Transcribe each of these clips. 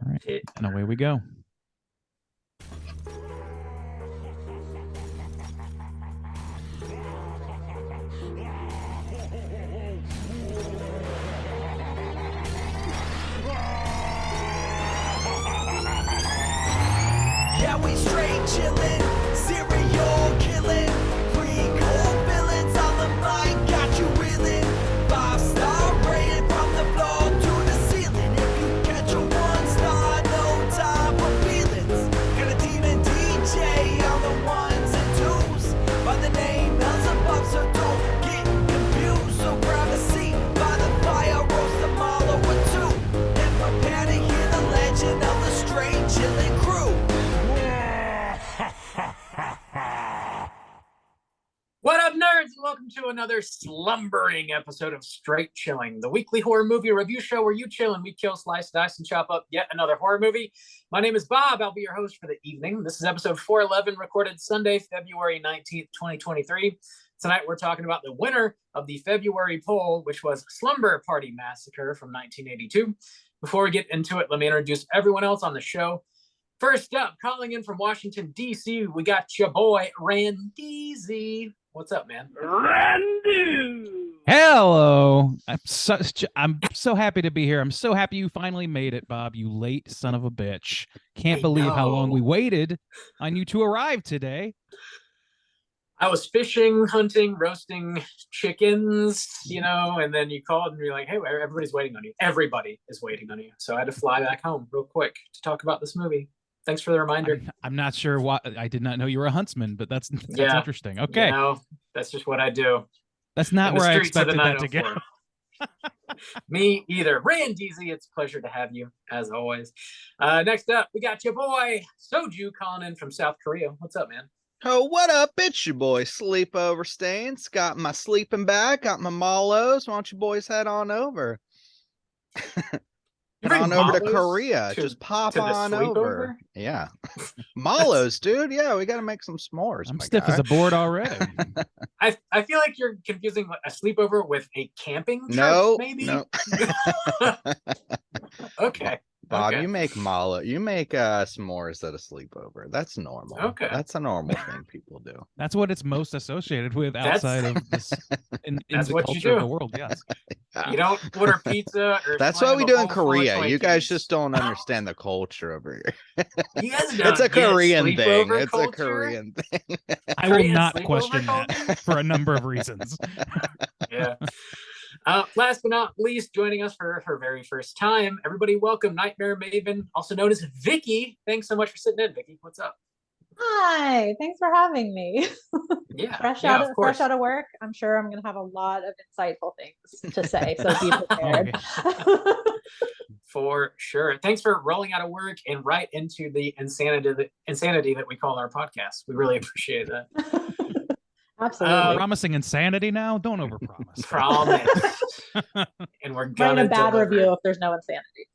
All right, and away we go. Yeah, we straight chillin', serial killing, pre-cold villains on the mind, got you reeling. 5-star rated from the floor to the ceiling. If you catch a 1-star, no time for feelings. Got a demon DJ on the ones and twos, by the name Beelzebub, so don't get confused. So grab a seat by the fire, roast them all over two, and prepare to hear the legend of the straight chillin' crew. What up, nerds? Welcome to another slumbering episode of Straight Chilling, the weekly horror movie review show where you chill and we kill, slice, dice, and chop up yet another horror movie. My name is Bob. I'll be your host for the evening. This is episode 411, recorded Sunday, February 19th, 2023. Tonight, we're talking about the winner of the February poll, which was Slumber Party Massacre from 1982. Before we get into it, let me introduce everyone else on the show. First up, calling in from Washington, D.C., we got your boy, Randy. What's up, man? Randy! Hello. I'm so happy to be here. I'm so happy you finally made it, Bob, you late son of a bitch. Can't believe how long we waited on you to arrive today. I was fishing, hunting, roasting chickens, and then you called and you're like, hey, everybody's waiting on you. Everybody is waiting on you. So I had to fly back home real quick to talk about this movie. Thanks for the reminder. I'm not sure why. I did not know you were a huntsman, but that's interesting. Okay. That's just what I do. That's not where I expected that to go. Me either. Randy, it's a pleasure to have you, as always. Next up, we got your boy, Soju, calling in from South Korea. What's up, man? Oh, what up? It's your boy, Sleepover Stains. Got my sleeping bag, got my mallows. Why don't you boys head on over? Head on over to Korea. Just pop on over. Yeah. Mallows, dude. Yeah, we got to make some s'mores. I'm stiff as a board already. I feel like you're confusing a sleepover with a camping trip, maybe? No. Okay. Bob, okay. you make s'mores at a sleepover. That's normal. Okay. That's a normal thing people do. That's what it's most associated with outside of this in the culture of the world, yes. Yeah. You don't order pizza or that's what we do in Korea. You guys just don't understand the culture over here. You guys don't it's a Korean thing. Culture? It's a Korean thing. I will not question that for a number of reasons. Yeah. Last but not least, joining us for her very first time, everybody welcome Nightmare Maven, also known as Vicky. Thanks so much for sitting in, Vicky. What's up? Hi, thanks for having me. Yeah, fresh out of work. I'm sure I'm going to have a lot of insightful things to say, so be prepared. For sure. Thanks for rolling out of work and right into the insanity that we call our podcast. We really appreciate that. Absolutely. Promising insanity now? Don't overpromise. Promise. And we're gonna write a bad deliver. review if there's no insanity.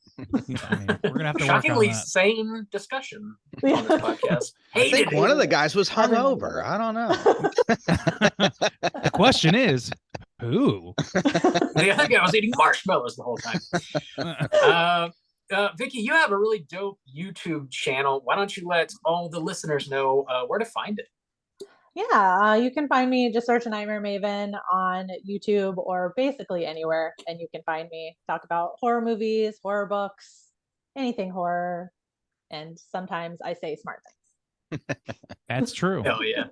I mean, we're gonna have to shockingly work on that. sane discussion on this podcast. I think one of the guys was hungover. I don't know. The question is, who? The other guy was eating marshmallows the whole time. Vicky, you have a really dope YouTube channel. Why don't you let all the listeners know where to find it? Yeah, you can find me, just search Nightmare Maven on YouTube or basically anywhere, and you can find me. Talk about horror movies, horror books, anything horror, and sometimes I say smart things. That's true. Hell yeah.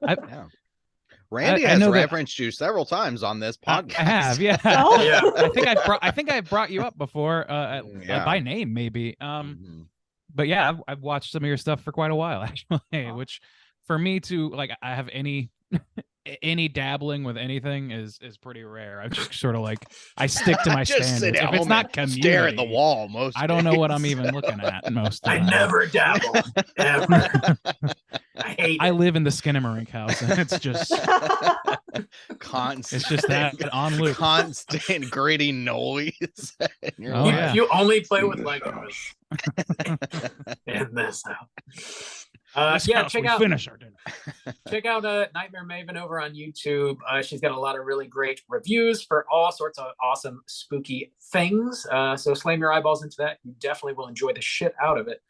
Randy has referenced you several times on this podcast. I have, yeah. Oh? Yeah. I think I've brought you up before, by name maybe. But yeah, I've watched some of your stuff for quite a while actually, which for me to I have any dabbling with anything is pretty rare. I'm just sort of I stick to my standards. If it's not community, stare at the wall most I don't know what I'm even looking at most of the time. never dabble. Ever. I live in the Skinnamarink house and it's just constant. It's just that on loop. Constant gritty noise. You only play with Legos in this house. Check out finish our dinner. check out Nightmare Maven over on YouTube. She's got a lot of really great reviews for all sorts of awesome spooky things. So slam your eyeballs into that. You definitely will enjoy the shit out of it.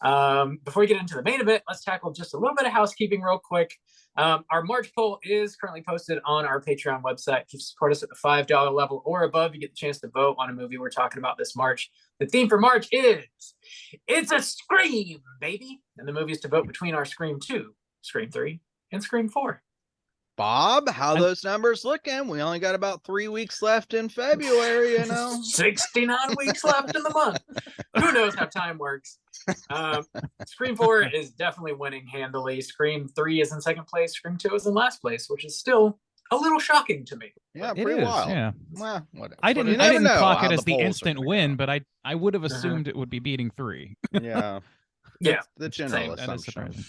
Before we get into the main event, let's tackle just a little bit of housekeeping real quick. Our March poll is currently posted on our Patreon website. If you support us at the $5 level or above, you get the chance to vote on a movie we're talking about this March. The theme for March is It's a Scream, baby. And the movie is to vote between our Scream 2, Scream 3, and Scream 4. Bob, how those numbers looking? We only got about 3 weeks left in February, 69 weeks left in the month. Who knows how time works? Scream 4 is definitely winning handily. Scream 3 is in second place. Scream 2 is in last place, which is still a little shocking to me. Yeah, It pretty is, wild. yeah. Well, whatever. I You didn't never know clock how it as the polls are instant gonna win, go. but I would have assumed it would be beating 3. Yeah. Yeah. The general Same. That is assumption. surprising.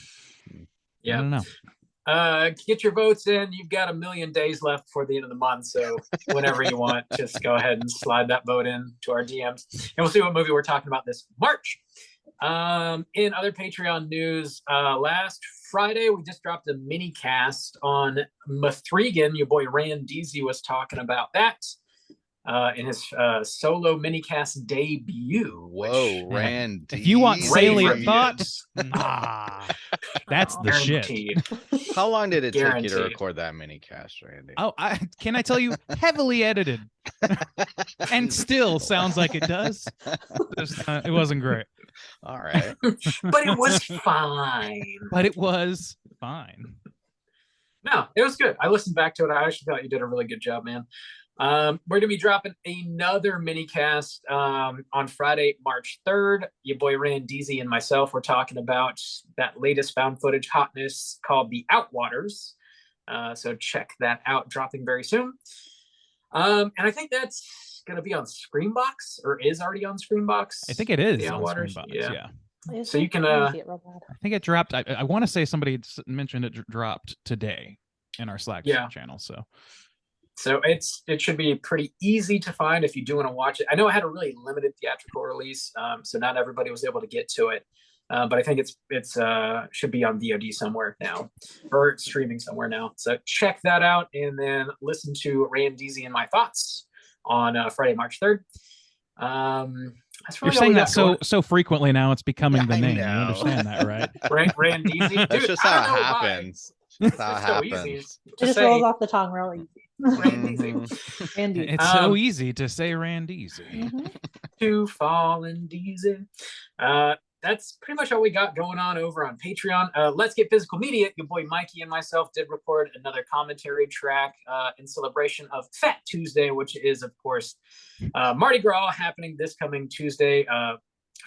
I Yeah. don't know. Get your votes in. You've got 1,000,000 days left before the end of the month. So whenever you want, just go ahead and slide that vote in to our DMs. And we'll see what movie we're talking about this March. In other Patreon news, last Friday, we just dropped a mini cast on Mithrigan. Your boy Rand Deasy was talking about that in his solo minicast debut. Whoa, Randy. If you want Rave salient reviews. thoughts, that's the shit. Guaranteed. How long did it take you to Guaranteed. record that mini cast, Randy? Oh, can I tell you, heavily edited, and still sounds like it does. It wasn't great, All right. But it was fine. but it was fine. No, it was good. I listened back to it. I actually thought you did a really good job, man. We're going to be dropping another mini cast on Friday, March 3rd. Your boy Rand Deasy and myself were talking about that latest found footage hotness called The Outwaters. So check that out, dropping very soon. And I think that's going to be on Screambox, or is already on Screambox. I think it is The on Outwaters, Screenbox, yeah. yeah. So you can, I see it real bad. I think it dropped. I want to say somebody mentioned it dropped today in our Slack channel. So it should be pretty easy to find if you do want to watch it. I know it had a really limited theatrical release, so not everybody was able to get to it. But I think it's should be on VOD somewhere now, or streaming somewhere now. So check that out, and then listen to Rand Deasy and my thoughts on Friday, March 3rd. That's really You're saying that so frequently now, it's becoming the I name. know. You understand that, right? Rand Deasy. That's Dude, just I how don't it know why. happens. That's how it It's so easy. happens. It To just say rolls off the tongue real easy. Rand Deasy. Mhm. Andy. It's so easy to say Randeasy. Mhm. To fall and Deasy. That's pretty much all we got going on over on Patreon. Let's Get Physical Media. Your boy Mikey and myself did record another commentary track in celebration of Fat Tuesday, which is, of course, Mardi Gras happening this coming Tuesday,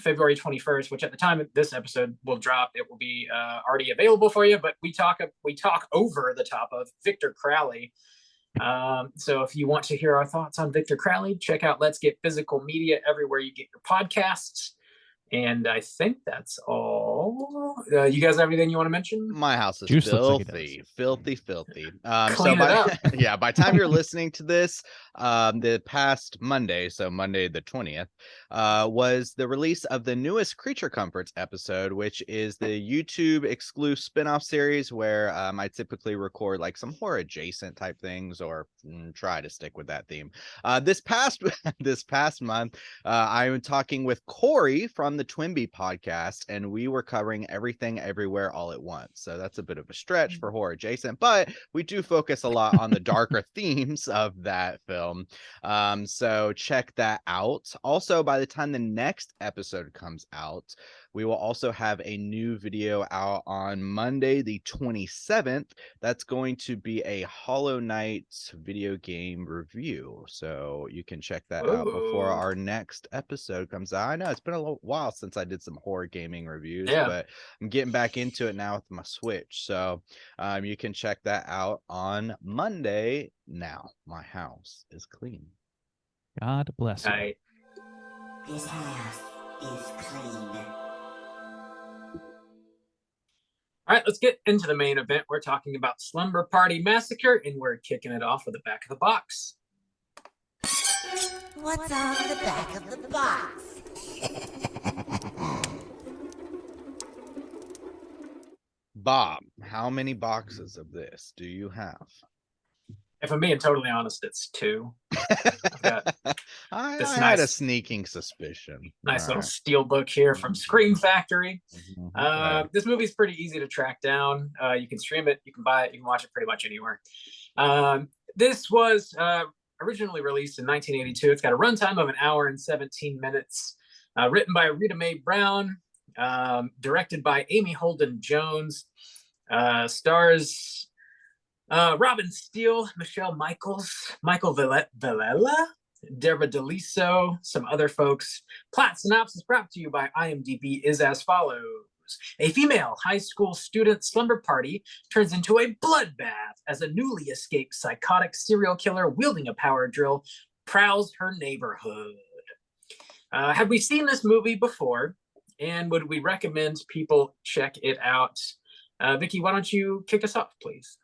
February 21st, which at the time this episode will drop, it will be already available for you. But we talk over the top of Victor Crowley. So if you want to hear our thoughts on Victor Crowley, check out Let's Get Physical Media everywhere you get your podcasts. And I think that's all. You guys have anything you want to mention? My house is Juice looks like it filthy. Clean it up. By the time you're listening to this, the past Monday, so Monday the 20th, was the release of the newest Creature Comforts episode, which is the YouTube exclusive spin-off series where I typically record like some horror adjacent type things, or try to stick with that theme. This past month, I am talking with Corey from the Twinbee podcast, and we were covering Everything Everywhere All at Once. So that's a bit of a stretch for horror adjacent, but we do focus a lot on the darker themes of that film. So check that out. Also, by the time the next episode comes out, we will also have a new video out on Monday, the 27th. That's going to be a Hollow Knight video game review. So you can check that out before our next episode comes out. I know it's been a little while since I did some horror gaming reviews, but I'm getting back into it now with my Switch. So you can check that out on Monday. Now, my house is clean. God bless you. Right. This house is clean. All right, let's get into the main event. We're talking about Slumber Party Massacre, and we're kicking it off with the back of the box. What's on the back of the box? Bob, how many boxes of this do you have? If I'm being totally honest, it's 2. I've got I this had a nice- sneaking suspicion. nice All little right. steel book here from Scream Factory. Okay. This movie's pretty easy to track down. You can stream it, you can buy it, you can watch it pretty much anywhere. This was originally released in 1982. It's got a runtime of 1 hour and 17 minutes. Written by Rita Mae Brown, directed by Amy Holden Jones, stars Robin Steele, Michelle Michaels, Michael Villela, Deborah DeLiso, some other folks. Plot synopsis brought to you by IMDb is as follows. A female high school student slumber party turns into a bloodbath as a newly escaped psychotic serial killer wielding a power drill prowls her neighborhood. Have we seen this movie before? And would we recommend people check it out? Vicky, why don't you kick us off, please?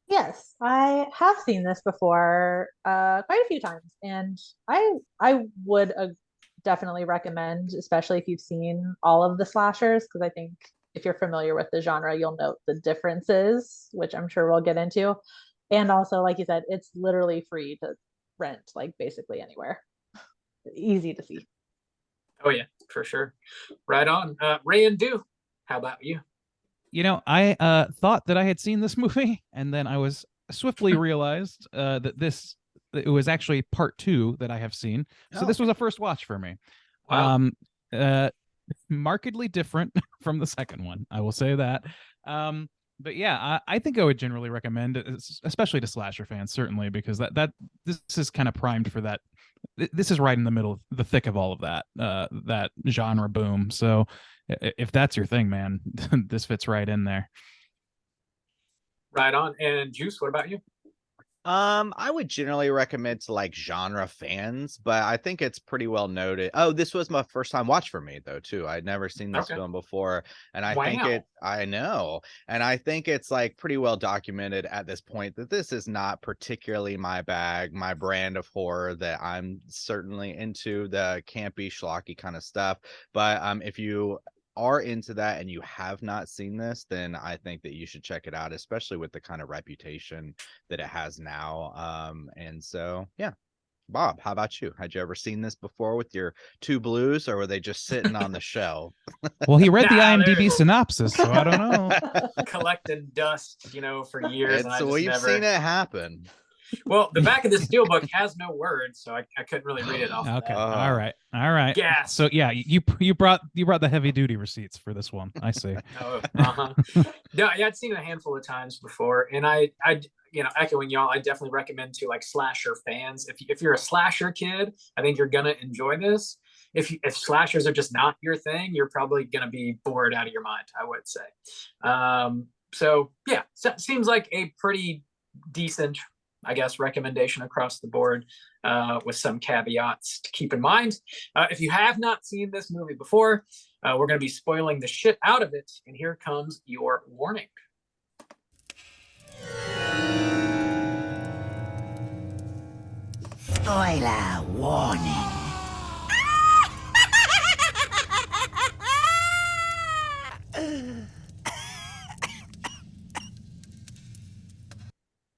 Yes, I have seen this before quite a few times, and I would definitely recommend, especially if you've seen all of the slashers, because I think if you're familiar with the genre, you'll note the differences, which I'm sure we'll get into. And also, like you said, it's literally free to rent, like basically anywhere. Easy to see. Oh yeah, for sure. Right on. Ray and Do, how about you? I thought that I had seen this movie, and then I was swiftly realized that it was actually part 2 that I have seen. So this was a first watch for me. Wow. Markedly different from the second one, I will say that. But yeah, I think I would generally recommend it, especially to slasher fans, certainly, because this is kind of primed for that. This is right in the middle, the thick of all of that genre boom. So if that's your thing, man, this fits right in there. Right on. And Juice, what about you? I would generally recommend to like genre fans, but I think it's pretty well noted. Oh, this was my first time watch for me though, too. I'd never seen this film before. And I think I know. And I think it's like pretty well documented at this point that this is not particularly my bag, my brand of horror, that I'm certainly into the campy, schlocky kind of stuff. But if you are into that and you have not seen this, then I think that you should check it out, especially with the kind of reputation that it has now. And so yeah. Bob, how about you? Had you ever seen this before with your 2 blues, or were they just sitting on the shelf? Well, he read the IMDb synopsis, so I don't know. Collected dust, for years. So we've seen it happen. Well, the back of the steelbook has no words, so I couldn't really read it off. Okay, all right. Yeah. So yeah, you brought the heavy duty receipts for this one. I see. No, I'd seen it a handful of times before, and I echoing y'all, I definitely recommend to like slasher fans. If you're a slasher kid, I think you're gonna enjoy this. If slashers are just not your thing, you're probably gonna be bored out of your mind, I would say. So yeah, seems like a pretty decent, I guess, recommendation across the board, with some caveats to keep in mind. If you have not seen this movie before, we're going to be spoiling the shit out of it, and here comes your warning. Spoiler warning.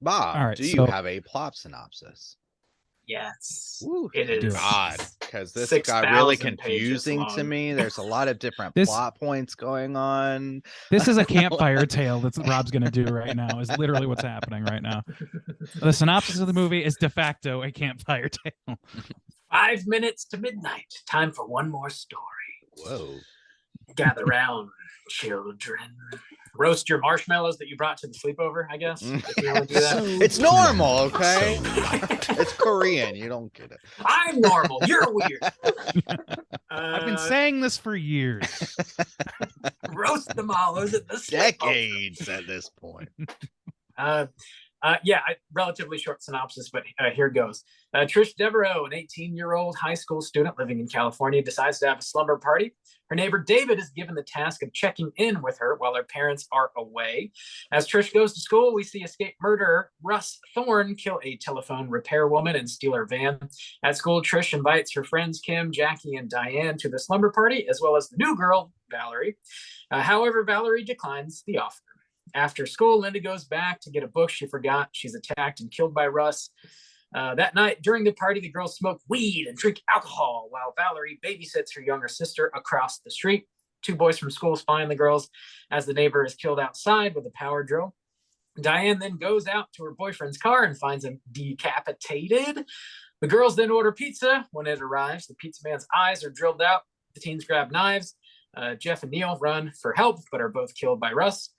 Bob, all right, do you have a plot synopsis? Yes. Ooh, it is. God, because this 6,000 got really pages confusing to long. me. There's a lot of different This- plot points going on. This is a campfire tale that Rob's going to do right now, is literally what's happening right now. The synopsis of the movie is de facto a campfire tale. 5 minutes to midnight. Time for one more story. Whoa. Gather round, children. Roast your marshmallows that you brought to the sleepover, I guess. If you want to do that. It's normal, okay? It's Korean. You don't get it. I'm normal. You're weird. I've been saying this for years. Roast the mallows at the sleepover. Decades at this point. Relatively short synopsis, but here goes. Trish Devereaux, an 18-year-old high school student living in California, decides to have a slumber party. Her neighbor David is given the task of checking in with her while her parents are away. As Trish goes to school, we see escaped murderer Russ Thorne kill a telephone repair woman and steal her van. At school, Trish invites her friends Kim, Jackie, and Diane to the slumber party, as well as the new girl, Valerie. However, Valerie declines the offer. After school, Linda goes back to get a book she forgot. She's attacked and killed by Russ. That night, during the party, the girls smoke weed and drink alcohol while Valerie babysits her younger sister across the street. 2 boys from school spy on the girls as the neighbor is killed outside with a power drill. Diane then goes out to her boyfriend's car and finds him decapitated. The girls then order pizza. When it arrives, the pizza man's eyes are drilled out. The teens grab knives. Jeff and Neil run for help, but are both killed by Russ.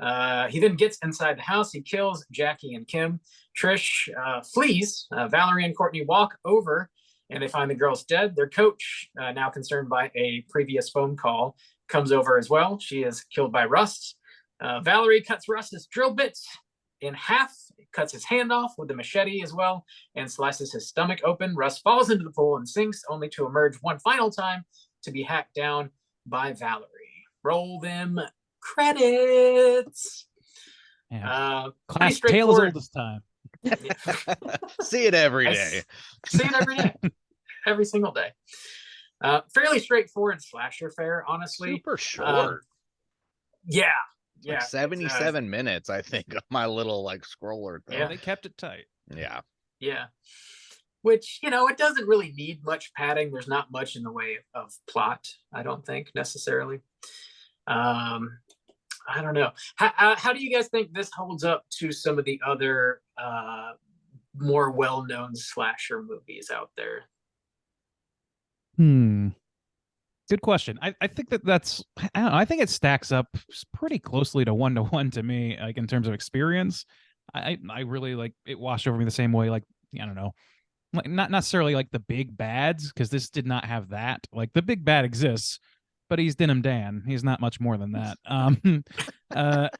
He then gets inside the house. He kills Jackie and Kim. Trish flees. Valerie and Courtney walk over, and they find the girls dead. Their coach, now concerned by a previous phone call, comes over as well. She is killed by Russ. Valerie cuts Russ's drill bits in half, cuts his hand off with the machete as well, and slices his stomach open. Russ falls into the pool and sinks, only to emerge one final time to be hacked down by Valerie. Roll them credits. Yeah. Class tale as old as time. See it every day. See it every day. Every single day. Fairly straightforward slasher fare, honestly. Super short. Yeah. Like 77 minutes, I think, on my little like scroller thing. Yeah, they kept it tight. Yeah. Which, it doesn't really need much padding. There's not much in the way of plot, I don't think, necessarily. I don't know. How do you guys think this holds up to some of the other more well-known slasher movies out there? Good question. I think that's I don't know. I think it stacks up pretty closely to 1-to-1 to me, like in terms of experience. I really like it washed over me the same way. Like, I don't know, like not necessarily like the big bads, because this did not have that. Like the big bad exists, but he's Denim Dan. He's not much more than that. The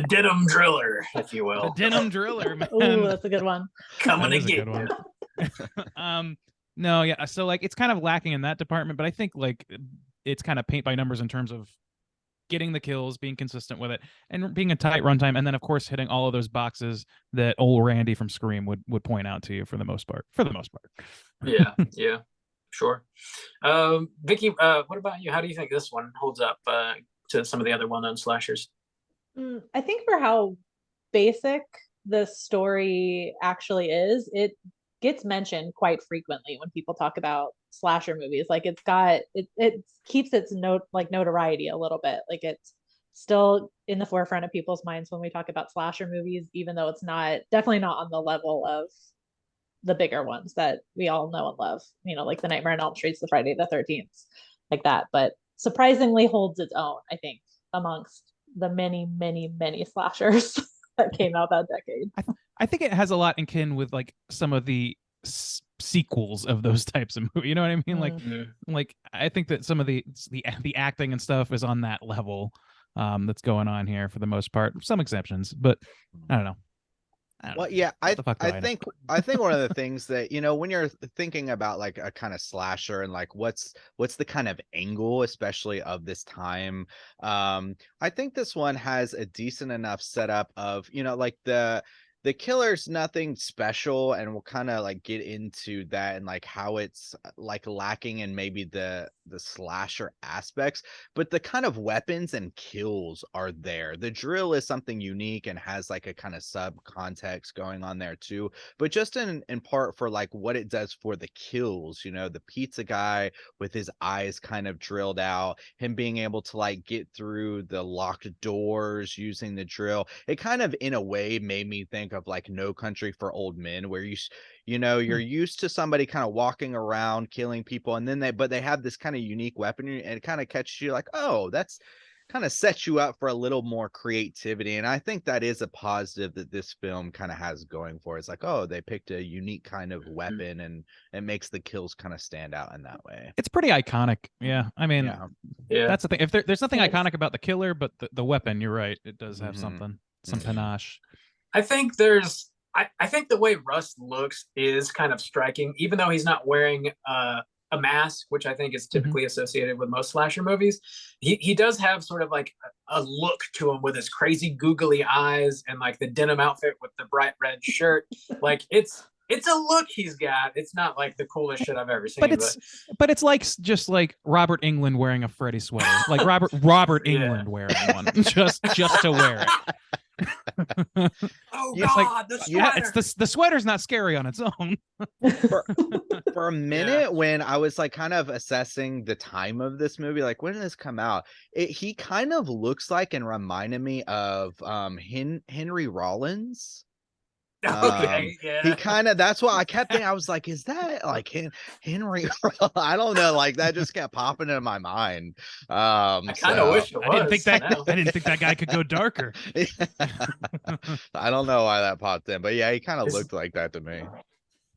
Denim Driller, if you will. The Denim Driller, man. Oh, that's a good one. Coming That is again. a good one. No, yeah. So like it's kind of lacking in that department, but I think like it's kind of paint by numbers in terms of getting the kills, being consistent with it, and being a tight runtime, and then of course hitting all of those boxes that old Randy from Scream would point out to you for the most part. Yeah, sure. Vicky, what about you? How do you think this one holds up to some of the other well-known slashers? I think for how basic the story actually is, it gets mentioned quite frequently when people talk about slasher movies. Like it keeps its notoriety a little bit. Like it's still in the forefront of people's minds when we talk about slasher movies, even though it's definitely not on the level of the bigger ones that we all know and love, like the Nightmare on Elm Streets, the Friday the 13th, like that. But surprisingly holds its own, I think, amongst the many, many, many slashers that came out that decade. I think it has a lot in kin with like some of the sequels of those types of movies. You know what I mean? Like I think that some of the acting and stuff is on that level that's going on here for the most part. Some exceptions, but I don't know. Well, yeah, I think one of the things that, when you're thinking about like a kind of slasher and like what's the kind of angle, especially of this time, I think this one has a decent enough setup of, like the killer's nothing special, and we'll kind of like get into that and like how it's like lacking in maybe the slasher aspects, but the kind of weapons and kills are there. The drill is something unique and has like a kind of sub context going on there too, but just in part for like what it does for the kills, the pizza guy with his eyes kind of drilled out, him being able to like get through the locked doors using the drill. It kind of in a way made me think of like No Country for Old Men, where you're used to somebody kind of walking around killing people, and then they have this kind of unique weapon, and it kind of catches you like, oh, that's kind of sets you up for a little more creativity. And I think that is a positive that this film kind of has going for it. It's like, oh, they picked a unique kind of weapon, and it makes the kills kind of stand out in that way. It's pretty iconic. Yeah, I mean, yeah. That's the thing. If there's nothing iconic about the killer, but the weapon, you're right, it does have some panache. I think I think the way Russ looks is kind of striking, even though he's not wearing a mask, which I think is typically associated with most slasher movies. He does have sort of like a look to him with his crazy googly eyes and like the denim outfit with the bright red shirt. Like it's It's a look he's got. It's not like the coolest shit I've ever seen. But it's like just like Robert Englund wearing a Freddy sweater, like Robert Yeah. Englund wearing one, just to wear it. Oh It's God, like, the sweater. yeah, it's the sweater's not scary on its own. For a minute, when I was like kind of assessing the time of this movie, like when did this come out? He kind of looks like and reminded me of Henry Rollins. Okay, yeah. He kind of, that's why I kept thinking, I was like, is that like Henry? I don't know, like that just kept popping into my mind. I kind of wish it was. I didn't think that guy could go darker. I don't know why that popped in, but yeah, he kind of looked like that to me.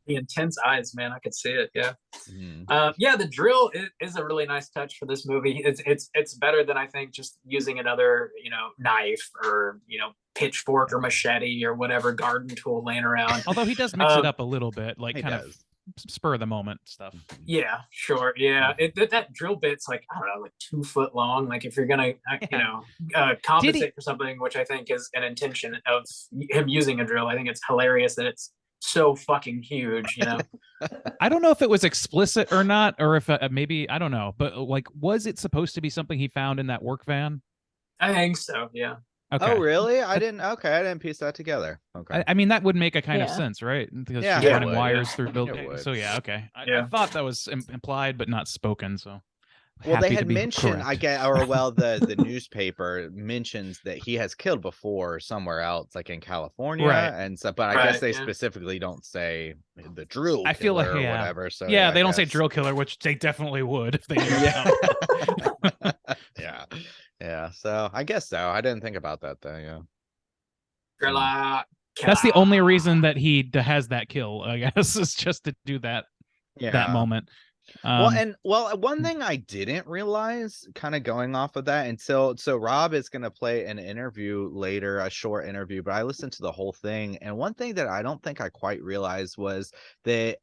The intense eyes, man, I could see it. Yeah. Mm. Yeah, the drill is a really nice touch for this movie. It's better than I think just using another, knife or pitchfork or machete or whatever garden tool laying around. Although he does mix it up a little bit, like He kind does. of spur of the moment stuff. Yeah, sure. Yeah, that drill bit's like, I don't know, like 2 foot long. Like if you're gonna, compensate for something, which I think is an intention of him using a drill, I think it's hilarious that it's so fucking huge. I don't know if it was explicit or not, or if maybe, I don't know, but like, was it supposed to be something he found in that work van? I think so. Yeah. Okay. Oh, really? I didn't piece that together. Okay. I mean, that would make a kind of sense, right? Because Yeah, she's it running would, wires yeah. through It building. would. So yeah, okay. I Yeah. thought that was implied, but not spoken. So Well, they happy to had be mentioned, correct. the newspaper mentions that he has killed before somewhere else, like in California, Right. and so. But I Right, guess they yeah. specifically don't say the drill. I feel like, killer or yeah. whatever. So yeah, I they don't say guess- drill killer, which they definitely would if they knew. Yeah. Yeah, yeah. So I guess so. I didn't think about that though. Yeah. That's the only reason that he has that kill, I guess, is just to do that moment. One thing I didn't realize, kind of going off of that, so Rob is going to play an interview later, a short interview, but I listened to the whole thing, and one thing that I don't think I quite realized was that,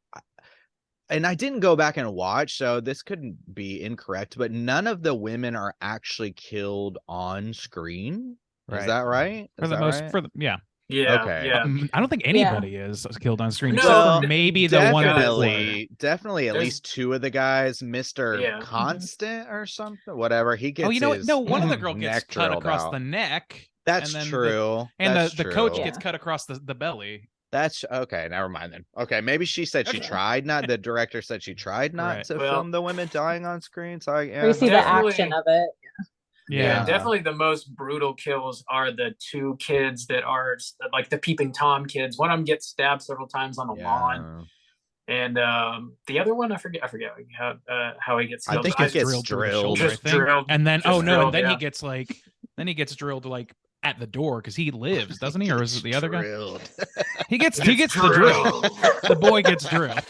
and I didn't go back and watch, so this couldn't be incorrect, but none of the women are actually killed on screen. Is that right? For the most, yeah. Yeah. Okay. Yeah. I don't think anybody is killed on screen, No, except for maybe the one definitely at least 2 of the guys, Mr. Constant or something, whatever. He gets. Oh, you know what? No, one of the girl neck gets cut across out. the neck. That's and then true. The coach gets cut across the belly. That's okay. Never mind then. Okay, maybe she said she tried not. The director said she tried not to film the women dying on screen. So or you see the action of it. Yeah, definitely the most brutal kills are the 2 kids that are like the peeping Tom kids. One of them gets stabbed several times on the lawn, and the other one I forget how he gets killed. I think he gets drilled. Just drilled, and then drilled, he gets drilled like at the door because he lives, doesn't he? Or is it the other guy? He gets the drill. The boy gets drilled.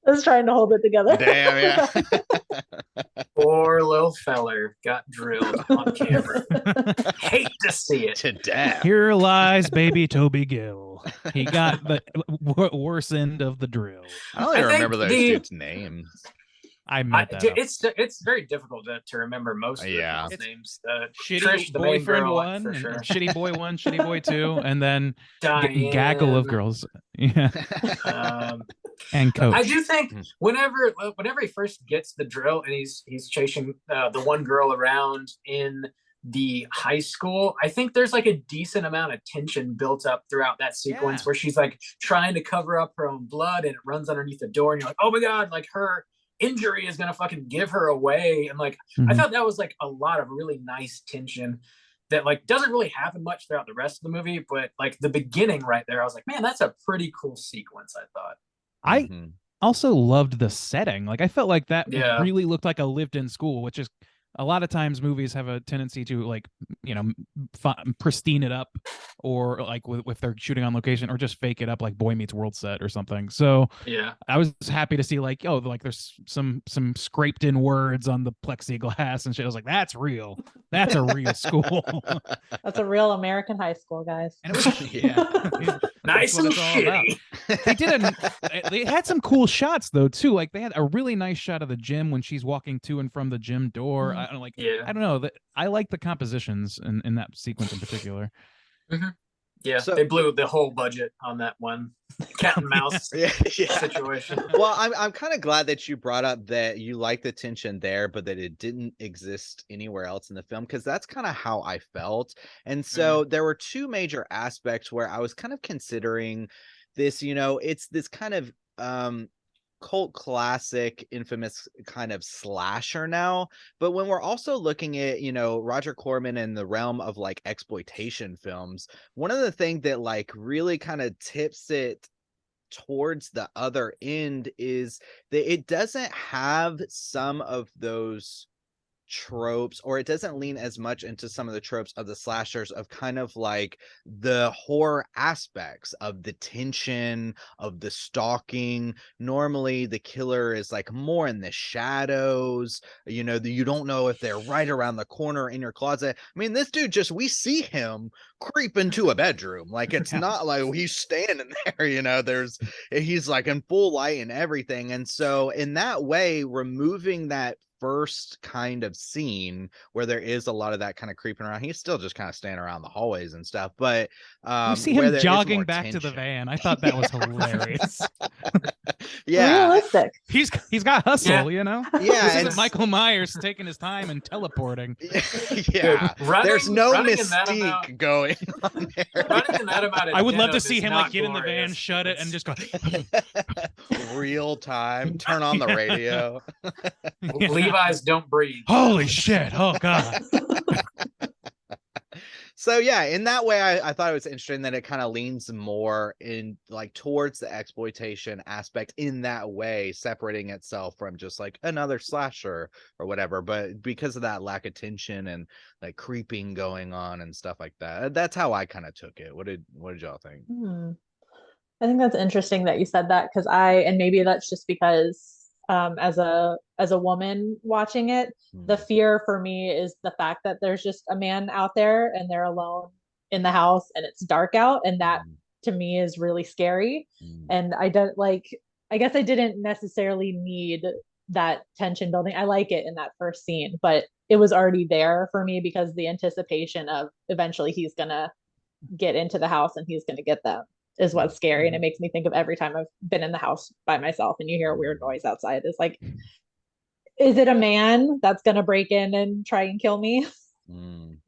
I was trying to hold it together. Damn, yeah. Poor little feller got drilled on camera. Hate to see it. To death. Here lies baby Toby Gill. He got the worse end of the drill. I don't even remember those dudes' names. I made that up. It's very difficult to remember most of the names. Shitty Trish, the main boyfriend girl, 1, for sure. Shitty boy 1, Shitty boy 2, and then Diane. of girls. Yeah. And coach. I do think whenever he first gets the drill and he's chasing the one girl around in the high school, I think there's like a decent amount of tension built up throughout that sequence where she's like trying to cover up her own blood and it runs underneath the door and you're like, oh my god, like her injury is gonna fucking give her away. And like I thought that was like a lot of really nice tension that like doesn't really happen much throughout the rest of the movie, but like the beginning right there, I was like, man, that's a pretty cool sequence. I thought. I also loved the setting. Like I felt like that Yeah. really looked like a lived-in school, which is a lot of times movies have a tendency to like, you know, pristine it up, or like if they're shooting on location, or just fake it up like Boy Meets World set or something. So yeah, I was happy to see like, oh, like there's some scraped in words on the plexiglass and shit. I was like, that's real. That's a real school. That's a real American high school, guys. And it was nice and shitty. They had some cool shots though too. Like they had a really nice shot of the gym when she's walking to and from the gym door. I don't know that I like the compositions in that sequence in particular. Yeah, So- they blew the whole budget on that one cat and mouse Yeah. situation. Well, I'm kind of glad that you brought up that you like the tension there, but that it didn't exist anywhere else in the film, because that's kind of how I felt. And so there were two major aspects where I was kind of considering this, it's this kind of cult classic, infamous kind of slasher now, but when we're also looking at Roger Corman in the realm of like exploitation films, one of the things that like really kind of tips it towards the other end is that it doesn't have some of those tropes, or it doesn't lean as much into some of the tropes of the slashers of kind of like the horror aspects of the tension of the stalking. Normally the killer is like more in the shadows, you don't know if they're right around the corner in your closet. I mean, this dude we see him creep into a bedroom, like it's not like he's standing there, he's like in full light and everything. And so in that way, removing that first kind of scene where there is a lot of that kind of creeping around, he's still just kind of standing around the hallways and stuff, but you see him jogging back to the van. I thought that was hilarious. Realistic. He's got hustle. Yeah, this isn't Michael Myers taking his time and teleporting. Yeah, there's no mystique going on there. Running in that amount of I would love to denim see is him not like get in the van, glorious. shut it, and just go real time, turn on the radio. Levi's don't breathe. Holy shit. Oh god. So yeah, in that way, I thought it was interesting that it kind of leans more in like towards the exploitation aspect in that way, separating itself from just like another slasher or whatever. But because of that lack of tension and like creeping going on and stuff like that, that's how I kind of took it. What did y'all think? I think that's interesting that you said that, because and maybe that's just because as a woman watching it, the fear for me is the fact that there's just a man out there and they're alone in the house and it's dark out, and that to me is really scary. And I guess I didn't necessarily need that tension building. I like it in that first scene, but it was already there for me because the anticipation of eventually he's gonna get into the house and he's gonna get them is what's scary. And it makes me think of every time I've been in the house by myself and you hear a weird noise outside. It's like, is it a man that's going to break in and try and kill me?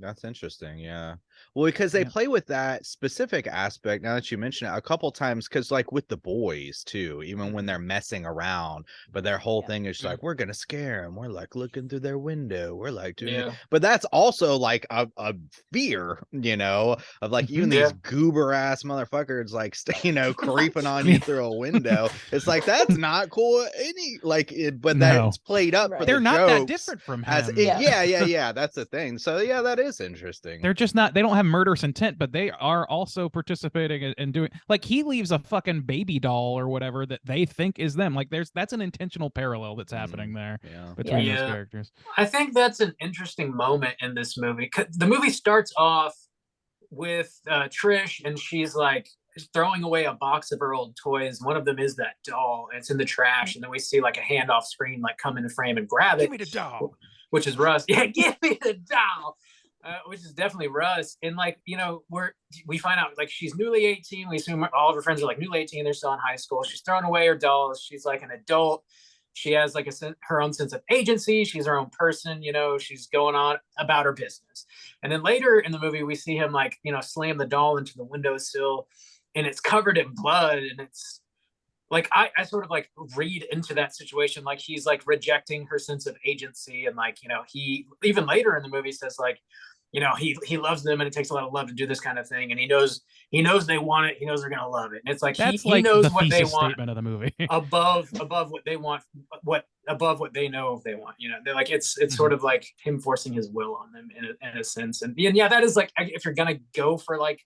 That's interesting. Yeah. Well, because they play with that specific aspect, now that you mention it, a couple times, because like with the boys too, even when they're messing around, but their whole thing is like, we're gonna scare them, we're like looking through their window, we're like doing it. But that's also like a fear, of like even these goober ass motherfuckers like creeping on you through a window. It's like, that's not cool but that's played up for they're the not that jokes different from him. Yeah, that's the thing. So yeah, that is interesting. They're just not, they don't have murderous intent, but they are also participating and doing, like, he leaves a fucking baby doll or whatever that they think is them. Like that's an intentional parallel that's happening there between those characters. I think that's an interesting moment in this movie. The movie starts off with Trish, and she's like throwing away a box of her old toys. One of them is that doll, and it's in the trash. And then we see like a hand off screen, like come into frame and grab it. Give me the doll. Which is Russ. Yeah, give me the doll. Which is definitely Russ. And like, we find out like she's newly 18. We assume all of her friends are like newly 18. They're still in high school. She's throwing away her dolls. She's like an adult. She has like her own sense of agency. She's her own person. She's going on about her business. And then later in the movie, we see him like, slam the doll into the windowsill, and it's covered in blood. And it's like, I sort of like read into that situation like he's like rejecting her sense of agency. And like, he even later in the movie says like, he loves them, and it takes a lot of love to do this kind of thing. And he knows they want it. He knows they're going to love it. And it's like, he knows what they want statement of the movie above what they want, above what they know they want. They're like, it's sort of like him forcing his will on them in a sense. And yeah, that is like, if you're going to go for like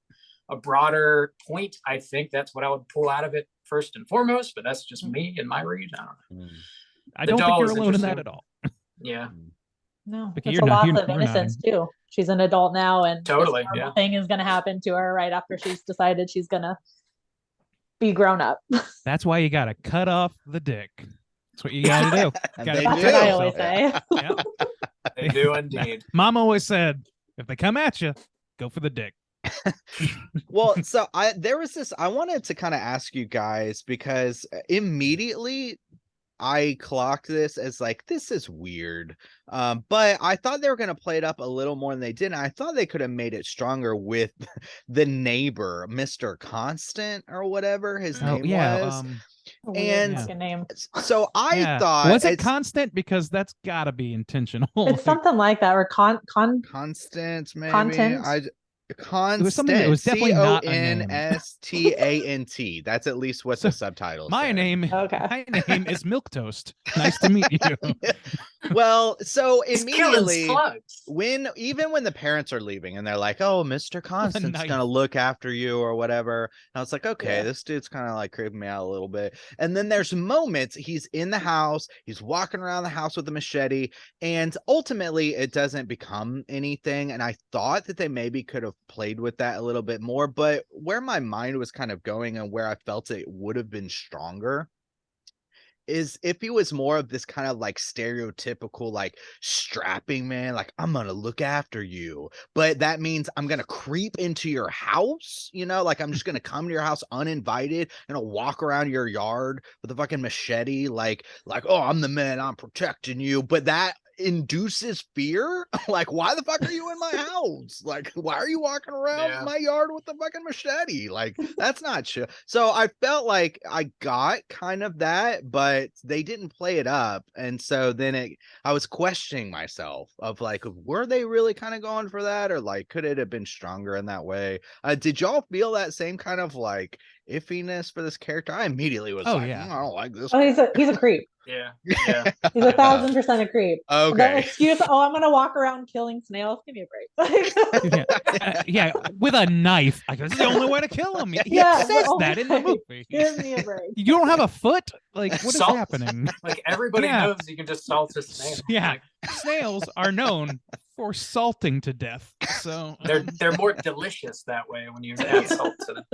a broader point, I think that's what I would pull out of it first and foremost. But that's just me and my read. I don't know. I don't think you're alone in that at all. Yeah. No, it's a loss of innocence too. She's an adult now, and totally, this thing is going to happen to her right after she's decided she's going to be grown up. That's why you got to cut off the dick. That's what you got to do. That's what I always say. They do indeed. Mom always said, if they come at you, go for the dick. Well, so I wanted to kind of ask you guys because immediately I clocked this as like, this is weird. But I thought they were going to play it up a little more than they did. And I thought they could have made it stronger with the neighbor, Mr. Constant or whatever his name was. Weird fucking name. So I thought, was it Constant? Because that's gotta be intentional. It's something like that, or Constant, maybe. Content. Constant. It was something that was definitely not a name. Constant. That's at least what the subtitles. My name is Milquetoast. Nice to meet you. Well, so immediately when the parents are leaving and they're like, "Oh, Mr. Constant's gonna look after you" or whatever, and I was like, "Okay, this dude's kind of like creeping me out a little bit." And then there's moments he's in the house, he's walking around the house with a machete, and ultimately it doesn't become anything. And I thought that they maybe could have played with that a little bit more, but where my mind was kind of going and where I felt it would have been stronger is if he was more of this kind of like stereotypical like strapping man, like I'm gonna look after you, but that means I'm gonna creep into your house, like I'm just gonna come to your house uninvited and I'll walk around your yard with a fucking machete, like oh, I'm the man, I'm protecting you, but that induces fear. Like, why the fuck are you in my house? Like, why are you walking around my yard with the fucking machete? Like, that's not chill. So I felt like I got kind of that, but they didn't play it up, and so then I was questioning myself of like, were they really kind of going for that, or like could it have been stronger in that way? Did y'all feel that same kind of like iffiness for this character? I immediately was I don't like this. Oh, he's a creep. Yeah. He's 1,000% a creep. Okay. The excuse, I'm gonna walk around killing snails. Give me a break. With a knife. Like, this is the only way to kill him. He says that in the movie. Give me a break. You don't have a foot? Like, what is happening? Like, everybody knows you can just salt a snail. Yeah. Like, snails are known for salting to death. So they're more delicious that way when you add salt to them.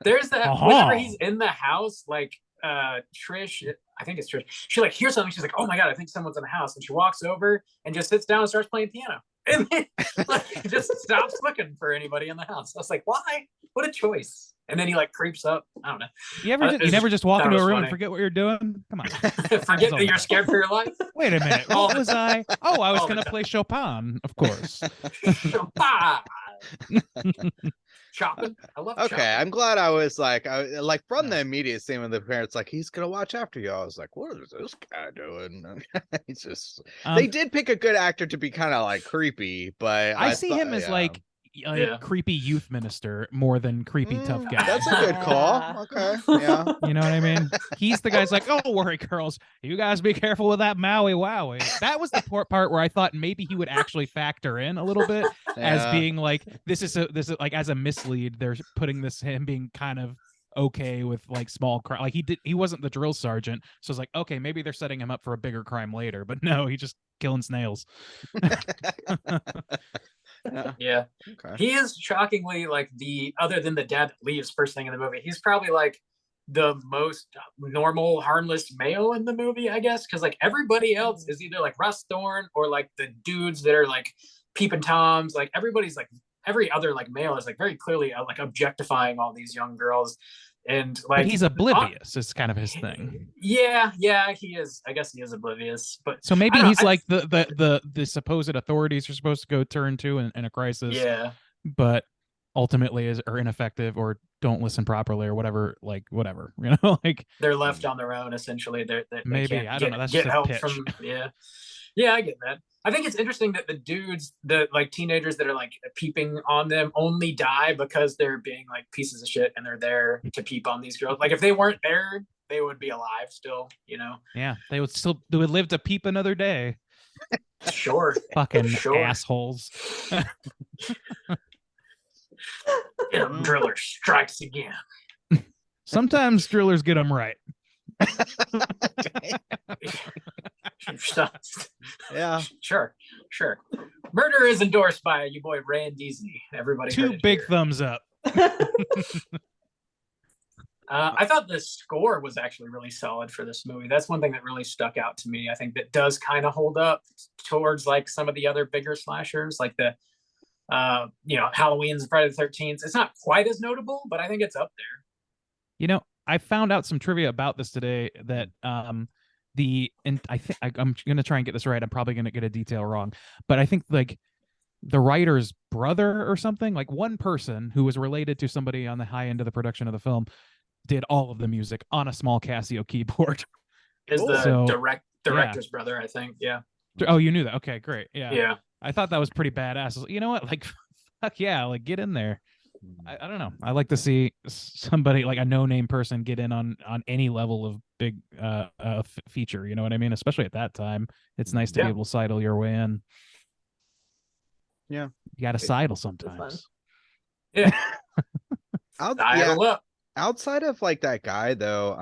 There's that whenever he's in the house, like Trish, I think it's Trish, she like hears something, she's like, oh my god, I think someone's in the house, and she walks over and just sits down and starts playing piano, and then like just stops looking for anybody in the house. I was like, why? What a choice. And then he like creeps up. I don't know. You never just walk into a room and forget what you're doing? Come on. Forget that you're scared for your life? Wait a minute. What was I? Oh, I was going to play Chopin, of course. Chopin. Chopping. I love chopping. I'm glad I was like, from the immediate scene with the parents, like, he's gonna watch after you. I was like, what is this guy doing? He's just they did pick a good actor to be kind of like creepy, but I see him as like a creepy youth minister more than creepy tough guy. That's a good call. Okay. Yeah. You know what I mean? He's the guy's like, oh, worry, girls. You guys be careful with that Maui Wowie. That was the part where I thought maybe he would actually factor in a little bit as being like, this is like as a mislead. They're putting him being kind of okay with like small crime. Like he wasn't the drill sergeant. So it's like, okay, maybe they're setting him up for a bigger crime later, but no, he just killing snails. Yeah. Okay. He is shockingly like other than the dad that leaves first thing in the movie, he's probably like the most normal, harmless male in the movie, I guess, because like everybody else is either like Russ Thorne or like the dudes that are like peeping toms. Like everybody's like every other like male is like very clearly like objectifying all these young girls. And like, but he's oblivious. It's kind of his thing. Yeah, he is. I guess he is oblivious. But so maybe he's like the supposed authorities are supposed to go turn to in a crisis. Yeah. But ultimately are ineffective or don't listen properly or whatever. Like whatever, like they're left on their own essentially. They maybe I don't know. That's just help pitch. From yeah. I get that. I think it's interesting that the dudes, the like teenagers that are like peeping on them only die because they're being like pieces of shit and they're there to peep on these girls. Like if they weren't there, they would be alive still, Yeah, they would live to peep another day. Sure. Fucking assholes. Driller strikes again. Sometimes drillers get them right. Yeah, sure. Murder is endorsed by you boy Randeezy. Everybody, 2 big thumbs up. I thought the score was actually really solid for this movie. That's one thing that really stuck out to me. I think that does kind of hold up towards like some of the other bigger slashers, like the Halloween's and Friday the 13th. It's not quite as notable, but I think it's up there. You know, I found out some trivia about this today that I'm gonna try and get this right. I'm probably gonna get a detail wrong, but I think like the writer's brother or something, like one person who was related to somebody on the high end of the production of the film, did all of the music on a small Casio keyboard. Is the So, director's brother, I think. Yeah. Oh, you knew that? Okay, great. Yeah. Yeah. I thought that was pretty badass. You know what? Like, fuck yeah, like get in there. I don't know. I like to see somebody like a no-name person get in on any level of big feature. You know what I mean? Especially at that time, it's nice to be able to sidle your way in. Yeah, you got to sidle sometimes. Yeah. Up. Outside of like that guy though,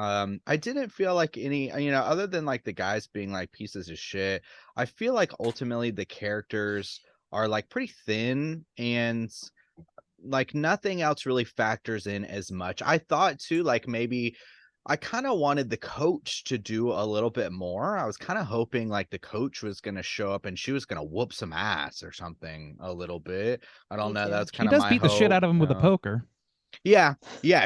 I didn't feel like any, other than like the guys being like pieces of shit, I feel like ultimately the characters are like pretty thin and like nothing else really factors in as much. I thought too, like maybe I kind of wanted the coach to do a little bit more. I was kind of hoping like the coach was going to show up and she was going to whoop some ass or something a little bit. I don't know. That's kind of my hope. She does beat the shit out of him with a poker. Yeah,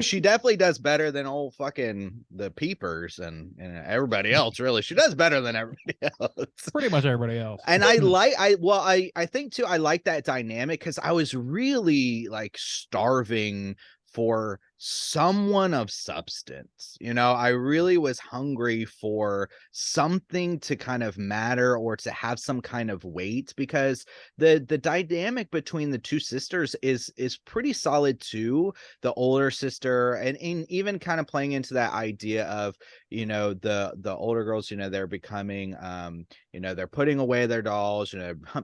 she definitely does better than old fucking the peepers and everybody else. Really, she does better than everybody else. Pretty much everybody else. And I think too, I like that dynamic because I was really like starving for someone of substance. I really was hungry for something to kind of matter or to have some kind of weight, because the dynamic between the two sisters is pretty solid too. The older sister and even kind of playing into that idea of the older girls, they're becoming they're putting away their dolls,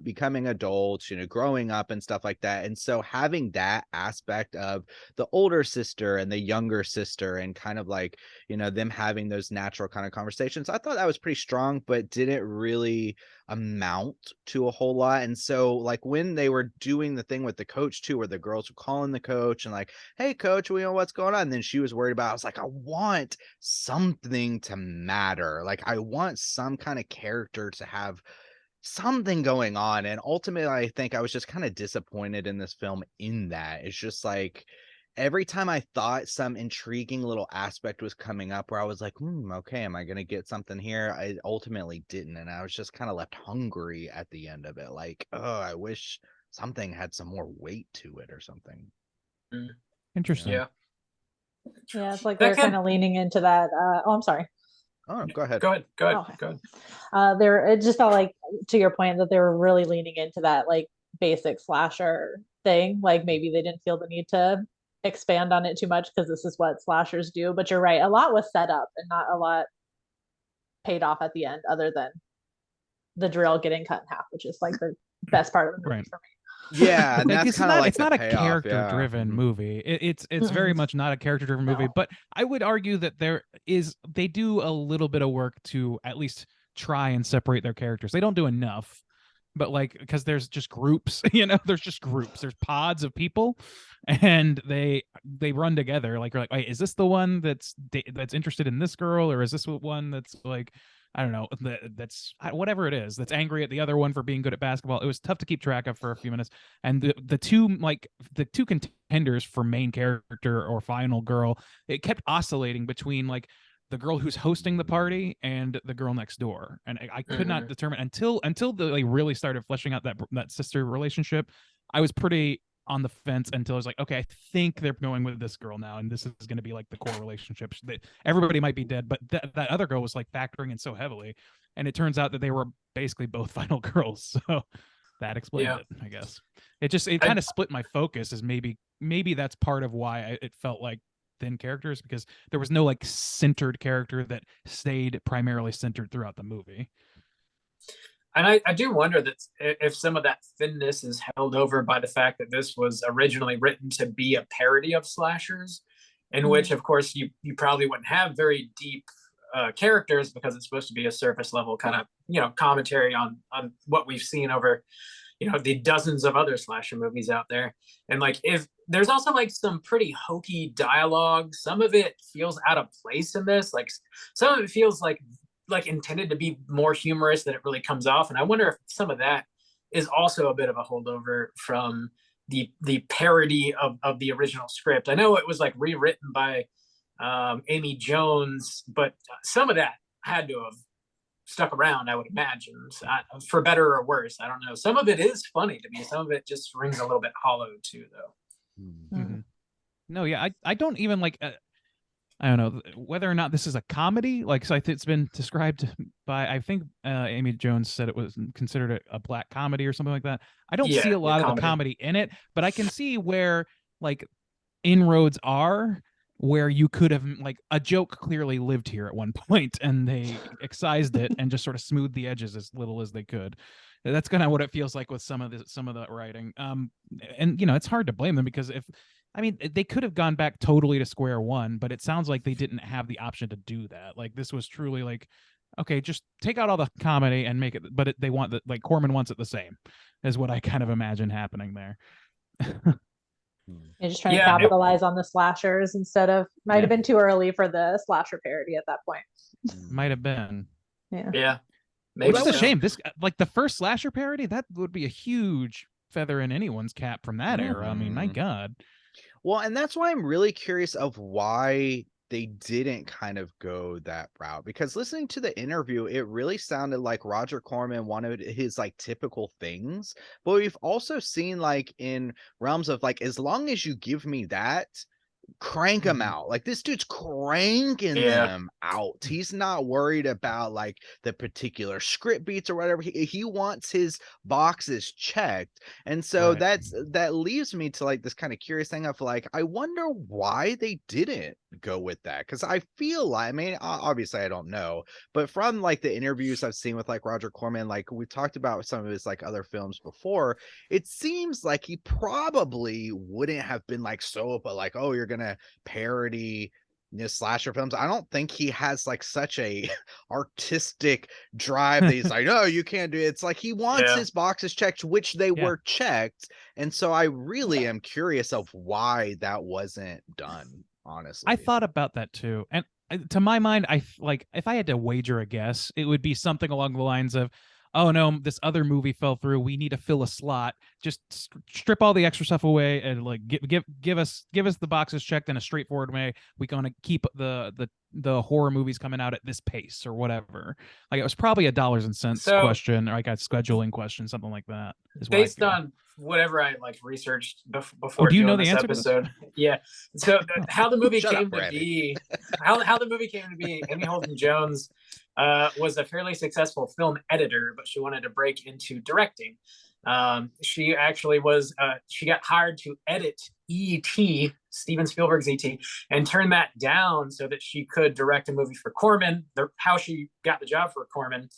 becoming adults, growing up and stuff like that. And so having that aspect of the older sister and the younger sister and kind of like them having those natural kind of conversations, I thought that was pretty strong, but didn't really amount to a whole lot. And so like when they were doing the thing with the coach too, where the girls were calling the coach and like, hey coach, we know what's going on, and then she was worried about, I was like, I want something to matter. Like I want some kind of character to have something going on. And ultimately I think I was just kind of disappointed in this film in that it's just like every time I thought some intriguing little aspect was coming up where I was like, okay, am I going to get something here? I ultimately didn't. And I was just kind of left hungry at the end of it. Like, oh, I wish something had some more weight to it or something. Interesting. Yeah. Yeah, it's like they're kind of leaning into that. I'm sorry. Oh, go ahead. Okay. It just felt like, to your point, that they were really leaning into that like basic slasher thing. Like maybe they didn't feel the need to expand on it too much because this is what slashers do. But you're right, a lot was set up and not a lot paid off at the end, other than the drill getting cut in half, which is like the best part of the movie for me. Yeah, and that's kind of like it's not a character-driven movie. It's very much not a character-driven movie. But I would argue that they do a little bit of work to at least try and separate their characters. They don't do enough, but like because there's just groups, there's just groups. There's pods of people, and they run together. Like you're like, wait, is this the one that's interested in this girl, or is this one that's like, I don't know, that's whatever it is, that's angry at the other one for being good at basketball. It was tough to keep track of for a few minutes. And the two contenders for main character or final girl, it kept oscillating between like the girl who's hosting the party and the girl next door. And I could not determine until they really started fleshing out that sister relationship. I was pretty on the fence until I was like, okay, I think they're going with this girl now, and this is going to be like the core relationship. Everybody might be dead, but that other girl was like factoring in so heavily, and it turns out that they were basically both final girls. So that explained it, I guess. It kind of split my focus, as maybe that's part of why it felt like thin characters, because there was no like centered character that stayed primarily centered throughout the movie. And I do wonder that if some of that thinness is held over by the fact that this was originally written to be a parody of slashers, in which, of course, you probably wouldn't have very deep characters, because it's supposed to be a surface level kind of, commentary on what we've seen over, the dozens of other slasher movies out there. And like, if there's also like some pretty hokey dialogue, some of it feels out of place in this. Like some of it feels like intended to be more humorous than it really comes off. And I wonder if some of that is also a bit of a holdover from the parody of the original script. I know it was like rewritten by Amy Jones, but some of that had to have stuck around, I would imagine, for better or worse. I don't know. Some of it is funny to me. Some of it just rings a little bit hollow too, though. Mm-hmm. No, yeah, I don't even like. I don't know whether or not this is a comedy. Like, so it's been described by, I think Amy Jones said it was considered a black comedy or something like that. I don't see a lot of the comedy in it, but I can see where like inroads are, where you could have like a joke clearly lived here at one point and they excised it and just sort of smoothed the edges as little as they could. That's kind of what it feels like with some of the writing. And you know, it's hard to blame them because they could have gone back totally to square one, but it sounds like they didn't have the option to do that. Like, this was truly like, okay, just take out all the comedy and make it, but they want like Corman wants it the same, is what I kind of imagine happening there. You're just trying to capitalize on the slashers instead of, might have been too early for the slasher parody at that point. Might have been. Yeah. Maybe it's a shame. This, like the first slasher parody, that would be a huge feather in anyone's cap from that era. I mean, my God. Well, and that's why I'm really curious of why they didn't kind of go that route, because listening to the interview, it really sounded like Roger Corman wanted his like typical things, but we've also seen like in realms of like, as long as you give me that, crank them out. Like, this dude's cranking them out. He's not worried about like the particular script beats or whatever. He wants his boxes checked. And so that leaves me to like this kind of curious thing of like, I wonder why they didn't go with that, because I feel like, I mean, obviously I don't know, but from like the interviews I've seen with like Roger Corman, like we talked about some of his like other films before, it seems like he probably wouldn't have been like so, but like, oh, you're gonna parody slasher films. I don't think he has like such a artistic drive that he's like, no, you can't do it. It's like he wants his boxes checked, which they were checked. And so I really am curious of why that wasn't done, honestly. I thought about that too. And to my mind, I like, if I had to wager a guess, it would be something along the lines of, oh no, this other movie fell through, we need to fill a slot, just strip all the extra stuff away and like give us the boxes checked in a straightforward way. We gonna keep the horror movies coming out at this pace or whatever. Like, it was probably a dollars and cents question, or like a scheduling question, something like that. Based on whatever I like researched before do you know this the answer episode. Yeah. So how the movie came to be, how the movie came to be, Amy Holden Jones was a fairly successful film editor, but she wanted to break into directing. She actually was she got hired to edit E.T., Steven Spielberg's E.T., and turn that down so that she could direct a movie for Corman. How she got the job for Corman,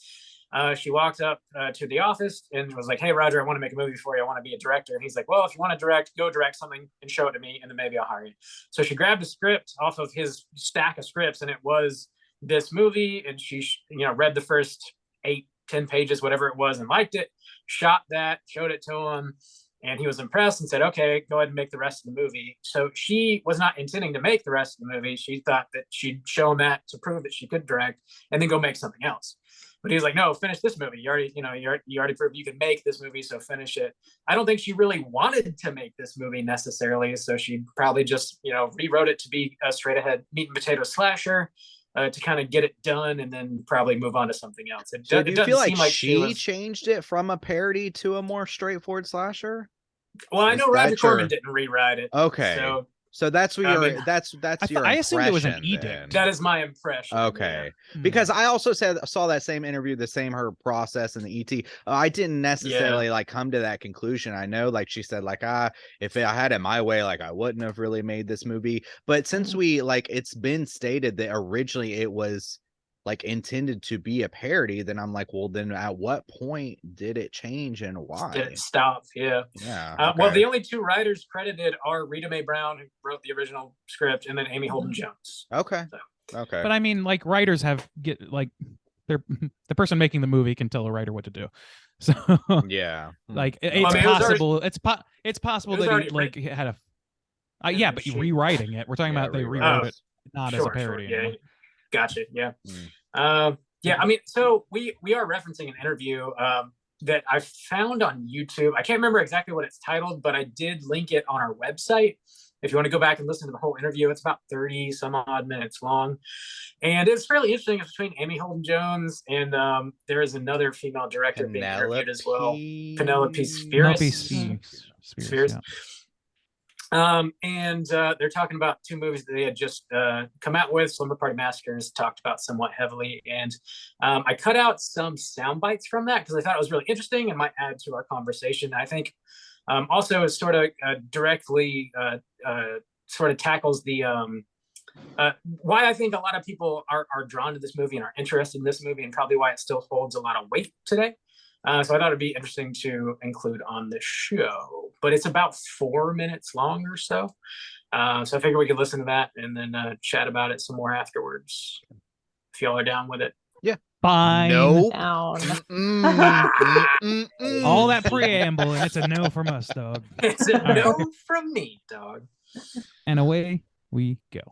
she walked up to the office and was like, hey, Roger, I want to make a movie for you. I want to be a director. And he's like, well, if you want to direct, go direct something and show it to me, and then maybe I'll hire you. So she grabbed a script off of his stack of scripts, and it was this movie. And she, read the first 8-10 pages, whatever it was, and liked it, shot that, showed it to him. And he was impressed and said, okay, go ahead and make the rest of the movie. So she was not intending to make the rest of the movie. She thought that she'd show him that to prove that she could direct and then go make something else. But he was like, no, finish this movie. You already proved you can make this movie, so finish it. I don't think she really wanted to make this movie necessarily. So she probably just, rewrote it to be a straight ahead meat and potato slasher to kind of get it done and then probably move on to something else. Do you feel like she changed it from a parody to a more straightforward slasher? Well, I know Roger Corman didn't rewrite it. Okay. So that's what that's your I assumed it was an edict. Then. That is my impression. Okay. Yeah. Because I also saw that same interview, her process in the ET. I didn't necessarily like come to that conclusion. I know, like she said, like, if I had it my way, like I wouldn't have really made this movie. But since we like, it's been stated that originally it was like intended to be a parody, then I'm like, well, then at what point did it change and why? Did it stop? Yeah. Okay. Well, the only two writers credited are Rita Mae Brown, who wrote the original script, and then Amy Holden Jones. Okay. Okay. But I mean, like, writers the person making the movie can tell a writer what to do. So yeah, like it's possible. It's possible that he like had a but rewriting it. We're talking about they rewrote it not as a parody. Sure, yeah. Gotcha. Yeah. I mean, so we are referencing an interview that I found on YouTube. I can't remember exactly what it's titled, but I did link it on our website. If you want to go back and listen to the whole interview, it's about 30 some odd minutes long. And it's fairly interesting. It's between Amy Holden-Jones and there is another female director being interviewed as well. Penelope Spheres. Yeah. And they're talking about two movies that they had just come out with. Slumber Party Massacre is talked about somewhat heavily. And I cut out some sound bites from that because I thought it was really interesting and might add to our conversation. I think also it sort of directly sort of tackles the why I think a lot of people are drawn to this movie and are interested in this movie, and probably why it still holds a lot of weight today. So I thought it'd be interesting to include on the show, but it's about 4 minutes long or so. So I figured we could listen to that and then chat about it some more afterwards. If y'all are down with it. Yeah. Fine. Nope. Down. All that preamble, and it's a no from us, dog. It's a no from me, dog. And away we go.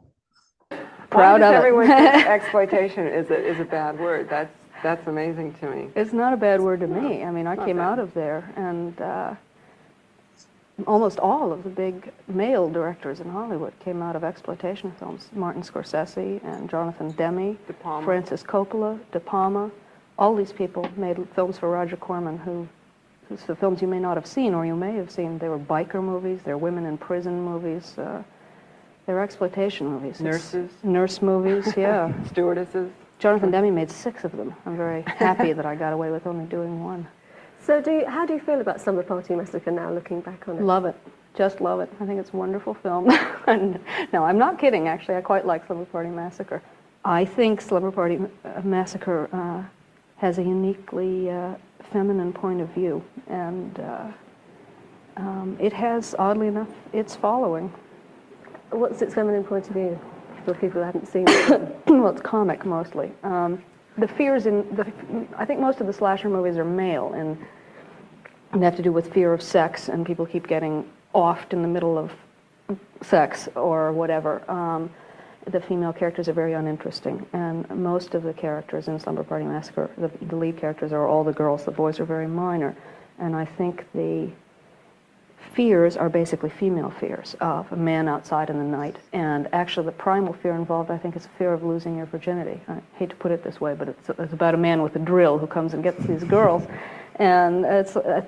Proud of everyone it. think exploitation is a bad word? That's amazing to me. It's not a bad word to me. I mean, I came out of there, and almost all of the big male directors in Hollywood came out of exploitation films. Martin Scorsese and Jonathan Demme, De Palma. Francis Coppola, De Palma. All these people made films for Roger Corman, whose the films you may not have seen, or you may have seen. They were biker movies, they're women in prison movies, they're exploitation movies. Nurse movies, yeah. Stewardesses. Jonathan Demme made 6 of them. I'm very happy that I got away with only doing 1. So how do you feel about Slumber Party Massacre now, looking back on it? Love it. Just love it. I think it's a wonderful film. And no, I'm not kidding, actually. I quite like Slumber Party Massacre. I think Slumber Party Massacre has a uniquely feminine point of view. And it has, oddly enough, its following. What's its feminine point of view for people who haven't seen it? Well, it's comic mostly. The fears I think most of the slasher movies are male, and they have to do with fear of sex, and people keep getting offed in the middle of sex or whatever. The female characters are very uninteresting, and most of the characters in Slumber Party Massacre, the lead characters are all the girls. The boys are very minor, and I think the fears are basically female fears of a man outside in the night. And actually the primal fear involved, I think, is fear of losing your virginity. I hate to put it this way, but it's about a man with a drill who comes and gets these girls. And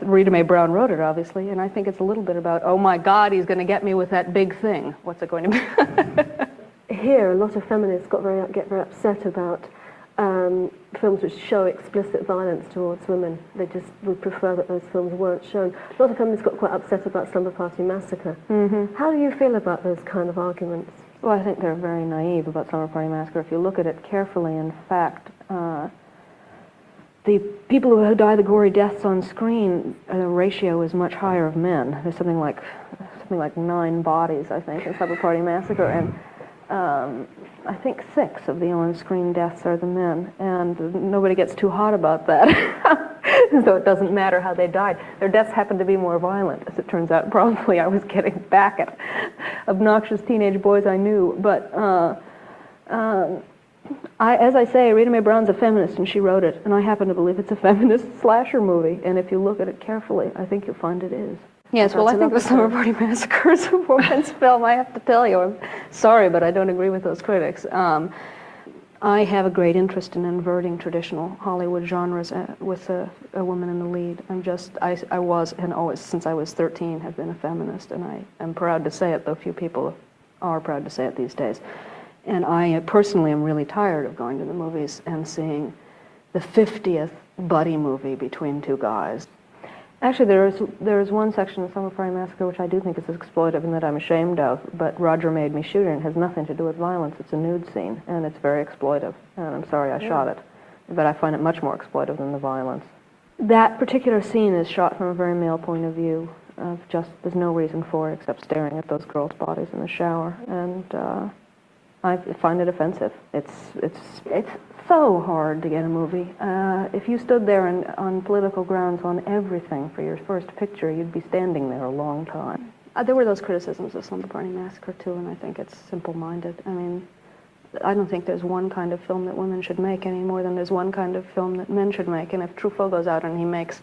Rita Mae Brown wrote it, obviously, and I think it's a little bit about, oh my God, he's going to get me with that big thing. What's it going to be? Here, a lot of feminists get very upset about films which show explicit violence towards women. They just would prefer that those films weren't shown. A lot of feminists got quite upset about Slumber Party Massacre. Mm-hmm. How do you feel about those kind of arguments? Well, I think they're very naive about Slumber Party Massacre. If you look at it carefully, in fact, the people who die the gory deaths on screen, the ratio is much higher of men. There's something like 9 bodies, I think, in Slumber Party Massacre, and I think 6 of the on-screen deaths are the men, and nobody gets too hot about that. So it doesn't matter how they died. Their deaths happen to be more violent, as it turns out. Probably I was getting back at obnoxious teenage boys I knew, but as I say, Rita Mae Brown's a feminist, and she wrote it, and I happen to believe it's a feminist slasher movie, and if you look at it carefully, I think you'll find it is. Yes, well, I think the Slumber Party Massacre is a woman's film, I have to tell you. I'm sorry, but I don't agree with those critics. I have a great interest in inverting traditional Hollywood genres with a woman in the lead. I was, and always, since I was 13, have been a feminist, and I am proud to say it, though few people are proud to say it these days. And I personally am really tired of going to the movies and seeing the 50th buddy movie between 2 guys. Actually, there is one section of Slumber Party Massacre which I do think is exploitive and that I'm ashamed of, but Roger made me shoot it, and it has nothing to do with violence. It's a nude scene, and it's very exploitive, and I'm sorry I shot it, but I find it much more exploitive than the violence. That particular scene is shot from a very male point of view, of just, there's no reason for it except staring at those girls' bodies in the shower, and I find it offensive. It's so hard to get a movie. If you stood there on political grounds on everything for your first picture, you'd be standing there a long time. There were those criticisms of Slumber Party Massacre too, and I think it's simple-minded. I mean, I don't think there's one kind of film that women should make any more than there's one kind of film that men should make. And if Truffaut goes out and he makes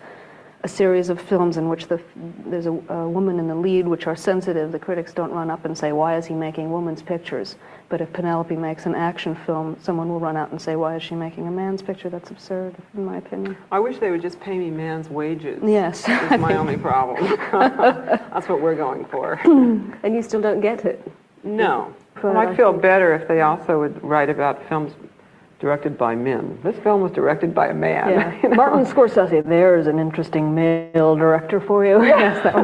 a series of films in which there's a woman in the lead, which are sensitive, the critics don't run up and say, why is he making women's pictures? But if Penelope makes an action film, someone will run out and say, why is she making a man's picture? That's absurd, in my opinion. I wish they would just pay me man's wages. Yes. That's my only problem. That's what we're going for. And you still don't get it. No. But I'd feel better if they also would write about films directed by men. This film was directed by a man. Yeah. You know? Martin Scorsese, there's an interesting male director for you. Yes, that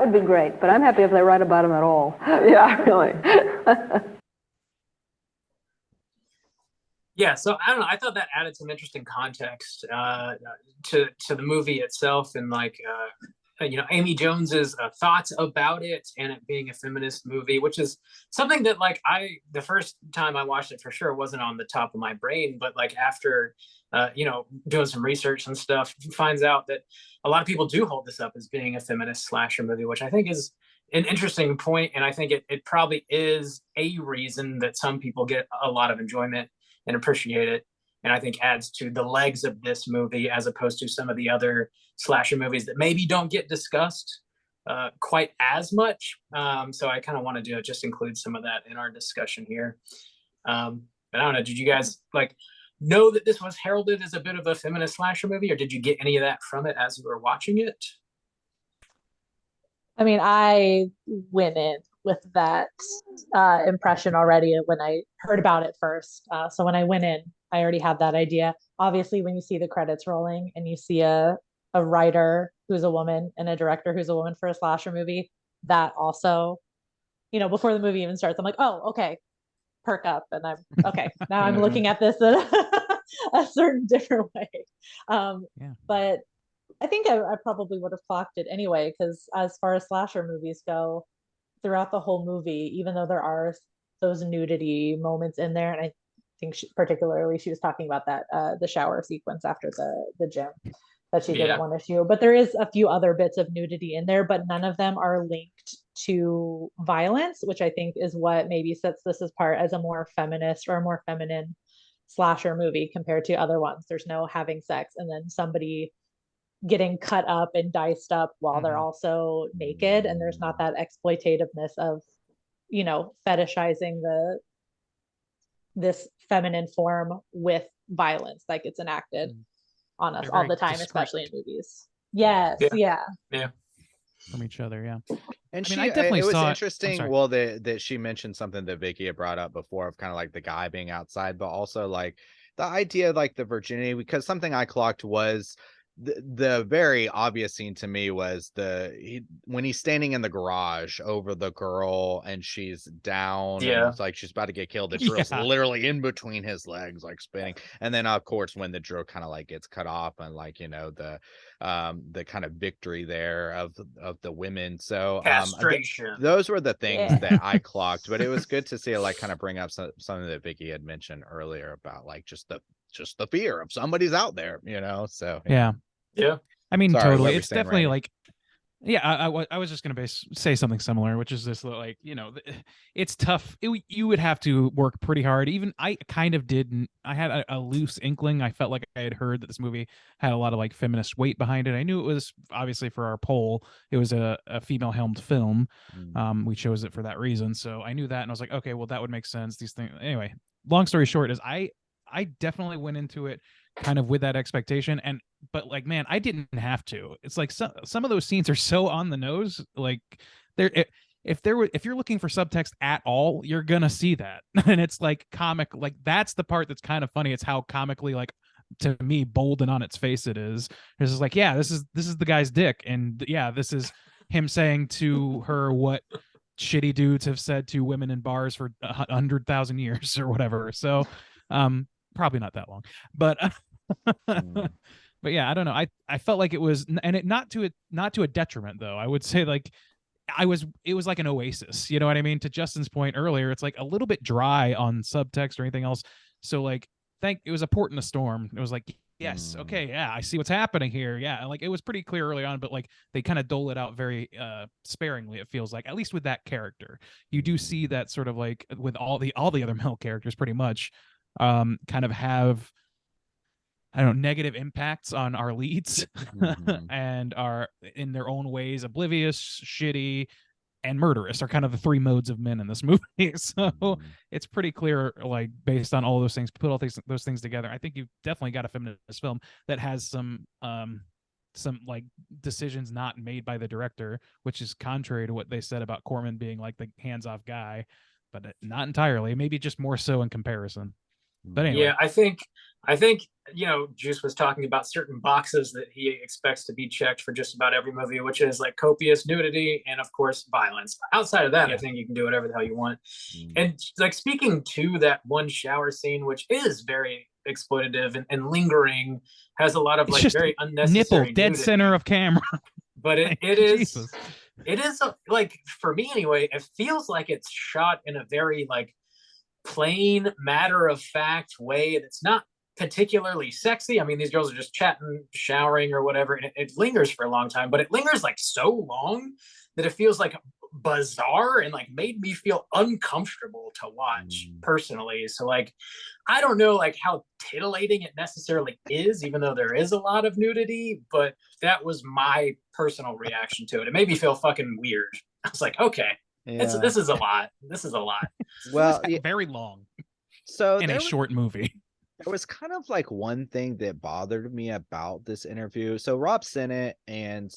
would be great. But I'm happy if they write about him at all. Yeah, really. Yeah, so I don't know. I thought that added some interesting context to the movie itself, and like Amy Jones's thoughts about it, and it being a feminist movie, which is something that like the first time I watched it for sure wasn't on the top of my brain, but like after doing some research and stuff, finds out that a lot of people do hold this up as being a feminist slasher movie, which I think is an interesting point, and I think it probably is a reason that some people get a lot of enjoyment and appreciate it, and I think adds to the legs of this movie as opposed to some of the other slasher movies that maybe don't get discussed quite as much. So I kind of wanted to just include some of that in our discussion here. But I don't know, did you guys like know that this was heralded as a bit of a feminist slasher movie, or did you get any of that from it as you were watching it? I mean, I went in with that impression already when I heard about it first. So when I went in, I already had that idea. Obviously, when you see the credits rolling and you see a writer who's a woman and a director who's a woman for a slasher movie, that also, before the movie even starts, I'm like, oh, okay, perk up. And I'm okay. Now I'm looking at this in a certain different way. But I think I probably would have clocked it anyway, because as far as slasher movies go, throughout the whole movie, even though there are those nudity moments in there, and I think particularly she was talking about that the shower sequence after the gym that she didn't want to show, but there is a few other bits of nudity in there, but none of them are linked to violence, which I think is what maybe sets this apart as a more feminist or a more feminine slasher movie compared to other ones. There's no having sex and then somebody getting cut up and diced up while they're also naked, and there's not that exploitativeness of fetishizing this feminine form with violence like it's enacted on us all the time, especially in movies. Yes. Yeah from each other. And I definitely it was saw interesting. Well, that she mentioned something that Vicky had brought up before of kind of like the guy being outside, but also like the idea of like the virginity, because something I clocked was the very obvious scene to me was when he's standing in the garage over the girl and she's down and it's like she's about to get killed. The drill's literally in between his legs, like spinning. And then of course when the drill kind of like gets cut off and like the kind of victory there of the women. So castration. Those were the things that I clocked, but it was good to see it like kind of bring up something that Vicky had mentioned earlier about like just the fear of somebody's out there, so yeah. I mean, Sorry, totally. It's definitely like, I was just going to say something similar, which is this, like, it's tough. You would have to work pretty hard. Even I kind of didn't. I had a loose inkling. I felt like I had heard that this movie had a lot of like feminist weight behind it. I knew it was obviously for our poll. It was a female helmed film. We chose it for that reason. So I knew that. And I was like, okay, well, that would make sense. These things. Anyway, long story short is I definitely went into it kind of with that expectation, but like, man, I didn't have to. It's like some of those scenes are so on the nose. Like if you're looking for subtext at all, you're gonna see that. And it's like comic, like that's the part that's kind of funny. It's how comically, like, to me, bold and on its face it is. It's just like, yeah, this is the guy's dick, and yeah, this is him saying to her what shitty dudes have said to women in bars for 100,000 years or whatever. So probably not that long, but but yeah, I don't know. I felt like it was, and it not to a detriment though. I would say like it was like an oasis, you know what I mean? To Justin's point earlier, it's like a little bit dry on subtext or anything else. So like, it was a port in a storm. It was like, yes, okay, yeah, I see what's happening here. Yeah, like it was pretty clear early on, but like they kind of dole it out very sparingly. It feels like, at least with that character, you do see that sort of like with all the other male characters, pretty much, kind of have I don't know, negative impacts on our leads Mhm. and are in their own ways oblivious, shitty, and murderous are kind of the three modes of men in this movie. So Mhm. it's pretty clear, like based on all those things, put all those things together. I think you've definitely got a feminist film that has some like decisions not made by the director, which is contrary to what they said about Corman being like the hands-off guy, but not entirely. Maybe just more so in comparison. But anyway, Yeah, I think Juice was talking about certain boxes that he expects to be checked for just about every movie, which is like copious nudity and of course violence. Outside of that, I think you can do whatever the hell you want. And like speaking to that one shower scene, which is very exploitative and lingering, has a lot of it's like just very nipple unnecessary dead nudity. center of camera. But Like, it is Jesus. like, for me anyway, it feels like it's shot in a very like plain, matter of fact way that's not particularly sexy. I mean, these girls are just chatting, showering, or whatever, and it lingers for a long time, but it lingers like so long that it feels like bizarre and like made me feel uncomfortable to watch personally. So like, I don't know like how titillating it necessarily is, even though there is a lot of nudity, but that was my personal reaction to it. It made me feel fucking weird. I was like, okay, this is a lot. This is a lot. Well, It was very long so in a short movie. there was kind of like one thing that bothered me about this interview. So Rob sent it, and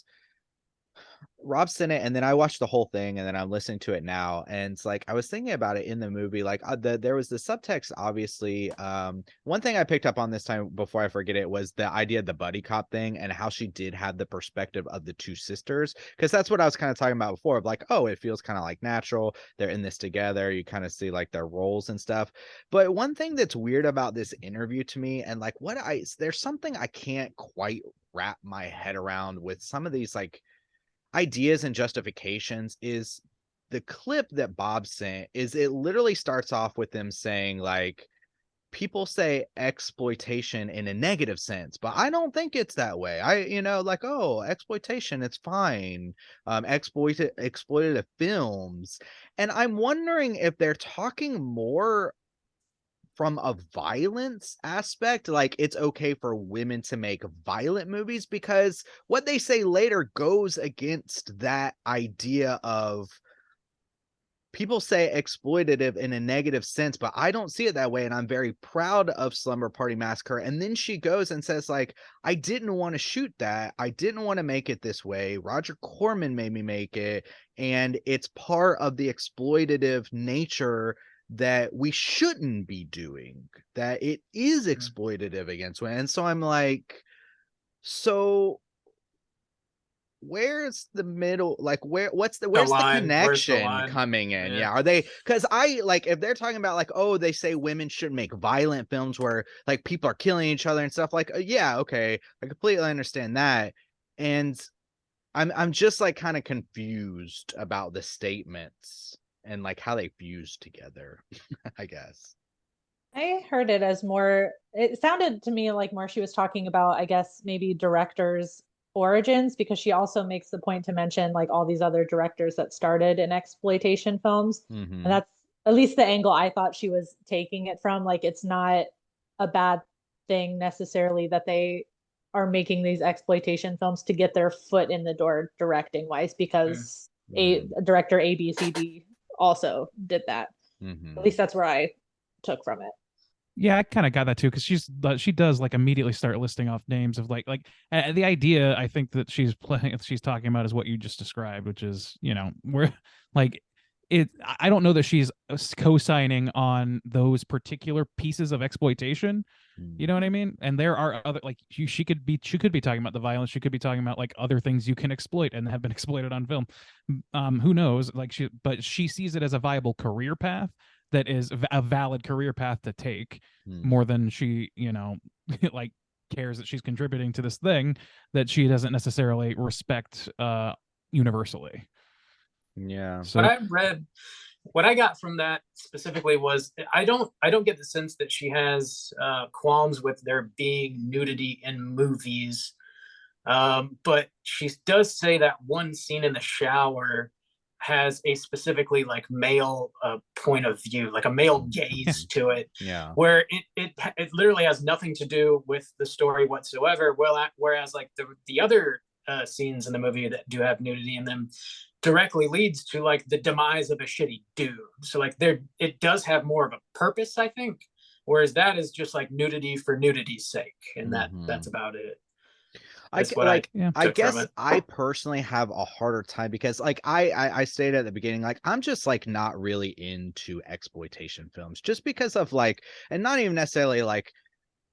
then I watched the whole thing, and then I'm listening to it now, and it's like I was thinking about it in the movie. Like there was the subtext, obviously. One thing I picked up on this time before I forget it was the idea of the buddy cop thing and how she did have the perspective of the two sisters, because that's what I was kind of talking about before. Of like, oh, it feels kind of like natural. They're in this together. You kind of see like their roles and stuff. But one thing that's weird about this interview to me, and like there's something I can't quite wrap my head around with some of these like ideas and justifications, is the clip that Bob sent is it literally starts off with them saying like, people say exploitation in a negative sense, but I don't think it's that way. Like, oh, exploitation, it's fine. Exploitative films. And I'm wondering if they're talking more from a violence aspect, like it's okay for women to make violent movies, because what they say later goes against that idea of, people say exploitative in a negative sense, but I don't see it that way. And I'm very proud of Slumber Party Massacre. And then she goes and says like, I didn't want to shoot that. I didn't want to make it this way. Roger Corman made me make it. And it's part of the exploitative nature that we shouldn't be doing, that it is exploitative against women. And so I'm like, so where's the middle? Like, where's the connection coming in? Yeah. Are they, because I like, if they're talking about like, oh, they say women shouldn't make violent films where like people are killing each other and stuff, like, yeah, okay, I completely understand that. And I'm just like kind of confused about the statements and like how they fuse together. I guess I heard it as more, it sounded to me like more she was talking about, I guess, maybe directors' origins, because she also makes the point to mention like all these other directors that started in exploitation films. And that's at least the angle I thought she was taking it from. Like, it's not a bad thing necessarily that they are making these exploitation films to get their foot in the door directing wise, because a director ABCD also did that. At least that's where I took from it. Yeah, I kind of got that too, because she does like immediately start listing off names of like the idea I think that she's talking about is what you just described, which is, we're like it. I don't know that she's co-signing on those particular pieces of exploitation. You know what I mean? And there are other, like, she could be talking about the violence. She could be talking about like other things you can exploit and have been exploited on film. Who knows? Like but she sees it as a viable career path, that is a valid career path to take, more than she, like cares that she's contributing to this thing that she doesn't necessarily respect universally. Yeah. So what I got from that specifically was I don't get the sense that she has qualms with there being nudity in movies, but she does say that one scene in the shower has a specifically like male point of view, like a male gaze to it, where it literally has nothing to do with the story whatsoever. Well, whereas like the other scenes in the movie that do have nudity in them directly leads to like the demise of a shitty dude. So like it does have more of a purpose, I think. Whereas that is just like nudity for nudity's sake, and that's about it. I guess I personally have a harder time because like I stated at the beginning, like I'm just like not really into exploitation films just because of like, and not even necessarily like,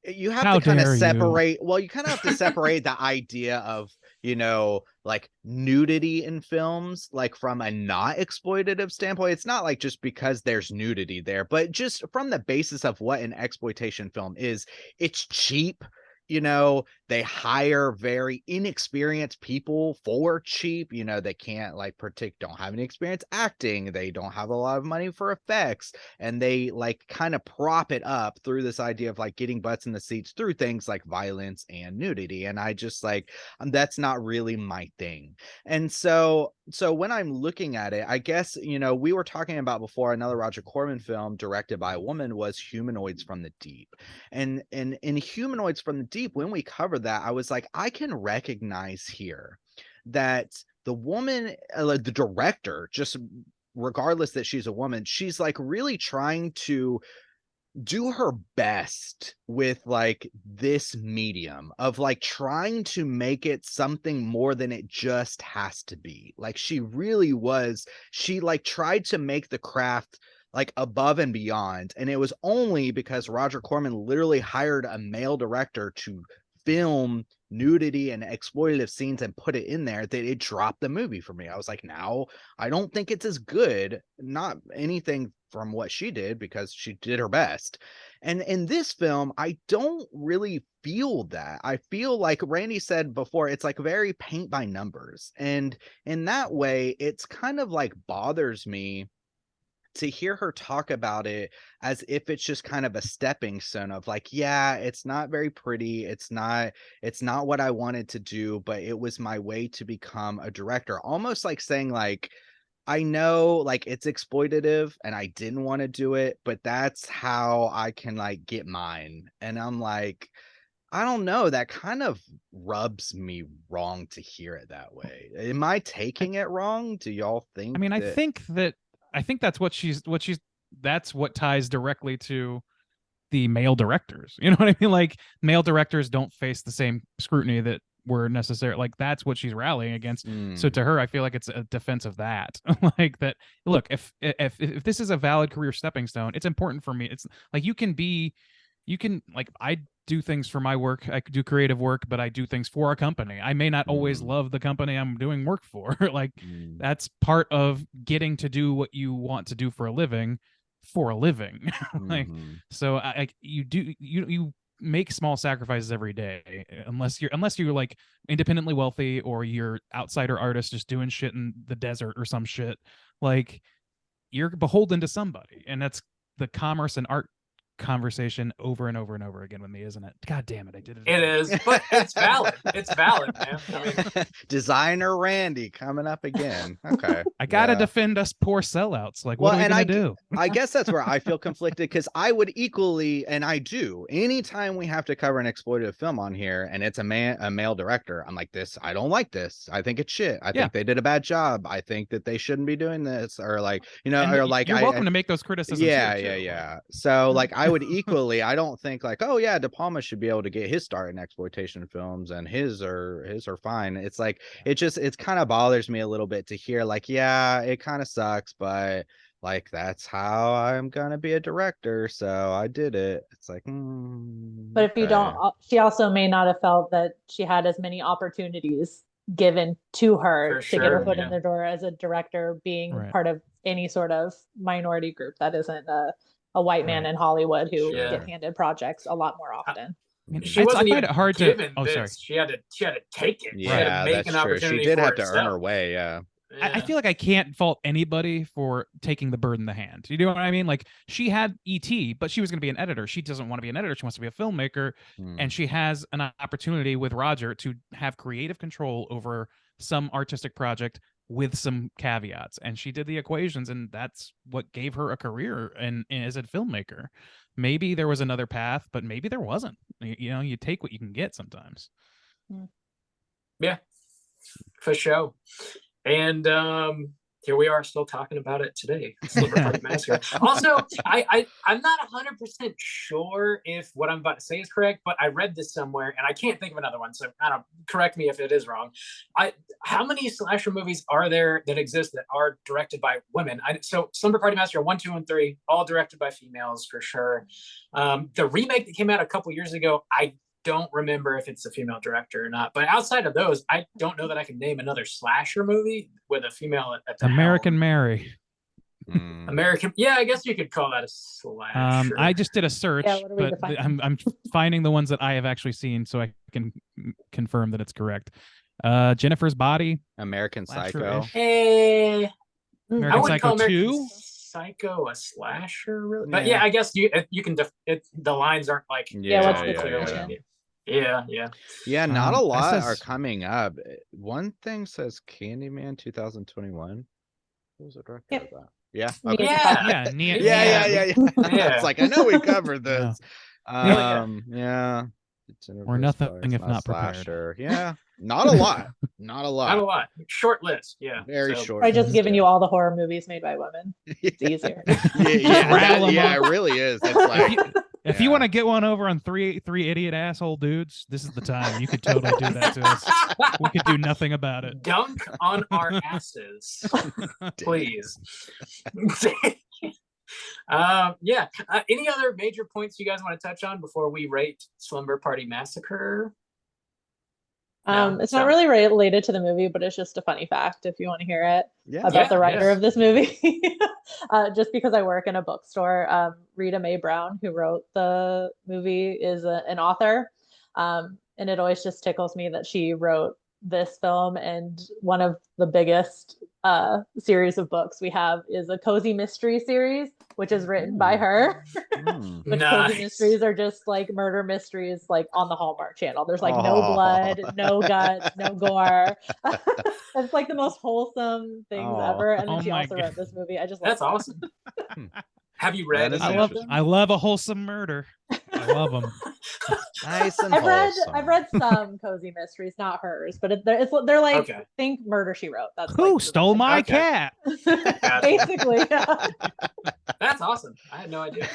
you have to kind of separate. Well, you kind of have to separate the idea of, you know, like nudity in films, like from a not exploitative standpoint. It's not like just because there's nudity there, but just from the basis of what an exploitation film is. It's cheap. You know, they hire very inexperienced people for cheap. You know, they can't like don't have any experience acting. They don't have a lot of money for effects, and they like kind of prop it up through this idea of like getting butts in the seats through things like violence and nudity. And I just like, that's not really my thing. And so when I'm looking at it, I guess, you know, we were talking about before, another Roger Corman film directed by a woman was Humanoids from the Deep. And in Humanoids from the Deep, when we covered that, I was like, I can recognize here that the woman, the director, just regardless that she's a woman, she's like really trying to do her best with like this medium of like trying to make it something more than it just has to be. Like she like tried to make the craft like above and beyond. And it was only because Roger Corman literally hired a male director to film nudity and exploitative scenes and put it in there that it dropped the movie for me. I was like, now I don't think it's as good, not anything from what she did because she did her best. And in this film, I don't really feel that. I feel like Randy said before, it's like very paint by numbers. And in that way, it's kind of like bothers me to hear her talk about it as if it's just kind of a stepping stone of like, yeah, it's not very pretty. It's not what I wanted to do, but it was my way to become a director. Almost like saying like, I know like it's exploitative and I didn't want to do it, but that's how I can like get mine. And I'm like, I don't know, that kind of rubs me wrong to hear it that way. Am I taking it wrong? Do y'all think? I mean, I think that's that's what ties directly to the male directors. You know what I mean? Like male directors don't face the same scrutiny that were necessary. Like that's what she's rallying against. So to her, I feel like it's a defense of that. Like that, look, if this is a valid career stepping stone, it's important for me. It's like you can like, I do things for my work. I do creative work, but I do things for a company. I may not always love the company I'm doing work for. Like that's part of getting to do what you want to do for a living. Like, so you make small sacrifices every day, unless you're like independently wealthy or you're outsider artist just doing shit in the desert or some shit. Like you're beholden to somebody, and that's the commerce and art conversation over and over and over again with me, isn't it? God damn it, I did it. It is, but it's valid. It's valid, man. I mean, Designer Randy coming up again. Okay, I gotta defend us poor sellouts. Like, what are we gonna do? I guess that's where I feel conflicted, because I would equally, and I do, anytime we have to cover an exploitative film on here and it's a male director, I'm like, this, I don't like this. I think it's shit. I think they did a bad job. I think that they shouldn't be doing this, or like, you know, or like, you're welcome to make those criticisms. Yeah. So like, I would equally, I don't think like, oh yeah, De Palma should be able to get his start in exploitation films and his are fine. It's like, it's kind of bothers me a little bit to hear like, yeah, it kind of sucks, but like that's how I'm gonna be a director, so I did it. It's like, but if you don't, she also may not have felt that she had as many opportunities given to her to get her foot in the door as a director, being part of any sort of minority group that isn't a white man in Hollywood who get handed projects a lot more often. She wasn't even hard to. Oh, sorry. She had to take it. Yeah, that's true. She did have to earn her way. Yeah. I feel like I can't fault anybody for taking the bird in the hand. You know what I mean? Like, she had ET, but she was going to be an editor. She doesn't want to be an editor. She wants to be a filmmaker. And she has an opportunity with Roger to have creative control over some artistic project with some caveats. And she did the equations, and that's what gave her a career and as a filmmaker. Maybe there was another path, but maybe there wasn't. You know, you take what you can get sometimes. Yeah, for sure. And here we are still talking about it today. Slumber Party Massacre. Also, I'm not 100% sure if what I'm about to say is correct, but I read this somewhere and I can't think of another one. So I don't, correct me if it is wrong. How many slasher movies are there that exist that are directed by women? So Slumber Party Massacre 1, 2, and 3, all directed by females for sure. The remake that came out a couple years ago, I don't remember if it's a female director or not, but outside of those, I don't know that I can name another slasher movie with a female at the American helm. Mary. American, yeah, I guess you could call that a slasher. I just did a search, Yeah, what are we but defining? I'm finding the ones that I have actually seen, so I can confirm that it's correct. Jennifer's Body, American Psycho. slasher-ish. Hey, I American wouldn't call Psycho American 2. Psycho a slasher, really. But yeah, I guess you can. The lines aren't like what's the clear. definition? Yeah. Not a lot says- are coming up. One thing says Candyman 2021. Who was the director Yep. of that? Yeah. Me Okay. and Yeah. Yeah, Yeah. It's like, I know we covered this. Yeah. Yeah. We're nothing if not prepared. Slasher. Yeah. Not a lot. Not a lot. Not a lot. Short list. Yeah. Very So- short. I just list, given you yeah. all the horror movies made by women. It's easier. rattle 'em Yeah, up. it really is. It's like, If you want to get one over on three idiot asshole dudes, this is the time. You could totally do that to us. We could do nothing about it. Dunk on our asses, please. Any other major points you guys want to touch on before we rate Slumber Party Massacre? No, It's so- not really related to the movie, but it's just a funny fact if you want to hear it yeah. about the writer yes. of this movie. Just because I work in a bookstore, Rita Mae Brown, who wrote the movie, is an author. And it always just tickles me that she wrote this film, and one of the biggest series of books we have is a cozy mystery series, which is written by her. Which Nice. cozy mysteries are just like murder mysteries, like on the Hallmark Channel. There's like no blood, no guts, no gore. It's like the most wholesome things ever. And then Oh she my also God. wrote this movie. I just That's love awesome. Have you read That any is of them? I love a wholesome murder. I love them. Nice and I've wholesome. read some cozy mysteries, not hers, but they're like Okay. think Murder She Wrote. That's Who like, stole my Okay. cat? basically. Yeah. That's awesome. I had no idea.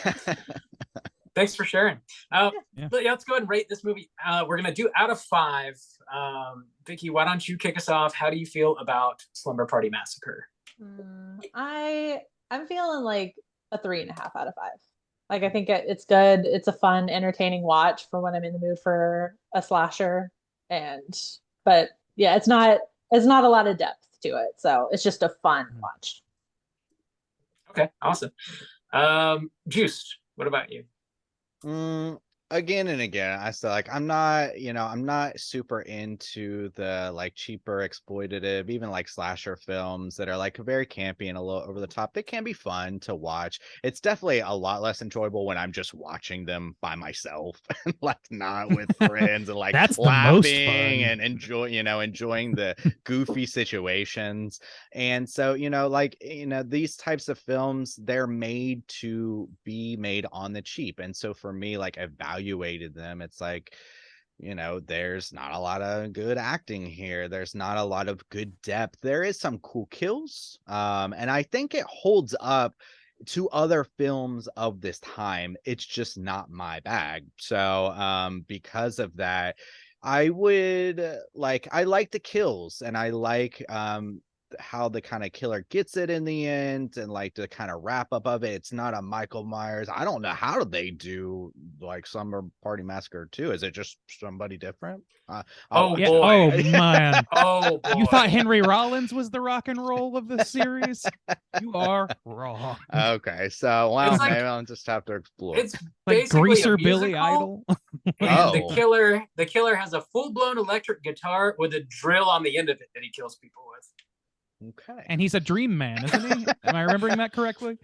Thanks for sharing. Yeah. But let's go ahead and rate this movie. We're gonna do out of 5. Vicky, why don't you kick us off? How do you feel about Slumber Party Massacre? I'm feeling like a 3.5 out of 5. Like, I think it's good. It's a fun, entertaining watch for when I'm in the mood for a slasher. But yeah, it's not a lot of depth to it. So it's just a fun watch. Okay, awesome. Juiced, what about you? Again and again, I still like, I'm not super into the like cheaper exploitative, even like slasher films that are like very campy and a little over the top. They can be fun to watch. It's definitely a lot less enjoyable when I'm just watching them by myself and like not with friends and like That's the laughing most fun. and enjoying the goofy situations. And so, these types of films, they're made to be made on the cheap. And so for me, like, evaluated them, it's like, there's not a lot of good acting here. There's not a lot of good depth. There is some cool kills. And I think it holds up to other films of this time. It's just not my bag. So because of that, I like the kills, and I like how the kind of killer gets it in the end, and like the kind of wrap up of it. It's not a Michael Myers. I don't know how they do like Slumber Party Massacre 2. Is it just somebody different? Oh, Yeah. boy. Oh man. Oh, boy. You thought Henry Rollins was the rock and roll of this series? You are wrong. Okay, so well, It's like- maybe I'll just have to explore. It's Like basically Greaser a Billy musical, Idol. and Oh. the killer has a full-blown electric guitar with a drill on the end of it that he kills people with. Okay. And he's a dream man, isn't he? Am I remembering that correctly?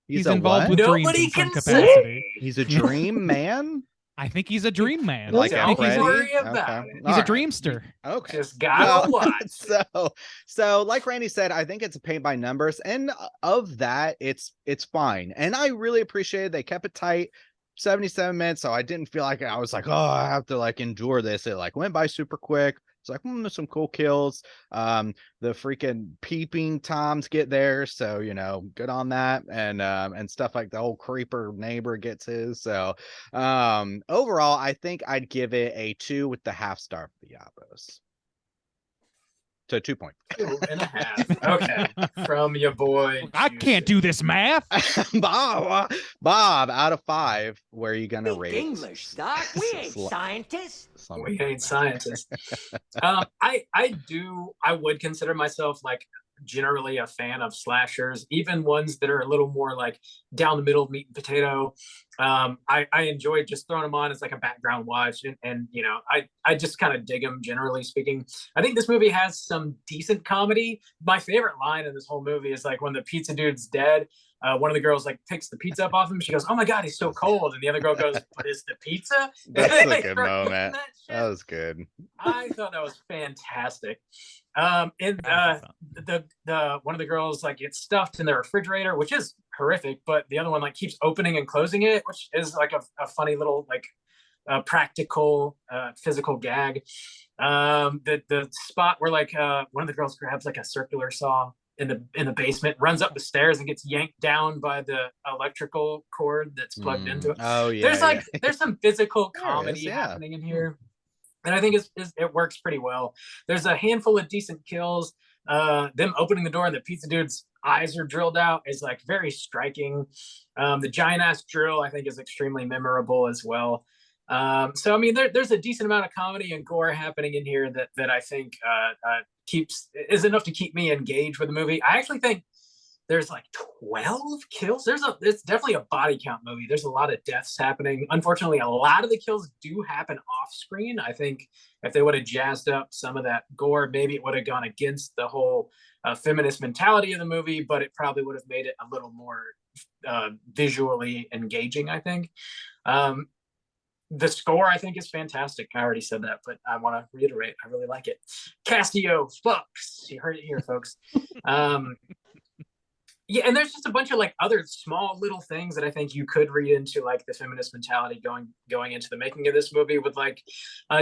He's involved what? with dreams Nobody in some can capacity. He's a dream man? I think he's a dream man. Like Don't a Freddy? worry about Okay. it. He's All a dreamster. Okay. Just gotta watch. So like Randy said, I think it's a paint by numbers, and of that, it's fine. And I really appreciated they kept it tight. 77 minutes, so I didn't feel like I was like, oh, I have to like endure this. It like went by super quick. It's like there's some cool kills. The freaking peeping toms get there, so good on that, and stuff like the old creeper neighbor gets his. So overall, I think I'd give it a 2 with the half star for the Yabos. So 2 points. 2.5. Okay. From your boy. I can't do this math. Bob, out of 5, where are you gonna rate English, Doc. We ain't scientists. We ain't scientists. I would consider myself like generally a fan of slashers, even ones that are a little more like down the middle meat and potato. I enjoy just throwing them on as like a background watch, and I just kind of dig them, generally speaking. I think this movie has some decent comedy. My favorite line in this whole movie is like when the pizza dude's dead, one of the girls like picks the pizza up off him. She goes, "Oh my God, he's so cold," and the other girl goes, "But is the pizza?" That's a good moment. That was good. I thought that was fantastic. The one of the girls like gets stuffed in the refrigerator, which is horrific, but the other one like keeps opening and closing it, which is like a funny little like practical physical gag. The spot where like one of the girls grabs like a circular saw in the basement, runs up the stairs and gets yanked down by the electrical cord that's plugged into it. Oh yeah. There's some physical comedy happening in here, and I think it works pretty well. There's a handful of decent kills. Them opening the door and the pizza dude's eyes are drilled out is like very striking. The giant ass drill I think is extremely memorable as well. So I mean, there's a decent amount of comedy and gore happening in here that I think is enough to keep me engaged with the movie. I actually think there's like 12 kills. It's definitely a body count movie. There's a lot of deaths happening. Unfortunately, a lot of the kills do happen off screen. I think if they would have jazzed up some of that gore, maybe it would have gone against the whole feminist mentality of the movie, but it probably would have made it a little more visually engaging, I think. The score, I think, is fantastic. I already said that, but I want to reiterate. I really like it. Castillo fucks. You heard it here, folks. Yeah, and there's just a bunch of like other small little things that I think you could read into like the feminist mentality going into the making of this movie, with like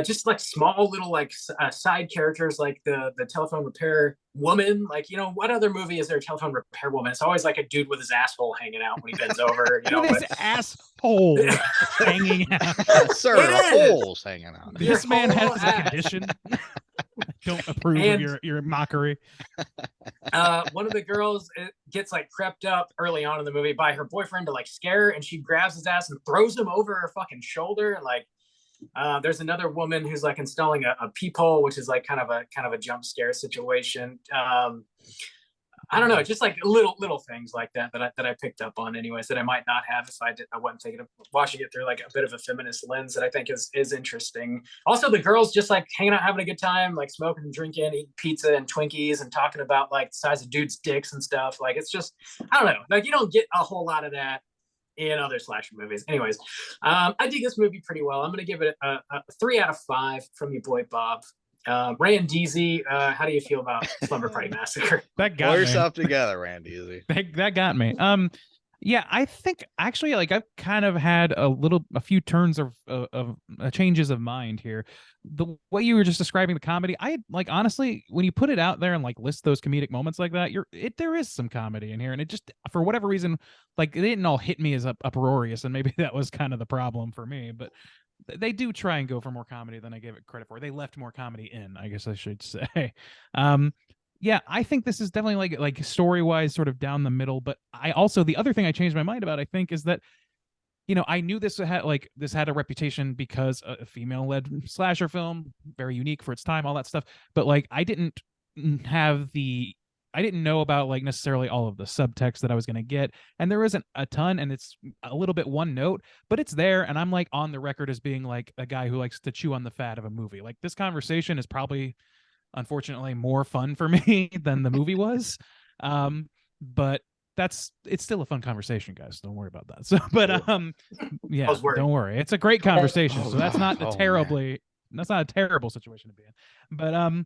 just like small little like side characters like the telephone repair woman. Like, what other movie is there a telephone repair woman? It's always like a dude with his asshole hanging out when he bends over. His asshole hanging out. Sir, the hole's hanging out. This man has a condition. Don't approve of your mockery. One of the girls gets like crept up early on in the movie by her boyfriend to like scare her, and she grabs his ass and throws him over her fucking shoulder. And like there's another woman who's like installing a peephole, which is like kind of a jump scare situation. I don't know, just like little things like that I picked up on anyways, that I might not have if I wasn't thinking of watching it through like a bit of a feminist lens, that I think is interesting. Also, the girls just like hanging out, having a good time, like smoking and drinking, eating pizza and Twinkies, and talking about like the size of dudes' dicks and stuff. Like, it's just, I don't know, like you don't get a whole lot of that in other slasher movies. Anyways, I dig this movie pretty well. I'm going to give it a 3 out of 5 from your boy Bob. Randeezy, how do you feel about Slumber Party Massacre? That got Pull me. yourself together, Randeezy. That got me. Yeah, I think actually, like, I've kind of had a few turns of changes of mind here. The way you were just describing the comedy, I like, honestly, when you put it out there and like list those comedic moments like that, there is some comedy in here, and it just, for whatever reason, like, it didn't all hit me as uproarious, and maybe that was kind of the problem for me. But they do try and go for more comedy than I gave it credit for. They left more comedy in, I guess I should say. Yeah, I think this is definitely like story-wise sort of down the middle, but I also, the other thing I changed my mind about, I think, is that, I knew this had a reputation because a female-led slasher film, very unique for its time, all that stuff, but like I didn't know about like necessarily all of the subtext that I was going to get, and there isn't a ton, and it's a little bit one note, but it's there, and I'm like on the record as being like a guy who likes to chew on the fat of a movie. Like, this conversation is probably unfortunately more fun for me than the movie was. But it's still a fun conversation, guys. Don't worry about that. So, but yeah, don't worry. It's a great conversation. So that's not a terrible situation to be in. But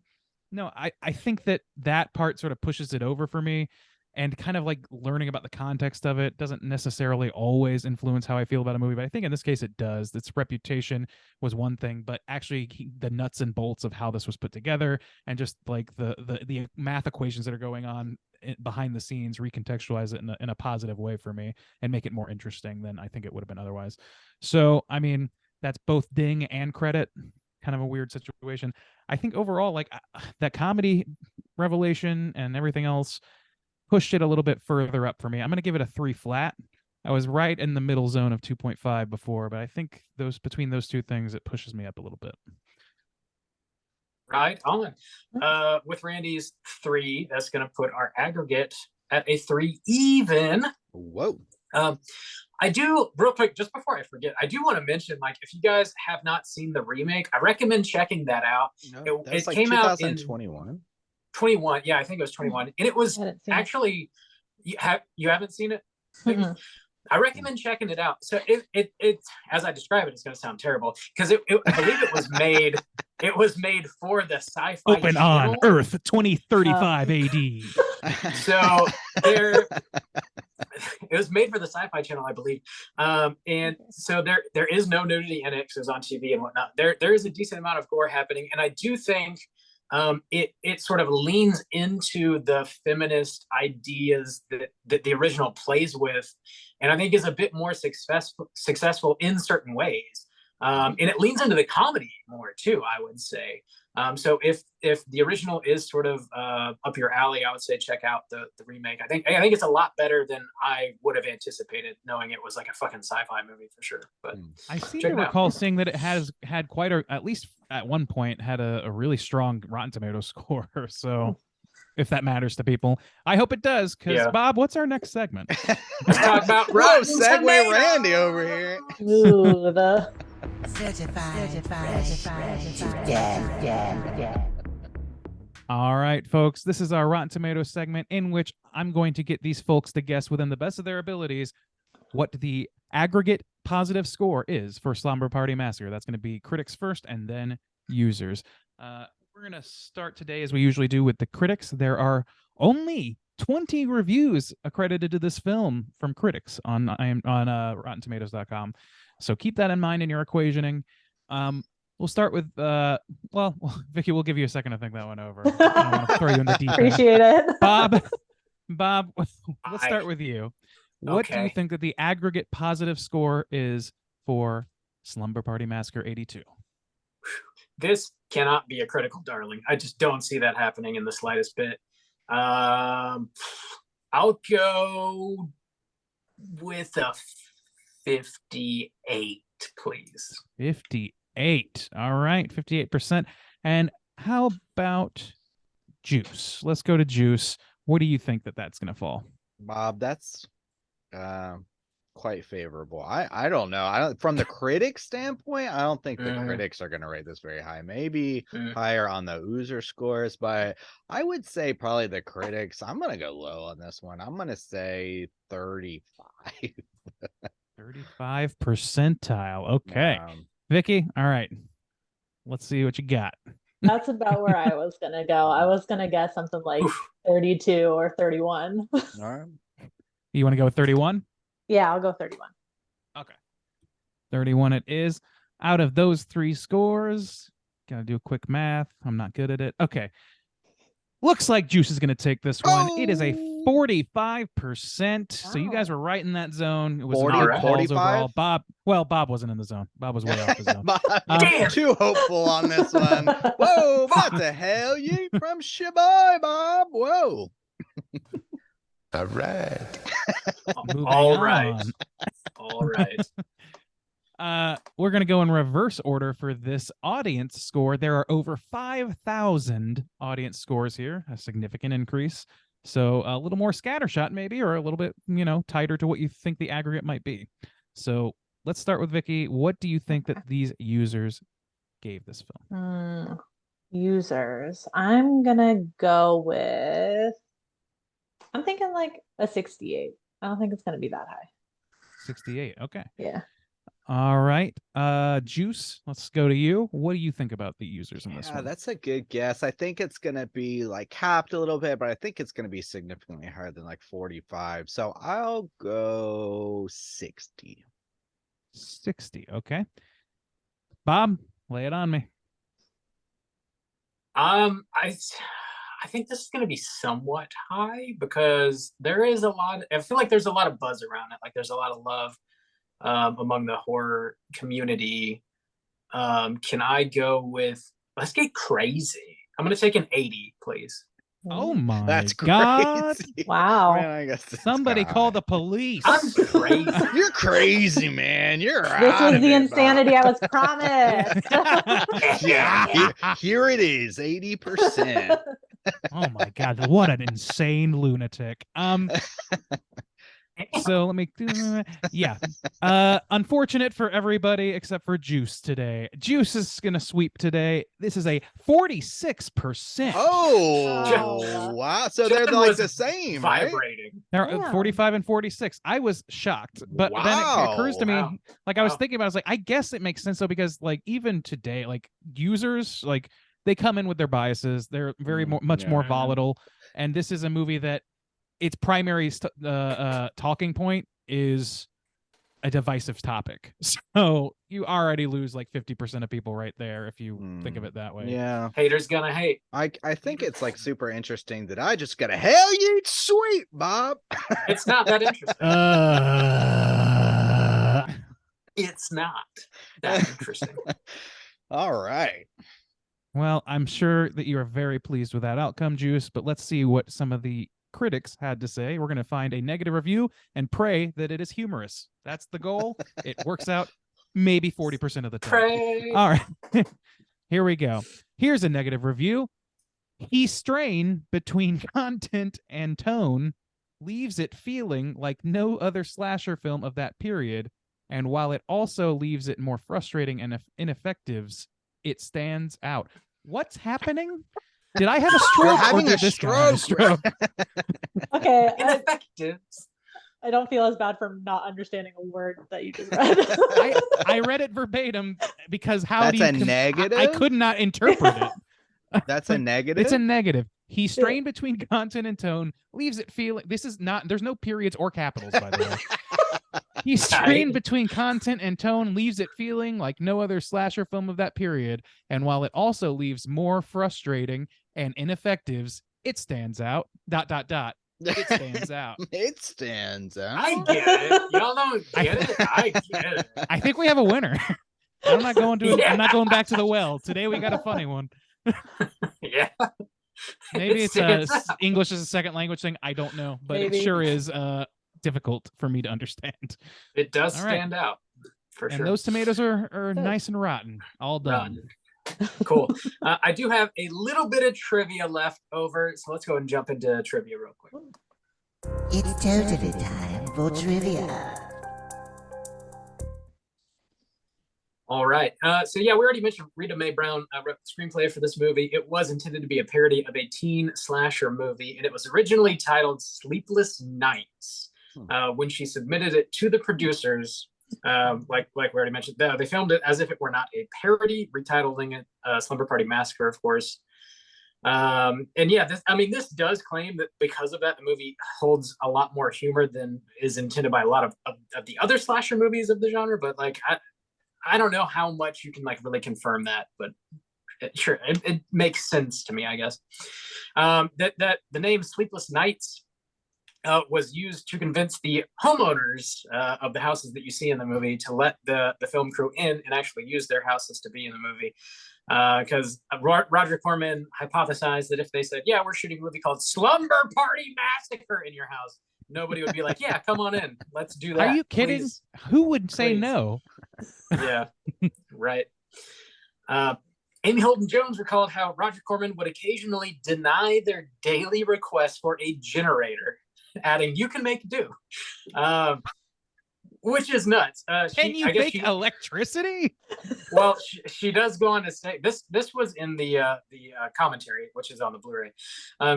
no, I think that part sort of pushes it over for me, and kind of like learning about the context of it doesn't necessarily always influence how I feel about a movie, but I think in this case it does. Its reputation was one thing, but actually the nuts and bolts of how this was put together, and just like the math equations that are going on behind the scenes recontextualize it in a positive way for me and make it more interesting than I think it would have been otherwise. So, I mean, that's both ding and credit. Kind of a weird situation. I think overall, like that comedy revelation and everything else pushed it a little bit further up for me. I'm going to give it a 3 flat. I was right in the middle zone of 2.5 before, but I think between those two things, it pushes me up a little bit. Right on. With Randy's 3, that's going to put our aggregate at a 3 even. Whoa. I do, real quick, just before I forget, I do want to mention, like, if you guys have not seen the remake, I recommend checking that out. It like came 2021. out in 21. Yeah, I think it was 21. And it was actually, you haven't seen it? Mm-mm. I recommend checking it out. So it as I describe it, it's going to sound terrible, because I believe it was made. It was made for the Sci-Fi Open Channel. on Earth 2035 AD. So it was made for the Sci-Fi Channel, I believe. And so there is no nudity in it because it was on TV and whatnot. There is a decent amount of gore happening, and I do think it sort of leans into the feminist ideas that the original plays with, and I think is a bit more successful in certain ways. And it leans into the comedy more too, I would say. So if the original is sort of up your alley, I would say check out the remake. I think it's a lot better than I would have anticipated, knowing it was like a fucking sci-fi movie for sure. But I seem to recall seeing that it had quite at least at one point had a really strong Rotten Tomatoes score. So if that matters to people, I hope it does. Because Bob, what's our next segment? Let's talk about segue Randy over here. Ooh, the All right, folks, this is our Rotten Tomatoes segment in which I'm going to get these folks to guess within the best of their abilities what the aggregate positive score is for Slumber Party Massacre. That's going to be critics first and then users. We're going to start today, as we usually do, with the critics. There are only 20 reviews accredited to this film from critics on RottenTomatoes.com. So keep that in mind in your equationing. We'll start with, well, Vicky, we'll give you a second to think that one over. I don't want to throw you in the deep end. appreciate it. Bob, let's start with you. What do you think that the aggregate positive score is for Slumber Party Massacre 82? This cannot be a critical darling. I just don't see that happening in the slightest bit. I'll go with a 58, please. 58. All right, 58%. And how about Juice? Let's go to Juice. What do you think that's going to fall? Bob, that's quite favorable. I don't know. From the critic standpoint, I don't think the critics are going to rate this very high. Maybe higher on the user scores, but I would say probably the critics. I'm going to go low on this one. I'm going to say 35. 35 percentile. Okay. Vicky, all right. Let's see what you got. That's about where I was gonna go. I was gonna guess something like 32 or 31. All right. You want to go with 31? Yeah, I'll go 31. Okay. 31 it is. Out of those 3 scores, gotta do a quick math. I'm not good at it. Okay. Looks like Juice is going to take this one. It is a 45%. So you guys were right in that zone. It was 45 overall. Bob wasn't in the zone. Bob was way off the zone. Damn. Too hopeful on this one. Whoa, what the hell? You from Shibai, Bob? Whoa. All right. All right. All right. We're going to go in reverse order for this audience score. There are over 5,000 audience scores here, a significant increase. So a little more scattershot maybe, or a little bit, tighter to what you think the aggregate might be. So let's start with Vicky. What do you think that these users gave this film? Users. I'm gonna go with. I'm thinking like a 68. I don't think it's gonna be that high. 68. Okay. Yeah. All right. Juice, let's go to you. What do you think about the users in this one? That's a good guess. I think it's gonna be like capped a little bit, but I think it's gonna be significantly higher than like 45. So I'll go 60. 60. Okay. Bob, lay it on me. I think this is going to be somewhat high because there is a lot. I feel like there's a lot of buzz around it. Like there's a lot of love among the horror community. Can I go with? Let's get crazy. I'm going to take an 80, please. Oh my That's God. crazy. Wow. Man, I guess Somebody call the police. I'm crazy. You're crazy, man. You're This out was of the it, insanity Bob. I was promised. Yeah, here it is, 80%. Oh my God, what an insane lunatic. So let me yeah. Unfortunate for everybody except for Juice today. Juice is gonna sweep today. This is a 46%. Oh, wow. So they're Justin like was the same, right? vibrating. They're Yeah. 45 and 46. I was shocked, but then it occurs to me, Wow. like I was Wow. thinking about, I was like, I guess it makes sense though, because like even today, like users, like they come in with their biases. They're very much more Yeah. volatile, and this is a movie that its primary talking point is a divisive topic. So you already lose like 50% of people right there if you think of it that way. Yeah. Haters gonna hate. I think it's like super interesting that I just got a hell you sweet, Bob. It's not that interesting. It's not that interesting. All right. Well, I'm sure that you are very pleased with that outcome, Juice, but let's see what some of the critics had to say. We're going to find a negative review and pray that it is humorous. That's the goal. It works out maybe 40% of the time. Pray. All right. Here we go. Here's a negative review. He strain between content and tone leaves it feeling like no other slasher film of that period, and while it also leaves it more frustrating and ineffective, it stands out. What's happening? Did I have a stroke? You're having or did a this guy have a stroke. Okay. Ineffective. I don't feel as bad for not understanding a word that you just read. I read it verbatim because how That's do you a negative? I could not interpret it. That's a negative. It's a negative. He strained between content and tone, leaves it feeling. This is not. There's no periods or capitals, by the way. He strained between content and tone, leaves it feeling like no other slasher film of that period, and while it also leaves more frustrating and ineffectives, it stands out. ... It stands out. It stands out. I get it. Y'all don't get it. I get it. I think we have a winner. I'm not going to. I'm not going back to the well today. We got a funny one. Yeah. Maybe It it's stands out. English as a second language thing. I don't know, but Maybe. it sure is difficult for me to understand. It does All right. stand out for And sure. those tomatoes are nice and rotten. All done. Cool. I do have a little bit of trivia left over, so let's go and jump into trivia real quick. It's totally time for trivia. All right. So yeah, we already mentioned Rita Mae Brown wrote the screenplay for this movie. It was intended to be a parody of a teen slasher movie, and it was originally titled Sleepless Nights. When she submitted it to the producers, like we already mentioned, they filmed it as if it were not a parody, retitling it Slumber Party Massacre, of course. And yeah, this does claim that because of that, the movie holds a lot more humor than is intended by a lot of the other slasher movies of the genre. But like, I don't know how much you can like really confirm that, but it makes sense to me, I guess. That the name Sleepless Nights was used to convince the homeowners of the houses that you see in the movie to let the film crew in and actually use their houses to be in the movie. Because Roger Corman hypothesized that if they said, yeah, we're shooting a movie called Slumber Party Massacre in your house, nobody would be like, yeah, come on in. Let's do that. Are you kidding? Please. Who would say Please. no? Yeah, right. Amy Holden Jones recalled how Roger Corman would occasionally deny their daily request for a generator, adding, you can make do. which is nuts. Can you make electricity? Well, she does go on to say this. This was in the commentary, which is on the Blu-ray.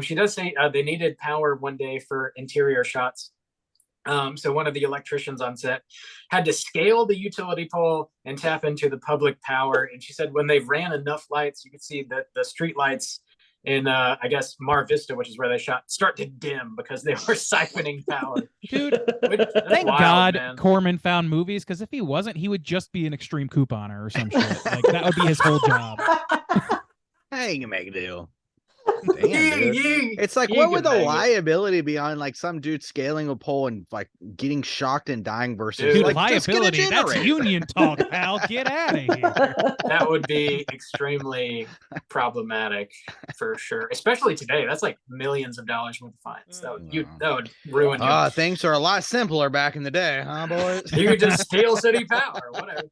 She does say they needed power one day for interior shots. So one of the electricians on set had to scale the utility pole and tap into the public power. And she said when they ran enough lights, you could see that the street lights in I guess Mar Vista, which is where they shot, start to dim because they were siphoning power. Dude, thank God Corman found movies, because if he wasn't, he would just be an extreme couponer or some shit. Like that would be his whole job. Hey, you can make a deal. Damn, dude. It's like, what would the liability be on like some dude scaling a pole and like getting shocked and dying versus dude, like liability? That's union talk, pal. Get out of here. That would be extremely problematic for sure, especially today. That's like millions of dollars worth of fines. That would ruin you. Things are a lot simpler back in the day, huh, boys? You could just steal city power, whatever.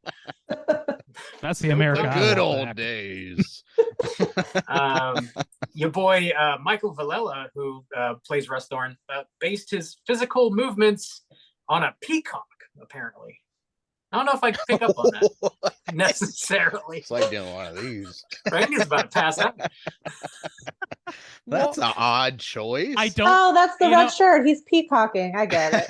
That's the America. The good old days. Your boy Michael Villella, who plays Russ Thorne, based his physical movements on a peacock, apparently. I don't know if I can pick up on that necessarily. It's like doing one of these. Randy's about to pass out. That's an odd choice. I don't. Oh, that's the red shirt. He's peacocking. I get it.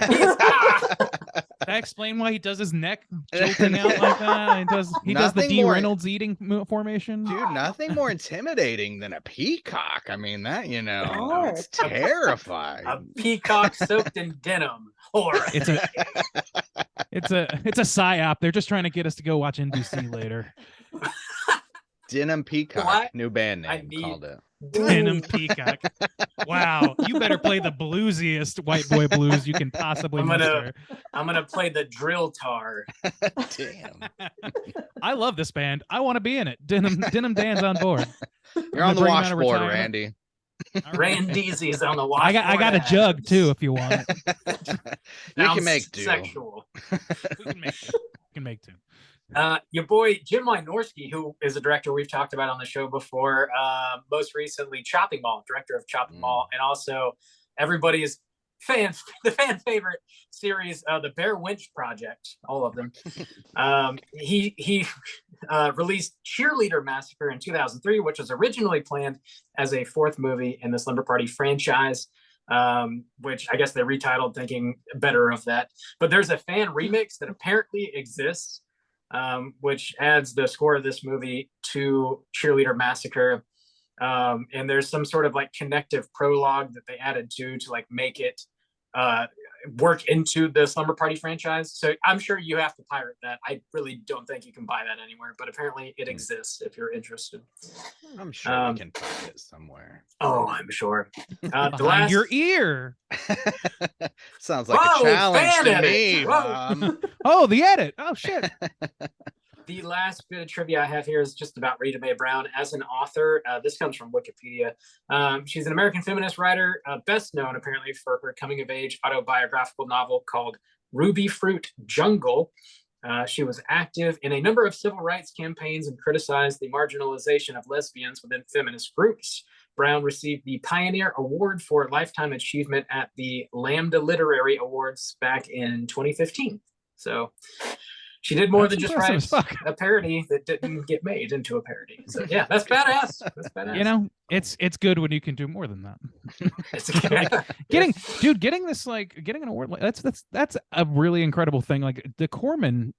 That explain why he does his neck jolting out like that. He does the D. Reynolds eating formation. Dude, nothing more intimidating than a peacock. I mean, that, it's terrifying. A peacock soaked in denim. Horror. It's a psyop. They're just trying to get us to go watch NBC later. Denim Peacock, new band name called it. Denim Peacock. Wow, you better play the bluesiest white boy blues you can possibly. I'm gonna play the drill tar. Damn. I love this band. I want to be in it. Denim Dan's on board. You're on the washboard, Randy. Randy's on the washboard. I got a jug too, if you want it. You can make do. Sexual. We can make two. Your boy Jim Wynorski, who is a director we've talked about on the show before, most recently Chopping Mall, director of Chopping Mall, and also everybody's fan favorite series, the Blair Witch Project, all of them. He released Cheerleader Massacre in 2003, which was originally planned as a fourth movie in the Slumber Party franchise, which I guess they retitled thinking better of that. But there's a fan remix that apparently exists, which adds the score of this movie to Cheerleader Massacre. And there's some sort of like connective prologue that they added to like make it work into the Slumber Party franchise. So I'm sure you have to pirate that. I really don't think you can buy that anywhere, but apparently it exists if you're interested. I'm sure we can find it somewhere. Oh, I'm sure. Behind your ear. Sounds like a challenge to me. Oh, the edit. Oh, shit. The last bit of trivia I have here is just about Rita Mae Brown as an author. This comes from Wikipedia. She's an American feminist writer, best known apparently for her coming-of-age autobiographical novel called Ruby Fruit Jungle. She was active in a number of civil rights campaigns and criticized the marginalization of lesbians within feminist groups. Brown received the Pioneer Award for Lifetime Achievement at the Lambda Literary Awards back in 2015. So she did more than just write a parody that didn't get made into a parody. So yeah, that's badass. That's badass. It's good when you can do more than that. Getting this getting an award, that's a really incredible thing. Like the Corman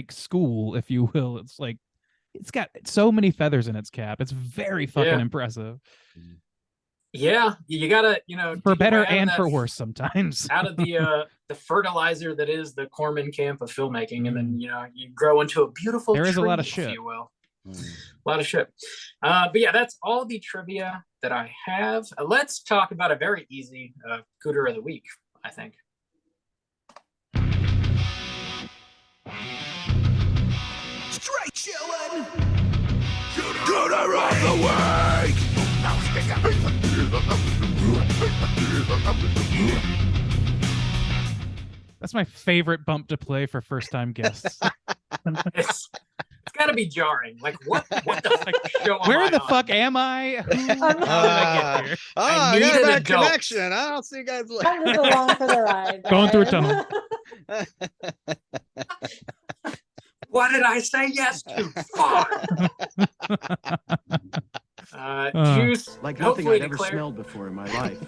school, if you will. It's like it's got so many feathers in its cap. It's very fucking impressive. Yeah, you gotta, for better and for worse sometimes. Out of the fertilizer that is the Corman camp of filmmaking, and then you grow into a beautiful. There is tree, a lot of shit. if you will. A lot of shit. But yeah, that's all the trivia that I have. Let's talk about a very easy Cooter of the Week, I think. Straight chillin'. Cooter of the Week. That's my favorite bump to play for first-time guests. It's got to be jarring. Like, what the fuck show Where the fuck am I? How did I get here? I need got a an bad adult. connection. I don't see you guys. I'm just along for the ride. Going through a tunnel. What did I say yes to? Fuck. Juice, like nothing hopefully I'd ever smelled before in my life.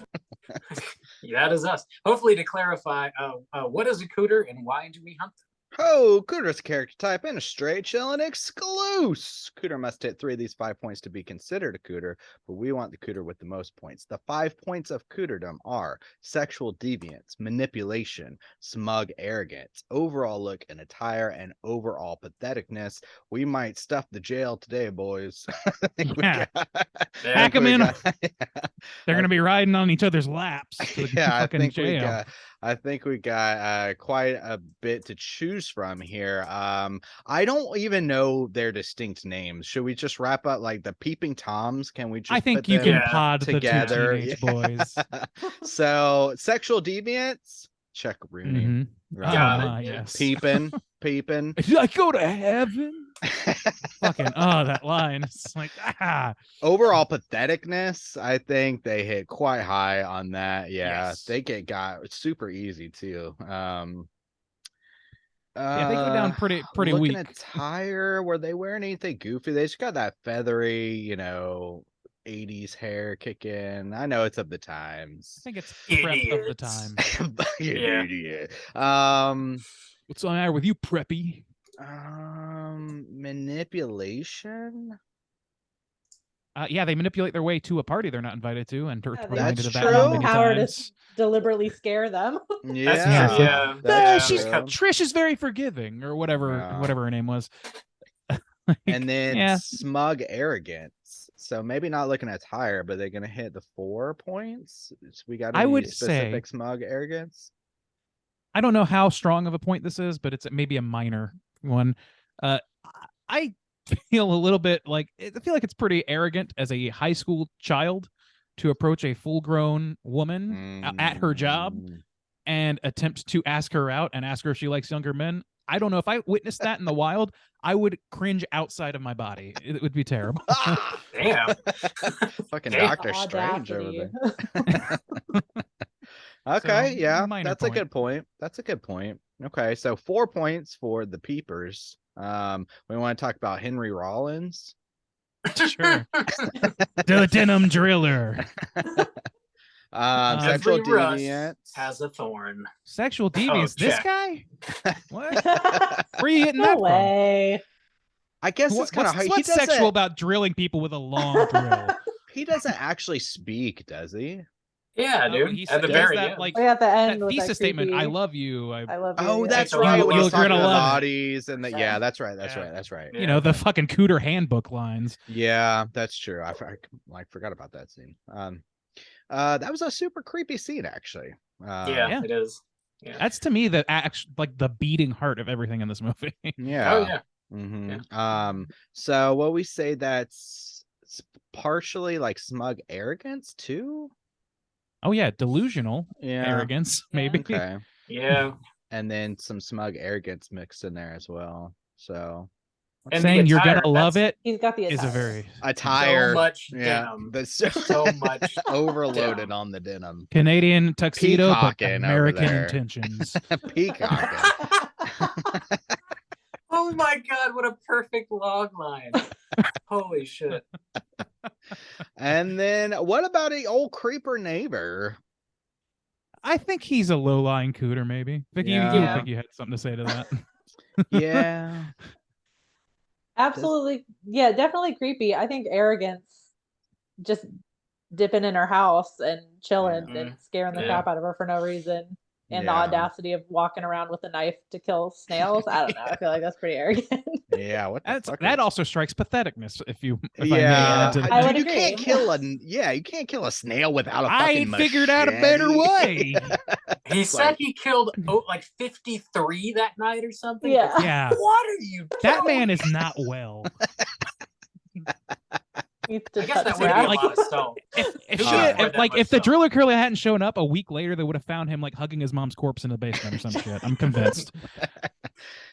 That is us. Hopefully to clarify, what is a cooter and why do we hunt them? Oh, Cooter's a character type and a straight chillin' exclusive. Cooter must hit 3 of these 5 points to be considered a cooter, but we want the cooter with the most points. The 5 points of cooterdom are sexual deviance, manipulation, smug arrogance, overall look and attire, and overall patheticness. We might stuff the jail today, boys. Yeah. Pack them in. They're going to be riding on each other's laps. Yeah, I think we got quite a bit to choose from here. I don't even know their distinct names. Should we just wrap up like the Peeping Toms? Can we just I think put you them can pod together? The two teenage boys. So sexual deviance, check Rooney. Mm-hmm. Right. Yes. Peeping. Did I go to heaven? Fucking that line. It's like Overall patheticness, I think they hit quite high on that. Yeah, yes. they got super easy too. Yeah, they go down pretty looking weak. At attire, were they wearing anything goofy? They just got that feathery, 80s hair kicking. I know it's of the times. I think it's prep of the time. Idiot. What's the matter with you, preppy? Manipulation. Yeah, they manipulate their way to a party they're not invited to, and that's of true. that many Power times. to deliberately scare them. Yeah, that's Trish is very forgiving, or whatever her name was. And then smug arrogance. So maybe not looking at attire, but they're gonna hit the 4 points. So we got any specific smug arrogance. I don't know how strong of a point this is, but it's maybe a minor one. I feel a little bit like I feel like it's pretty arrogant as a high school child to approach a full-grown woman at her job and attempt to ask her out and ask her if she likes younger men. I don't know if I witnessed that in the wild, I would cringe outside of my body. It would be terrible. Damn. Fucking Doctor Strange over there. Okay, so, yeah, that's a good point. That's a good point. Okay, so 4 points for the peepers. We want to talk about Henry Rollins. Sure. The denim driller. Sexual deviance has a thorn. Sexual deviance. This guy? What? Where are you getting that from? I guess it's kind of hard. What's sexual about drilling people with a long drill? He doesn't actually speak, does he? Yeah, dude. He at the very that, end. Like, at the end, that thesis statement, I love you. I love you. Oh, that's right. You're gonna love bodies and yeah, that's right. That's right. You know, the fucking Cooter handbook lines. Yeah, that's true. I forgot about that scene. That was a super creepy scene, actually. Yeah, it is. Yeah. That's to me the like the beating heart of everything in this movie. Yeah. Oh yeah. Mm-hmm. Yeah. So what we say that's partially like smug arrogance too. Oh yeah, delusional arrogance, maybe. Okay. Yeah. And then some smug arrogance mixed in there as well. So and saying you're gonna love it. He's got the attire. Is a very attire. So much denim. That's so much overloaded denim. on the denim. Canadian tuxedo, but Peacocking American intentions. Peacocking. Oh my god, what a perfect log line. Holy shit. And then what about an old creeper neighbor? I think he's a low-lying cooter, maybe. Vicky, you think you had something to say to that? Yeah. Absolutely. Yeah, definitely creepy. I think arrogance, just dipping in her house and chilling and scaring the crap out of her for no reason. And the audacity of walking around with a knife to kill snails. I don't know. I feel like that's pretty arrogant. Yeah, that also strikes patheticness. If I may add to I would you agree. Can't kill you can't kill a snail without a fucking I figured out a better way. He said he killed like 53 that night or something. Yeah. What are you doing? That man is not well. I guess that would be a lot of stone. If the driller curly hadn't shown up a week later, they would have found him like hugging his mom's corpse in the basement or some shit. I'm convinced.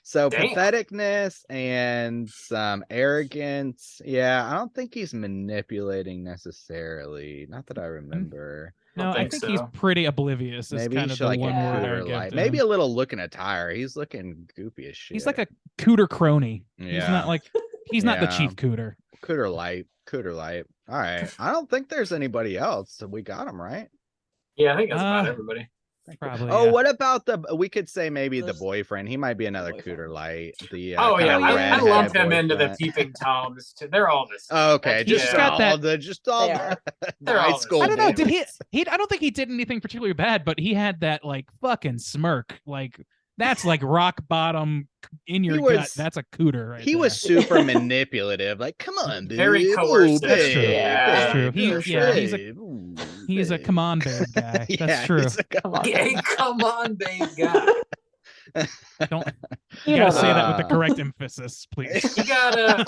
So patheticness and some arrogance. Yeah, I don't think he's manipulating necessarily. Not that I remember. No, I think he's pretty oblivious. Is Maybe kind he of should the like one a word I cooter would give light. to Maybe him. a little looking attire. He's looking goopy as shit. He's like a cooter crony. Yeah. He's not like he's not the Yeah. chief cooter. Cooter light. Cooter light. All right. I don't think there's anybody else. So we got him, right? Yeah, I think that's about everybody. Probably. Oh, yeah. what about we could say maybe the This- boyfriend. He might be another cooter light. The Oh kinda yeah, I redhead lump him into the boyfriend. peeping toms too. They're all this. Oh, okay, He's just got all that- They are. the They're high all school. the I don't know. Did boys. he? I don't think he did anything particularly bad, but he had that like fucking smirk. Like that's like rock bottom in your gut. That's a cooter. Right He there. was super manipulative. Like, come on, dude. Very Ooh, coercive. That's true. babe, That's true. babe, He's a babe. come on babe guy. That's Yeah, true. he's a come on. Hey, come on, babe, guy. Don't You you know gotta say that with that. the correct emphasis, please. You gotta.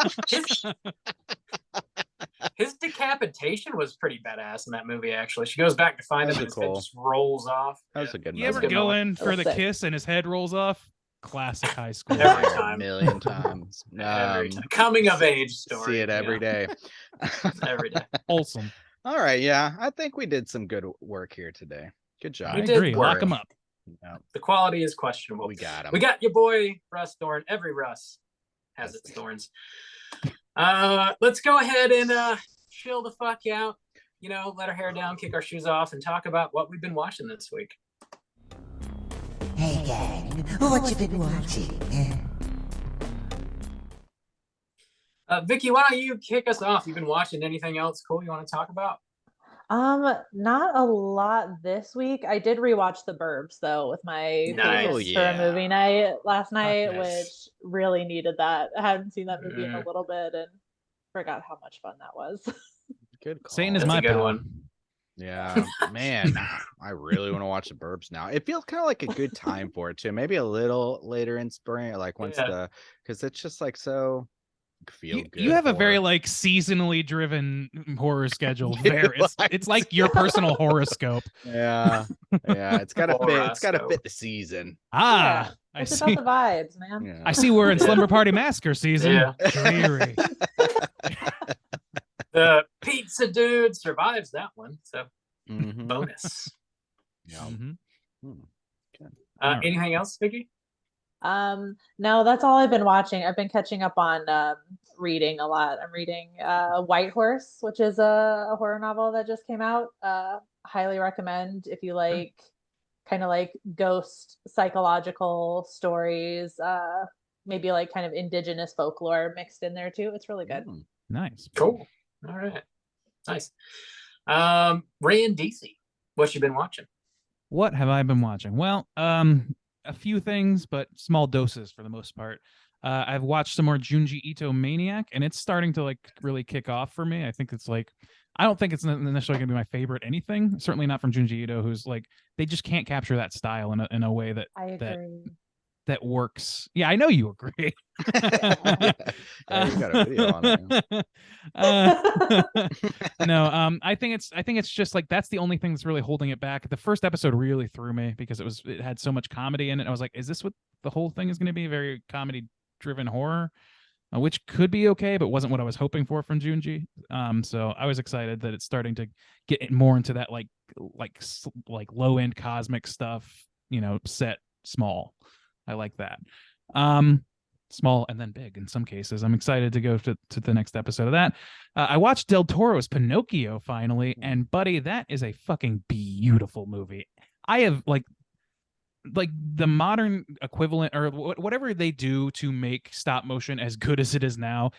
His decapitation was pretty badass in that movie. Actually, she goes back to find him, and That's his head cool. just rolls off. That was a good You movie. ever good go moment. in for That the was sick. kiss and his head rolls off? Classic high school. Every A time. million times. Every time. Coming of age story. See it every day. Every day. Wholesome. All right, yeah. I think we did some good work here today. Good job. I We did agree. Lock work. him up. Yeah, The quality is questionable. we got him. We got your boy Russ Thorn. Every Russ has its thorns. Let's go ahead and chill the fuck out. You know, let our hair down, kick our shoes off, and talk about what we've been watching this week. Hey gang, what you been watching? Vicky, why don't you kick us off? You've been watching anything else cool you want to talk about? Not a lot this week. I did rewatch The Burbs though with my Nice. favorites Oh, for a yeah. movie night last night, yes. which really needed that. I hadn't seen that movie in a Mm. little bit and forgot how much fun that was. Good call. Satan is That's a my good pal. one. Yeah, man, I really want to watch the Burbs now. It feels kind of like a good time for it too. Maybe a little later in spring, or like once Yeah. because it's just like so feel good. You have a very horror. like seasonally driven horror schedule. You Very, it's like your personal horoscope. yeah, yeah. It's gotta fit. It's gotta Horoscope. fit the season. Ah, I It's see. about the vibes, man. Yeah. I see. We're in Slumber Party Massacre season. Yeah. Dreary. The pizza dude survives that one, so Mhm. bonus. Yeah. Mhm. Uh, anything else, Vicky? No, that's all I've been watching. I've been catching up on reading a lot. I'm reading White Horse, which is a horror novel that just came out. Highly recommend if you like kind of like ghost psychological stories, maybe like kind of indigenous folklore mixed in there too. It's really good. Nice. Cool. All right. Nice. Ray and DC, what you been watching? What have I been watching? Well, a few things, but small doses for the most part. I've watched some more Junji Ito Maniac, and it's starting to like really kick off for me. I think it's like, I don't think it's necessarily gonna be my favorite anything. Certainly not from Junji Ito, who's like, they just can't capture that style in a way that I agree. that works. Yeah, I know you agree. Yeah, you got a video on it. No, I think it's just like that's the only thing that's really holding it back. The first episode really threw me because it had so much comedy in it. I was like, is this what the whole thing is going to be? Very comedy driven horror, which could be okay, but wasn't what I was hoping for from Junji. So I was excited that it's starting to get more into that like low end cosmic stuff. You know, set small. I like that. Small and then big in some cases. I'm excited to go to the next episode of that. I watched Del Toro's Pinocchio finally, and buddy, that is a fucking beautiful movie. I have like the modern equivalent or whatever they do to make stop motion as good as it is now.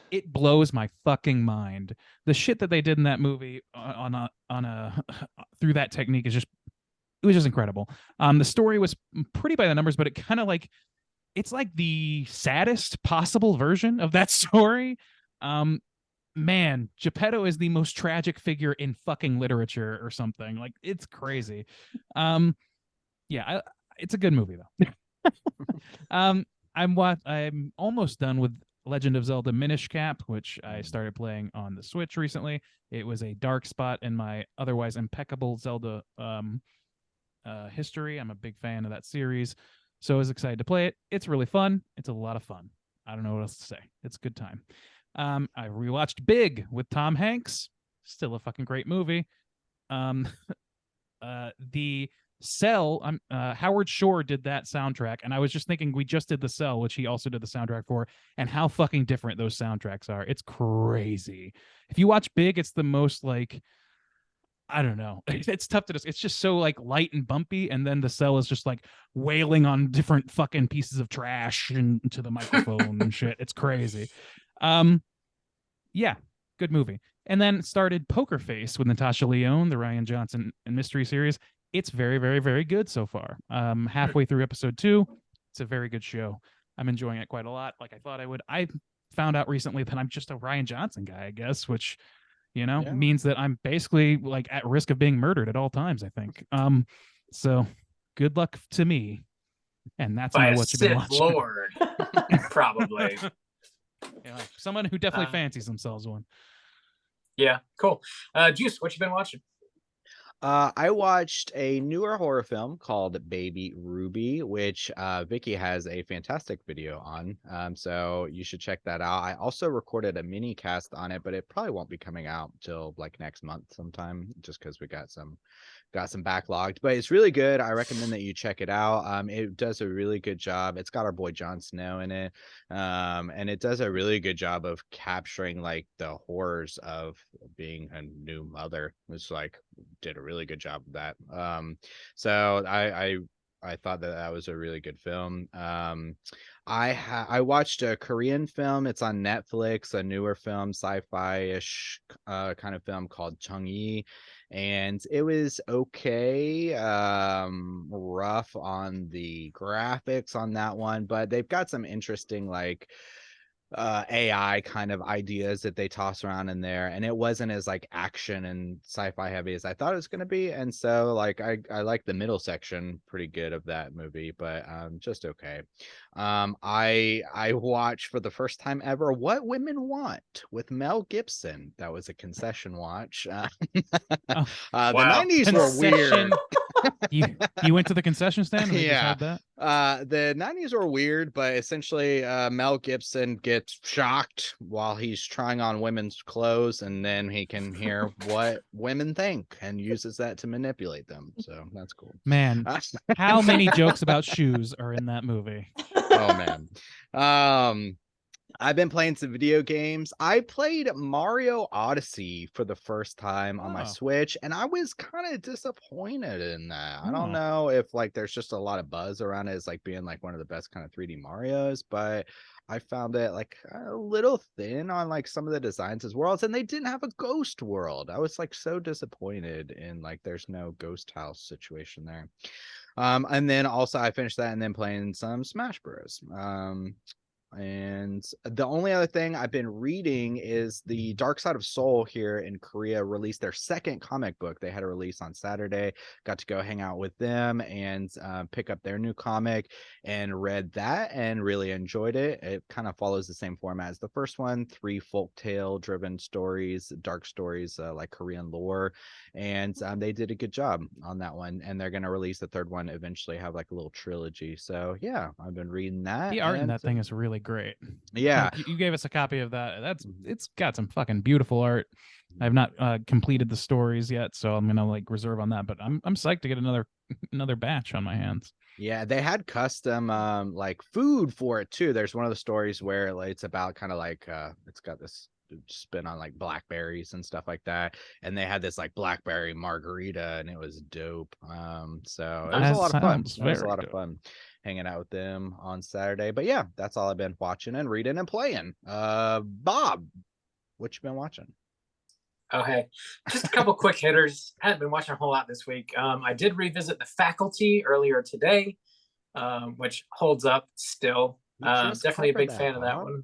It blows my fucking mind. The shit that they did in that movie on a through that technique is just, it was just incredible. The story was pretty by the numbers, but it kind of like, it's like the saddest possible version of that story. Man, Geppetto is the most tragic figure in fucking literature or something. Like, it's crazy. Yeah, it's a good movie though. I'm almost done with Legend of Zelda Minish Cap, which I started playing on the Switch recently. It was a dark spot in my otherwise impeccable Zelda history. I'm a big fan of that series, so I was excited to play it. It's really fun. It's a lot of fun. I don't know what else to say. It's a good time. I rewatched Big with Tom Hanks. Still a fucking great movie. The Cell, Howard Shore did that soundtrack, and I was just thinking we just did The Cell, which he also did the soundtrack for, and how fucking different those soundtracks are. It's crazy. If you watch Big, it's the most like, I don't know. It's tough to just. It's just so like light and bumpy, and then The Cell is just like wailing on different fucking pieces of trash into the microphone and shit. It's crazy. Yeah, good movie. And then started Poker Face with Natasha Lyonne, the Ryan Johnson and mystery series. It's very, very, very good so far. Halfway through episode 2. It's a very good show. I'm enjoying it quite a lot, like I thought I would. I found out recently that I'm just a Ryan Johnson guy, I guess, which, means that I'm basically like at risk of being murdered at all times, I think. So good luck to me. And that's by my what you've been watching. Lord, probably. Yeah, someone who definitely fancies themselves one. Yeah, cool. Juice, what you been watching? I watched a newer horror film called Baby Ruby, which Vicky has a fantastic video on. So you should check that out. I also recorded a mini cast on it, but it probably won't be coming out till like next month sometime, just because we got some backlogged. But it's really good. I recommend that you check it out. It does a really good job. It's got our boy Jon Snow in it, and it does a really good job of capturing like the horrors of being a new mother. It's like did a really good job of that. So I thought that was a really good film. I watched a Korean film. It's on Netflix, a newer film, sci-fi-ish kind of film called Chung-Yi, and it was okay. Rough on the graphics on that one, but they've got some interesting like AI kind of ideas that they toss around in there, and it wasn't as like action and sci-fi heavy as I thought it was going to be. And so like I like the middle section pretty good of that movie, but just okay. I watched for the first time ever What Women Want with Mel Gibson. That was a concession watch. The 90s were weird. You went to the concession stand and they Yeah. just had that? The 90s were weird, but essentially Mel Gibson gets shocked while he's trying on women's clothes, and then he can hear what women think and uses that to manipulate them. So that's cool. Man, how many jokes about shoes are in that movie? Oh man. I've been playing some video games. I played Mario Odyssey for the first time on my Switch, and I was kind of disappointed in that. I don't know if like there's just a lot of buzz around it as like being like one of the best kind of 3D Marios, but I found it like a little thin on like some of the designs as worlds, and they didn't have a ghost world. I was like so disappointed in like there's no ghost house situation there. And then also I finished that and then playing some Smash Bros. And the only other thing I've been reading is the Dark Side of Soul here in Korea released their second comic book. They had a release on Saturday. Got to go hang out with them and pick up their new comic, and read that and really enjoyed it. It kind of follows the same format as the first one, 3 folktale driven stories, dark stories like Korean lore, and they did a good job on that one, and they're going to release the third one eventually, have like a little trilogy. So yeah, I've been reading that. The art in that thing is really great. Yeah, like, you gave us a copy of that. It's got some fucking beautiful art. I've not completed the stories yet, so I'm gonna like reserve on that, but I'm psyched to get another batch on my hands. Yeah, they had custom like food for it too. There's one of the stories where like, it's about kind of like it's got this spin on like blackberries and stuff like that, and they had this like blackberry margarita, and it was dope. So it was a lot of fun. It was a lot of fun hanging out with them on Saturday. But yeah, that's all I've been watching and reading and playing. Bob, what you been watching? Oh, hey, just a couple quick hitters. I haven't been watching a whole lot this week. I did revisit The Faculty earlier today, which holds up still. Definitely a big fan of that one.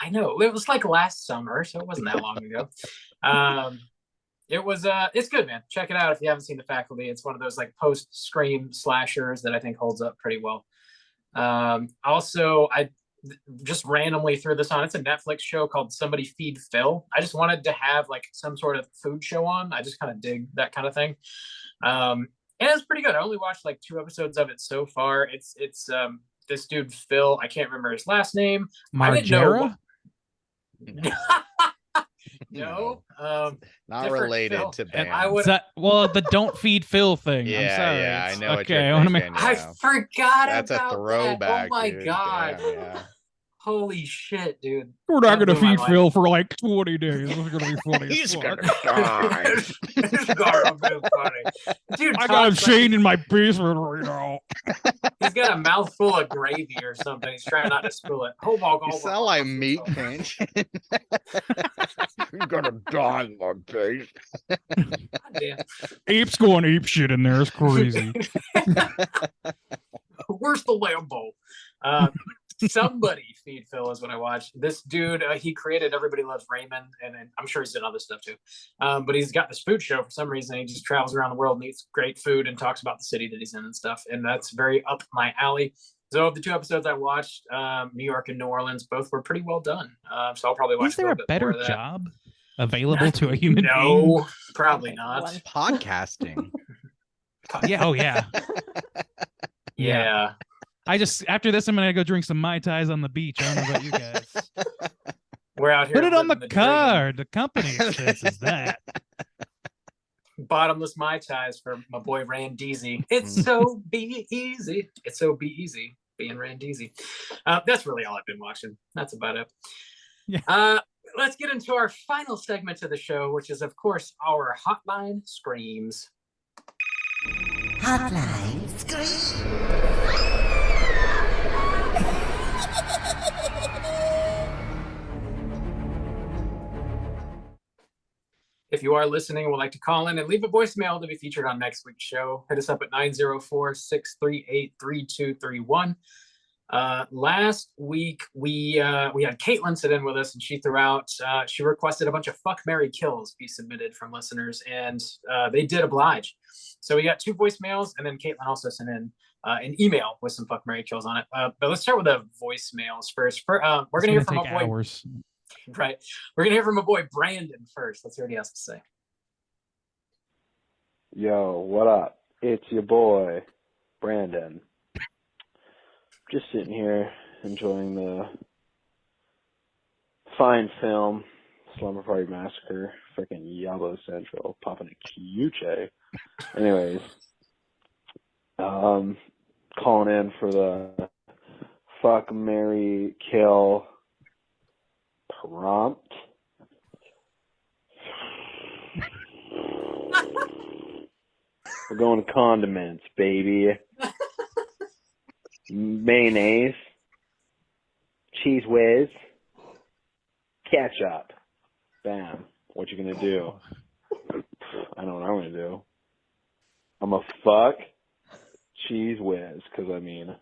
I know, it was like last summer, so it wasn't that long ago. It's good, man. Check it out if you haven't seen The Faculty. It's one of those like post-Scream slashers that I think holds up pretty well. Also, I just randomly threw this on. It's a Netflix show called Somebody Feed Phil. I just wanted to have like some sort of food show on. I just kind of dig that kind of thing. And it's pretty good. I only watched like 2 episodes of it so far. It's this dude Phil. I can't remember his last name. Margera? No. Not different related Phil. to And bands. I would. Well, the don't feed Phil thing. I'm Yeah, sorry. yeah, I know what you're Okay, I want to make. thinking. I Yeah. forgot That's a about throwback, that. Oh my dude. god. Damn, yeah. Holy shit, dude. We're That not gonna blew my feed mind. Phil for like 20 days. This is gonna be funny. as He's fuck. gonna die. It's gotta be funny. Dude, I got him Todd's like- chained in my basement right now. He's got a mouthful of gravy or something. He's trying not to spill it. Oh my god. You sound like meat pinch. You're gonna die in my face. Ape's going ape shit in there. It's crazy. Where's the Lambo? Somebody feed Phil is what I watched. This dude, he created Everybody Loves Raymond, and I'm sure he's done other stuff too. But he's got this food show for some reason. He just travels around the world and eats great food and talks about the city that he's in and stuff. And that's very up my alley. So of the 2 episodes I watched, New York and New Orleans, both were pretty well done. So I'll probably watch. Is there a better more of that. job available to a human being? No, probably not. Podcasting. Yeah. Oh yeah. Yeah. I just after this, I'm gonna go drink some Mai Tais on the beach. I don't know about you guys. We're out here. Put it on the living card. The company expenses that. Bottomless Mai Tais for my boy Randeezy. It's so be easy. It's so be easy being Randeezy. That's really all I've been watching. That's about it. Yeah. Let's get into our final segment of the show, which is, of course, our Hotline Screams. Hotline Screams. If you are listening and would like to call in and leave a voicemail to be featured on next week's show, hit us up at 904-638-3231. Last week we had Caitlin sit in with us, and she she requested a bunch of fuck, marry, kills be submitted from listeners, and they did oblige. So we got 2 voicemails, and then Caitlin also sent in an email with some fuck, marry, kills on it. But let's start with the voicemails first. We're gonna hear from my boy. Hours. Right, we're gonna hear from my boy Brandon first. Let's hear what he has to say. Yo, what up? It's your boy Brandon. Just sitting here enjoying the fine film Slumber Party Massacre. Freaking Yabo Central popping a Q-J. Anyways, calling in for the fuck, marry, kill prompt. We're going condiments, baby. Mayonnaise, cheese whiz, ketchup. Bam. What you gonna do? I know what I'm gonna do. I'm a fuck cheese whiz, because I mean,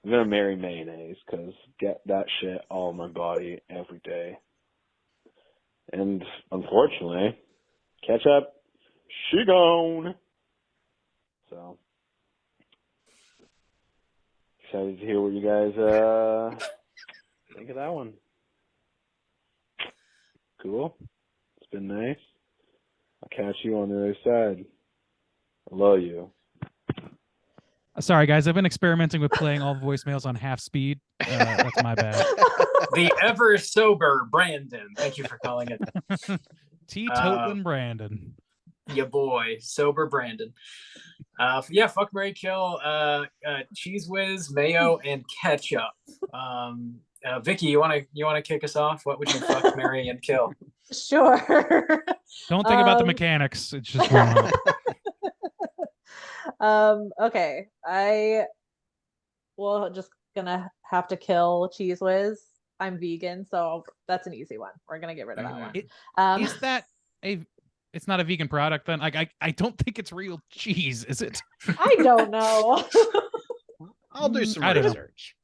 I'm gonna marry mayonnaise, because get that shit all in my body every day. And unfortunately, ketchup, she gone. So excited to hear what you guys think of that one. Cool. It's been nice. I'll catch you on the other side. I love you. Sorry, guys. I've been experimenting with playing all voicemails on half speed. That's my bad. The ever sober Brandon. Thank you for calling it. Teetotaling Brandon. Your boy, sober Brandon. Yeah, fuck, marry, kill, cheese whiz, mayo, and ketchup. Vicky, you wanna kick us off? What would you fuck, marry, and kill? Sure. Don't think about the mechanics. It's just warm up. Okay. I will just gonna have to kill cheese whiz. I'm vegan, so that's an easy one. We're gonna get rid of that one. Is that it's not a vegan product then? Like I don't think it's real cheese, is it? I don't know. I'll do some I don't know. research.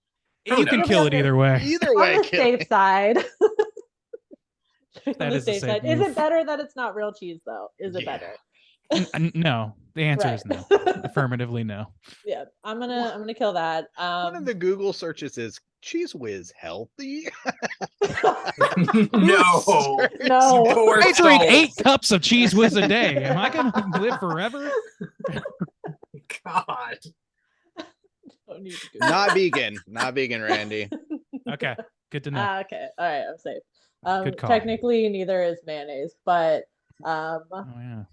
You can kill it either way. Either way, On the kill safe it. side. That On the is the safe safe side. Is move. it better that it's not real cheese though? Is it better? No. The answer is no. Right. Affirmatively no. Yeah, I'm gonna kill that. One of the Google searches is cheese whiz healthy? No. No. I drink 8 cups of cheese whiz a day. Am I gonna live forever? God. Don't need to do Not vegan. Not vegan, Randy. Okay. Good to know. Okay. All right. I'm safe. Good call. Technically, neither is mayonnaise, but Oh yeah.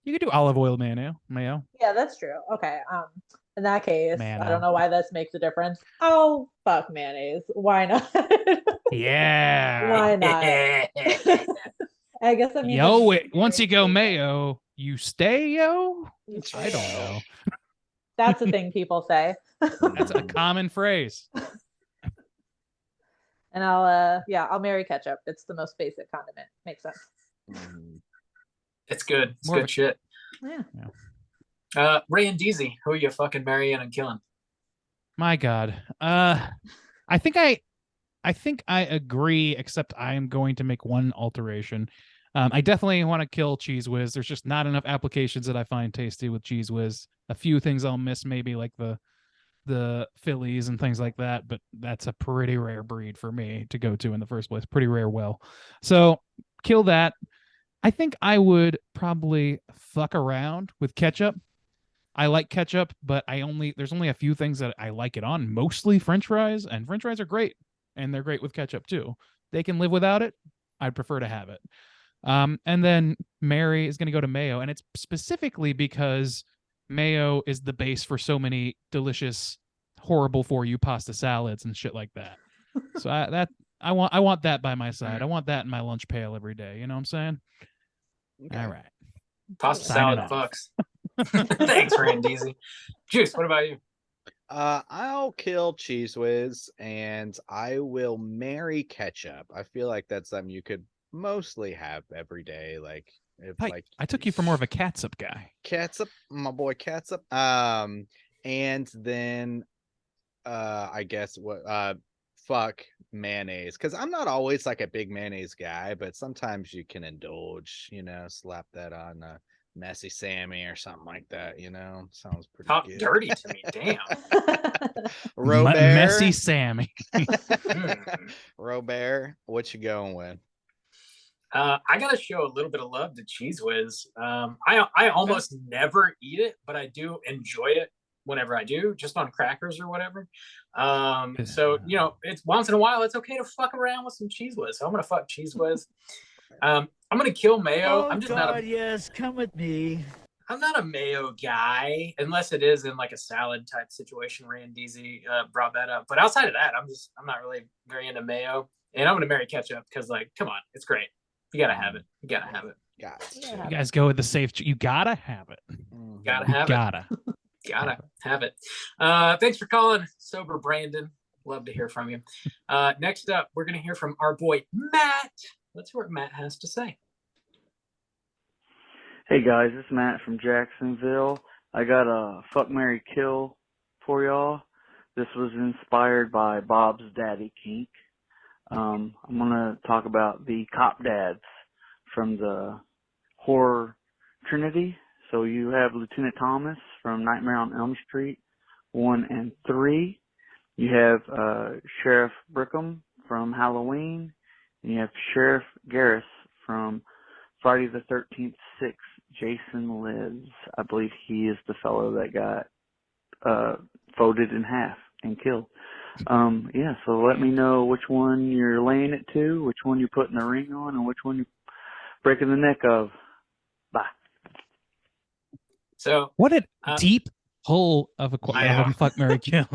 You could do olive oil mayo. yeah, that's true. Okay. In that case, I Mano. don't know why this makes a difference. Oh, fuck mayonnaise. Why not? Yeah. Why not? I guess that means once you go mayo, you stay yo. You I don't know. That's a thing people say. That's a common phrase. And I'll marry ketchup. It's the most basic condiment. Makes sense. It's good. It's More good of a- shit. Yeah. Ray and Deezy, who are you fucking marrying and killing? My God. I think I agree, except I am going to make one alteration. I definitely want to kill Cheese Whiz. There's just not enough applications that I find tasty with Cheese Whiz. A few things I'll miss, maybe like the Phillies and things like that, but that's a pretty rare breed for me to go to in the first place. Pretty rare well. So kill that. I think I would probably fuck around with ketchup. I like ketchup, but there's only a few things that I like it on, mostly French fries, and French fries are great, and they're great with ketchup too. They can live without it. I'd prefer to have it. And then Mary is going to go to mayo, and it's specifically because mayo is the base for so many delicious, horrible for you pasta salads and shit like that. So I want that by my side. I want that in my lunch pail every day. You know what I'm saying? Okay. All right. Pasta salad fucks. Thanks, Randeezy. Juice, what about you? I'll kill Cheese Whiz and I will marry ketchup. I feel like that's something you could mostly have every day. Like if I took you for more of a catsup guy. Catsup, my boy Catsup. And then I guess fuck mayonnaise, because I'm not always like a big mayonnaise guy, but sometimes you can indulge, slap that on a messy Sammy or something like that, sounds pretty Talk good. dirty to me, damn. Robert, messy Sammy. Robert, what you going with? I gotta show a little bit of love to Cheese Whiz. I almost never eat it, but I do enjoy it whenever I do, just on crackers or whatever. So it's once in a while, it's okay to fuck around with some Cheese Whiz. So I'm gonna fuck Cheese Whiz. I'm gonna kill mayo. Oh, I'm just God, not yes, come with me. I'm not a mayo guy, unless it is in like a salad type situation. Randeezy brought that up, but outside of that, I'm not really very into mayo. And I'm gonna marry ketchup because, like, come on, it's great. You gotta have it. You gotta have it. You guys go with the safe. You gotta have it. Gotta have it. Gotta have it. Thanks for calling, Sober Brandon. Love to hear from you. Next up, we're gonna hear from our boy Matt. Let's hear what Matt has to say. Hey guys, this is Matt from Jacksonville. I got a fuck, marry, kill for y'all. This was inspired by Bob's Daddy Kink. I'm gonna talk about the cop dads from the horror trinity. So you have Lieutenant Thomas from Nightmare on Elm Street 1 and 3. You have Sheriff Brickham from Halloween. And you have Sheriff Garris from Friday the 13th 6. Jason Lives. I believe he is the fellow that got folded in half and killed. So let me know which one you're laying it to, which one you're putting the ring on, and which one you're breaking the neck of. Bye. So what a deep hole of a fuck, marry, kill.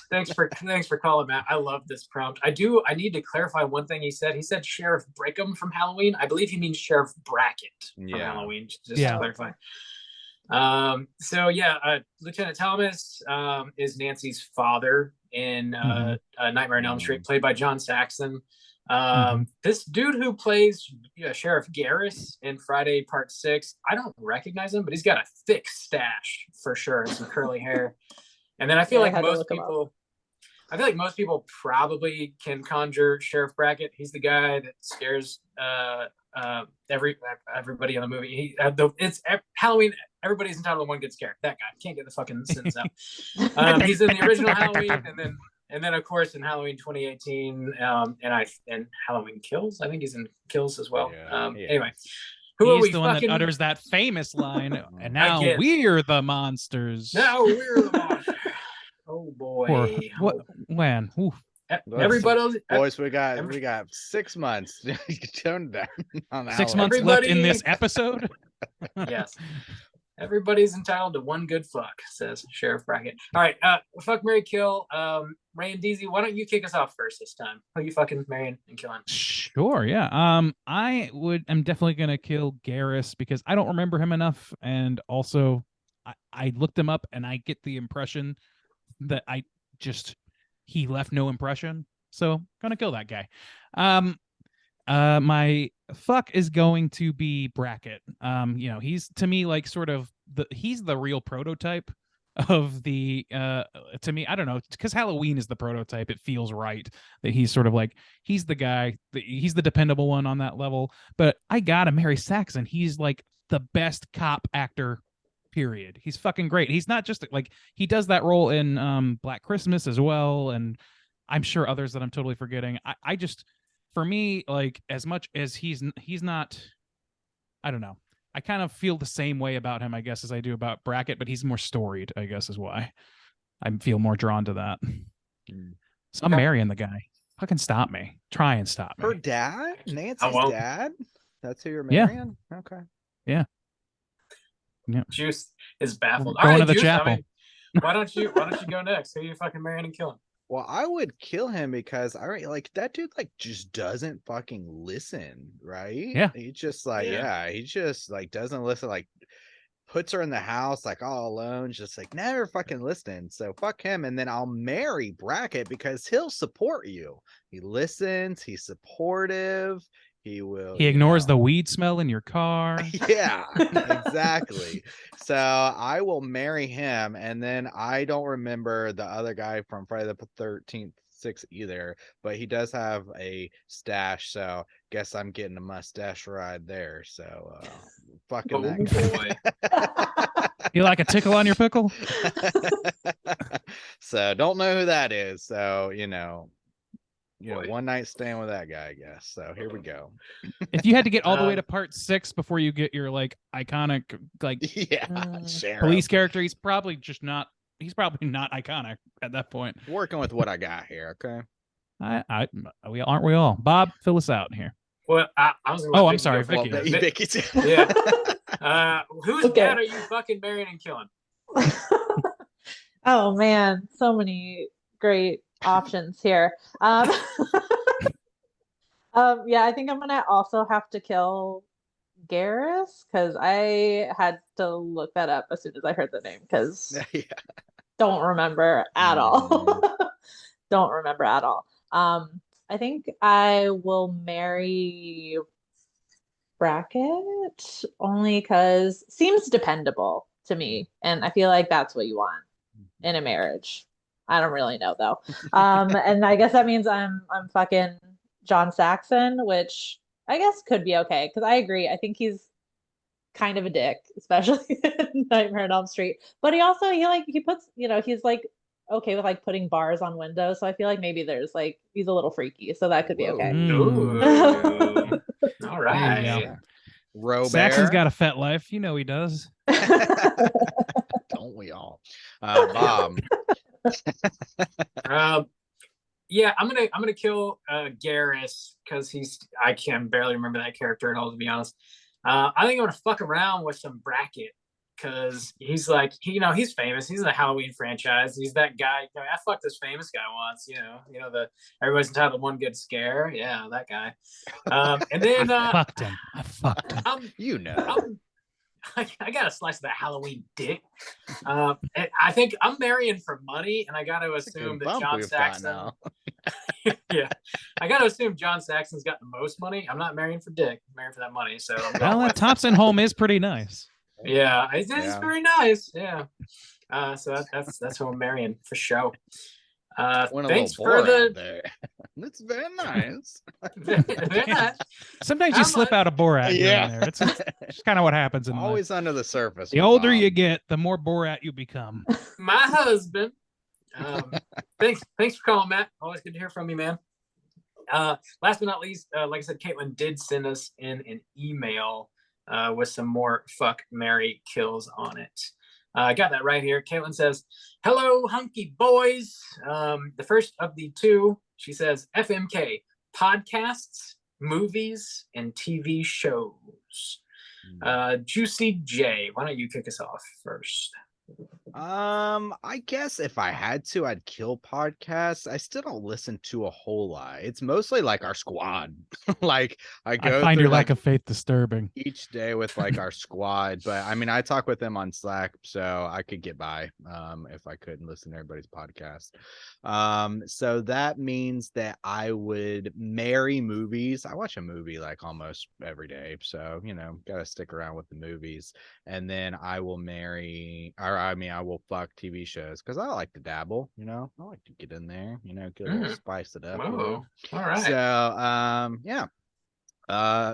Thanks for calling, Matt. I love this prompt. I need to clarify one thing he said. He said Sheriff Brickham from Halloween. I believe he means Sheriff Brackett from Halloween, just to clarify. Lieutenant Thomas is Nancy's father in Nightmare on Elm Street, played by John Saxon. This dude who plays Sheriff Garris in Friday Part 6, I don't recognize him, but he's got a thick stash for sure, and some curly hair. And then I feel like most people probably can conjure Sheriff Brackett. He's the guy that scares everybody in the movie. It's Halloween. Everybody's entitled to one good scare. That guy can't get the fucking sins out. He's in the original Halloween, and then of course in Halloween 2018, and Halloween Kills. I think he's in Kills as well. Anyway, He's the one that utters that famous line, and now we're the monsters. Now we're the monsters. Oh boy. When? Oof. Everybody, boys, we got 6 months. Tone down on 6 months left in this episode. Yes. Everybody's entitled to one good fuck, says Sheriff Brackett. All right, fuck, marry, kill. Ray and DZ, why don't you kick us off first this time? Who you fucking marrying and killing? Sure, yeah. I'm definitely gonna kill Garrus because I don't remember him enough, and also I looked him up and I get the impression that he left no impression. So gonna kill that guy. My fuck is going to be Brackett. He's to me like sort of he's the real prototype of the to me, I don't know, because Halloween is the prototype. It feels right that he's sort of like he's the guy, he's the dependable one on that level. But I gotta marry Saxon. He's like the best cop actor, period. He's fucking great. He's not just like, he does that role in Black Christmas as well, and I'm sure others that I'm totally forgetting. I just, for me, like, as much as he's not, I don't know, I kind of feel the same way about him, I guess, as I do about Brackett, but he's more storied, I guess, is why I feel more drawn to that. So I'm marrying the guy. Fucking stop me. Try and stop me. Her dad? Nancy's dad? That's who you're marrying? Yeah. Okay. Yeah. Yeah. Juice is baffled. Going to the chapel. I mean, why don't you go next? Who are you fucking marrying and killing? Well, I would kill him because like that dude like just doesn't fucking listen, right? Yeah. He just like he just like doesn't listen, like puts her in the house like all alone, just like never fucking listening. So fuck him, and then I'll marry Brackett because he'll support you. He listens, he's supportive. He ignores the weed smell in your car. Yeah, exactly. So I will marry him, and then I don't remember the other guy from Friday the 13th 6 either, but he does have a stash, so guess I'm getting a mustache ride there. So fucking that guy. You like a tickle on your pickle? So don't know who that is. So one night stand with that guy, I guess. So here we go. If you had to get all the way to part 6 before you get your like iconic like police character, he's probably not iconic at that point. Working with what I got here, okay? Aren't we all? Bob, fill us out here. Well, I was I'm sorry, Vicky. Vicky's yeah. Whose dad are you fucking marrying and killing? Oh man, so many great options here. Yeah, I think I'm gonna also have to kill Garrus because I had to look that up as soon as I heard the name because don't remember at all. Don't remember at all. I think I will marry Brackett only because seems dependable to me, and I feel like that's what you want in a marriage. I don't really know though. And I guess that means I'm fucking John Saxon, which I guess could be okay because I agree. I think he's kind of a dick, especially in Nightmare on Elm Street. But he puts, he's like okay with like putting bars on windows. So I feel like maybe there's like he's a little freaky, so that could be okay. All right. Saxon's got a fat life, he does. Don't we all? Bob. Yeah, I'm gonna kill Garrus because I can barely remember that character at all, to be honest. I think I'm gonna fuck around with some Brackett because he's like he's famous. He's in the Halloween franchise. He's that guy. I fucked this famous guy once. Everybody's entitled to one good scare. Yeah, that guy. And then I fucked him. I got a slice of that Halloween dick. And I think I'm marrying for money, and I got to assume that John Saxon. Yeah, I got to assume John Saxon's got the most money. I'm not marrying for dick. I'm marrying for that money. So that Thompson home is pretty nice. Yeah, it's very nice. Yeah. So that's who I'm marrying for show. Thanks for the. It's very nice. Very nice. Sometimes you slip out of Borat. Yeah, there. It's kind of what happens in always under the surface. The older you get, the more Borat you become. My husband. Thanks for calling, Matt. Always good to hear from you, man. Last but not least, like I said, Caitlin did send us in an email with some more fuck, marry, kills on it. I got that right here. Caitlin says, "Hello, hunky boys. The first of the two She says, FMK, podcasts, movies, and TV shows. Juicy J, why don't you kick us off first? I guess if I had to, I'd kill podcasts. I still don't listen to a whole lot. It's mostly like our squad. Like I find your lack like of faith disturbing. each day with like our squad, but I mean I talk with them on Slack, so I could get by if I couldn't listen to everybody's podcast. So that means that I would marry movies. I watch a movie like almost every day, so you know, gotta stick around with the movies. And then I will I will fuck TV shows because I like to dabble, you know. I like to get in there, you know, get a little spice it up. Oh, you know? all right. So yeah.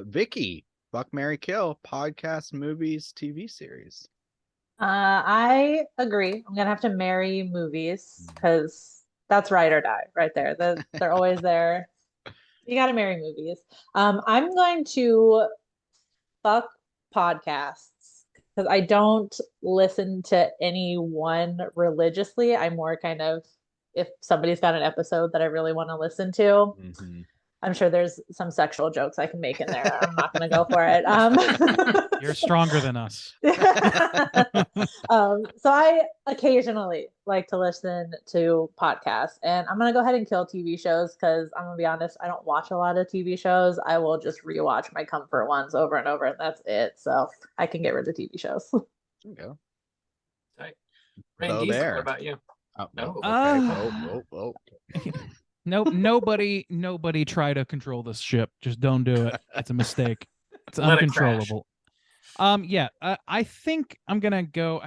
Vicky, fuck, marry, kill, podcast, movies, TV series. I agree. I'm gonna have to marry movies because that's ride or die right there. They're always there. You got to marry movies. I'm going to fuck podcasts because I don't listen to any one religiously. I'm more kind of, if somebody's got an episode that I really want to listen to, Mm-hmm. I'm sure there's some sexual jokes I can make in there. I'm not going to go for it. You're stronger than us. So I occasionally like to listen to podcasts, and I'm going to go ahead and kill TV shows because I'm going to be honest, I don't watch a lot of TV shows. I will just rewatch my comfort ones over and over, and that's it. So I can get rid of TV shows. There you go. Right. Hello Randy, there. what about you? Oh, no. Oh. Okay. Nope. Nobody try to control this ship. Just don't do it. It's a mistake. It's Let it uncontrollable. I think I'm gonna go.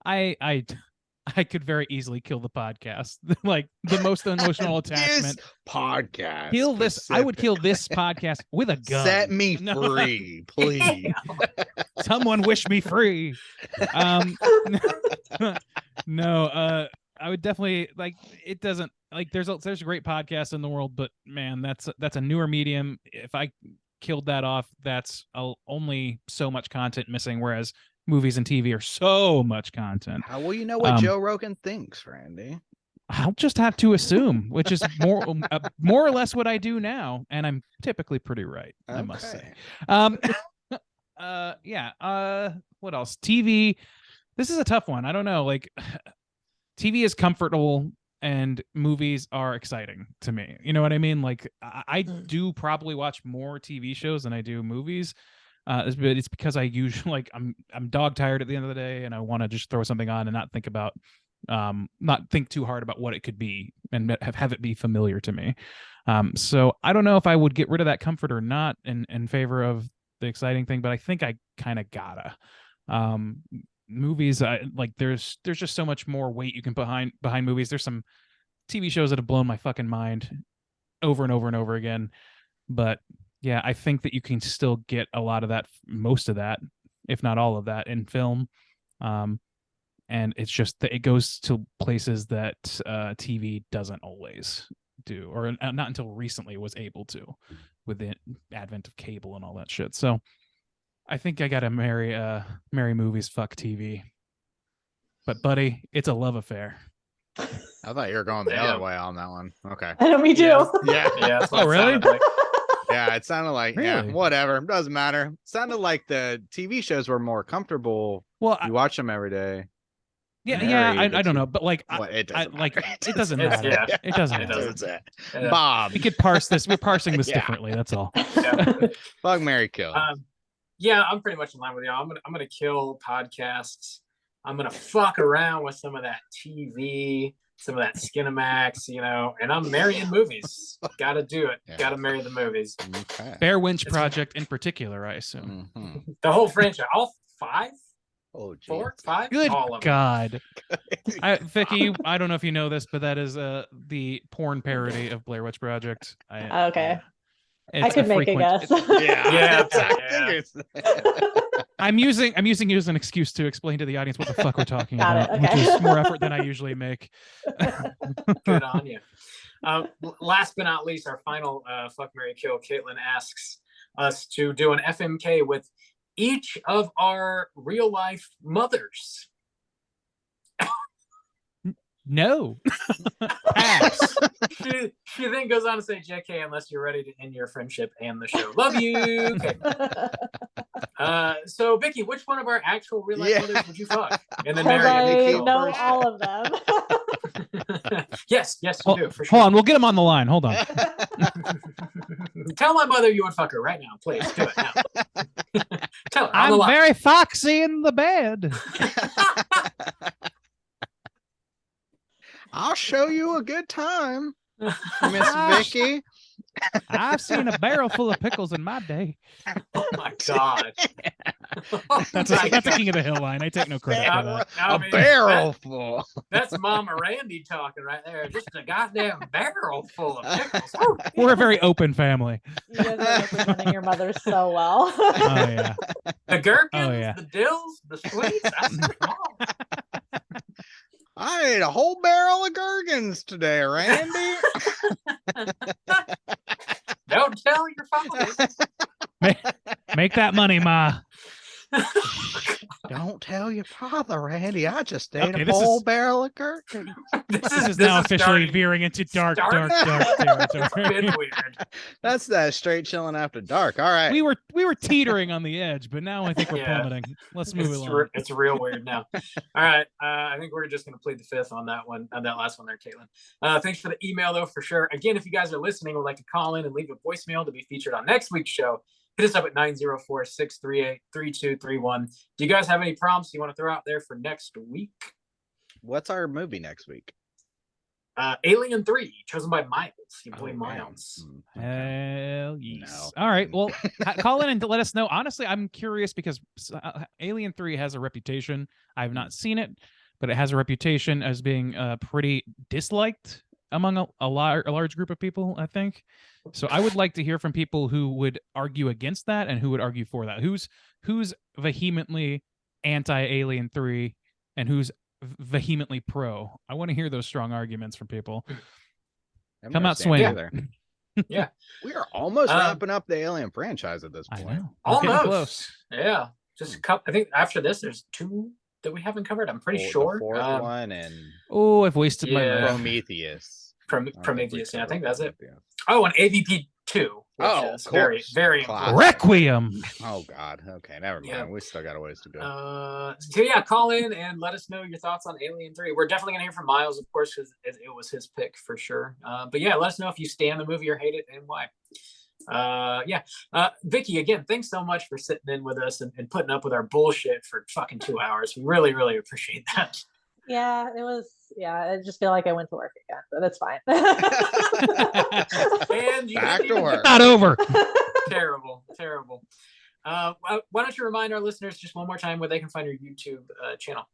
I could very easily kill the podcast. Like the most emotional attachment. This podcast. Kill this. I would kill this podcast with a gun. Set me free, please. Someone wish me free. No. I would definitely like. It doesn't like. There's a great podcast in the world, but man, that's a newer medium. If I killed that off, that's only so much content missing, whereas movies and TV are so much content. How will you know what Joe Rogan thinks, Randy? I'll just have to assume, which is more or less what I do now, and I'm typically pretty right, I must say. What else? TV. This is a tough one. I don't know. Like, TV is comfortable and movies are exciting to me. You know what I mean? Like I do probably watch more TV shows than I do movies. But it's because I usually like I'm dog tired at the end of the day and I want to just throw something on and not think too hard about what it could be and have it be familiar to me. So I don't know if I would get rid of that comfort or not in favor of the exciting thing, but I think I kind of gotta. Movies, like there's just so much more weight you can put behind movies. There's some TV shows that have blown my fucking mind over and over and over again, but yeah, I think that you can still get a lot of that, most of that, if not all of that, in film. And it's just that it goes to places that TV doesn't always do, or not until recently was able to, with the advent of cable and all that shit. So I think I gotta marry movies, fuck TV. But buddy, it's a love affair. I thought you were going the other way on that one. Okay. I know, me too. Yeah. Oh, really? Yeah, it sounded like Really? yeah, whatever. Doesn't matter. It sounded like the TV shows were more comfortable. Well, you watch them every day. I don't know, but like, it doesn't matter. It doesn't It's- matter. yeah. It doesn't It matter. doesn't. Bob, We could parse this. We're parsing this Yeah. differently. That's all. fuck, marry, kill. Yeah, I'm pretty much in line with you. I'm gonna kill podcasts. I'm gonna fuck around with some of that TV, some of that Skinamax, you know, and I'm marrying movies. Gotta do it. Yeah. Gotta marry the movies. Okay. Bear Winch Project in particular, I assume. Mhm. The whole franchise, all 5, Oh, geez. 4, 5, Good all of them. God. Vicky, I don't know if you know this, but that is the porn parody of Blair Witch Project. Okay. It's I could make a frequent- guess. Yeah, I'm using you as an excuse to explain to the audience what the fuck we're talking Got about, it, which okay. is more effort than I usually make. Good on you. Last but not least, our final fuck, marry, kill. Caitlin asks us to do an FMK with each of our real life mothers. No. Pass. She then goes on to say, JK, unless you're ready to end your friendship and the show. Love you. Okay. So, Vicky, which one of our actual real life mothers would you fuck? And then marry I know all of them. Yes, you do, for sure. Hold on, we'll get him on the line. Hold on. Tell my mother you would fuck her right now, please. Do it now. Tell her. I'm very foxy in the bed. I'll show you a good time, Miss Vicky. I've seen a barrel full of pickles in my day. Oh my God. That's a King of the Hill line. I take no credit for that. I mean, barrel full. That's Mama Randy talking right there. Just a goddamn barrel full of pickles. We're a very open family. You guys are representing your mother so well. Oh yeah. The gherkins, the dills, the sweets. I see them all. I ate a whole barrel of gherkins today, Randy. Don't tell your father. Make that money, Ma. Don't tell your father, Randy. I just ate Okay, a whole barrel of gherkins. This is now officially veering into dark territory. It's been weird. That's that straight chilling after dark. All right. We were teetering on the edge, but now I think we're plummeting. Let's move along. It's real weird now. All right. I think we're just going to plead the fifth on that one, on that last one there, Caitlin. Thanks for the email, though, for sure. Again, if you guys are listening, would like to call in and leave a voicemail to be featured on next week's show, hit us up at 904-638-3231. Do you guys have any prompts you want to throw out there for next week? What's our movie next week? Alien 3, chosen by Miles. You boy Miles. Hell yes. No. All right. Well, call in and let us know. Honestly, I'm curious because Alien 3 has a reputation. I have not seen it, but it has a reputation as being pretty disliked among a large group of people, I think. So I would like to hear from people who would argue against that and who would argue for that. Who's vehemently anti-Alien 3 and who's vehemently pro. I want to hear those strong arguments from people. Come out swinging. Yeah. We are almost wrapping up the Alien franchise at this point. I know. Almost. Close. Yeah. Just a couple. I think after this, there's 2 that we haven't covered. I'm pretty sure. The 4th one and I've wasted my breath. Prometheus. Prometheus. Yeah, I think that's it. Oh, and AVP 2. Is very, very important. Requiem. Oh God. Okay, never mind. Yeah. We still got a ways to go. So yeah, call in and let us know your thoughts on Alien 3. We're definitely gonna hear from Miles, of course, because it was his pick for sure. But yeah, let us know if you stand the movie or hate it and why. Vicky, again, thanks so much for sitting in with us and putting up with our bullshit for fucking 2 hours. We really, really appreciate that. Yeah, it was. Yeah, I just feel like I went to work again, but that's fine. And you back to work. Not over. Terrible. Why don't you remind our listeners just one more time where they can find your YouTube channel?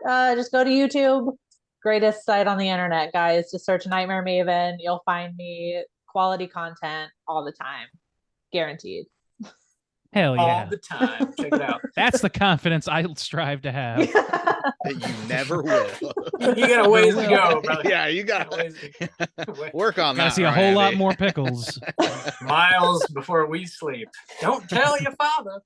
Just go to YouTube. Greatest site on the internet, guys. Just search Nightmare Maven. You'll find me. Quality content all the time, guaranteed. Hell yeah, all the time. Check it out. That's the confidence I strive to have. That you never will. You got a ways to go, brother. Yeah, you got to work on that. Gotta see a whole lot more pickles. Miles before we sleep. Don't tell your father.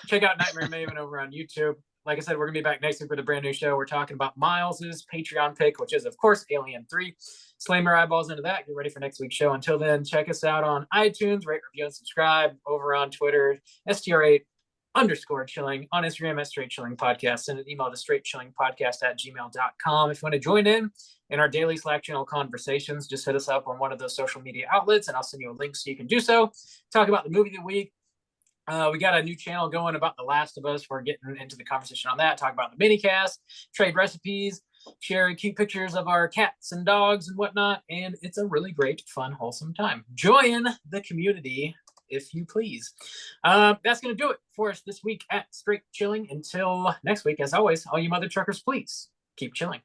Check out Nightmare Maven over on YouTube. Like I said, we're going to be back next week with a brand new show. We're talking about Miles's Patreon pick, which is, of course, Alien 3. Slam your eyeballs into that. Get ready for next week's show. Until then, check us out on iTunes, rate, review, and subscribe. Over on Twitter, STR8_chilling. On Instagram, Straight Chilling Podcast. Send an email to straightchillingpodcast@gmail.com. If you want to join in our daily Slack channel conversations, just hit us up on one of those social media outlets, and I'll send you a link so you can do so. Talk about the movie of the week. We got a new channel going about The Last of Us. We're getting into the conversation on that. Talk about the minicast, trade recipes, share cute pictures of our cats and dogs and whatnot. And it's a really great, fun, wholesome time. Join the community, if you please. That's going to do it for us this week at Straight Chilling. Until next week, as always, all you mother truckers, please keep chilling.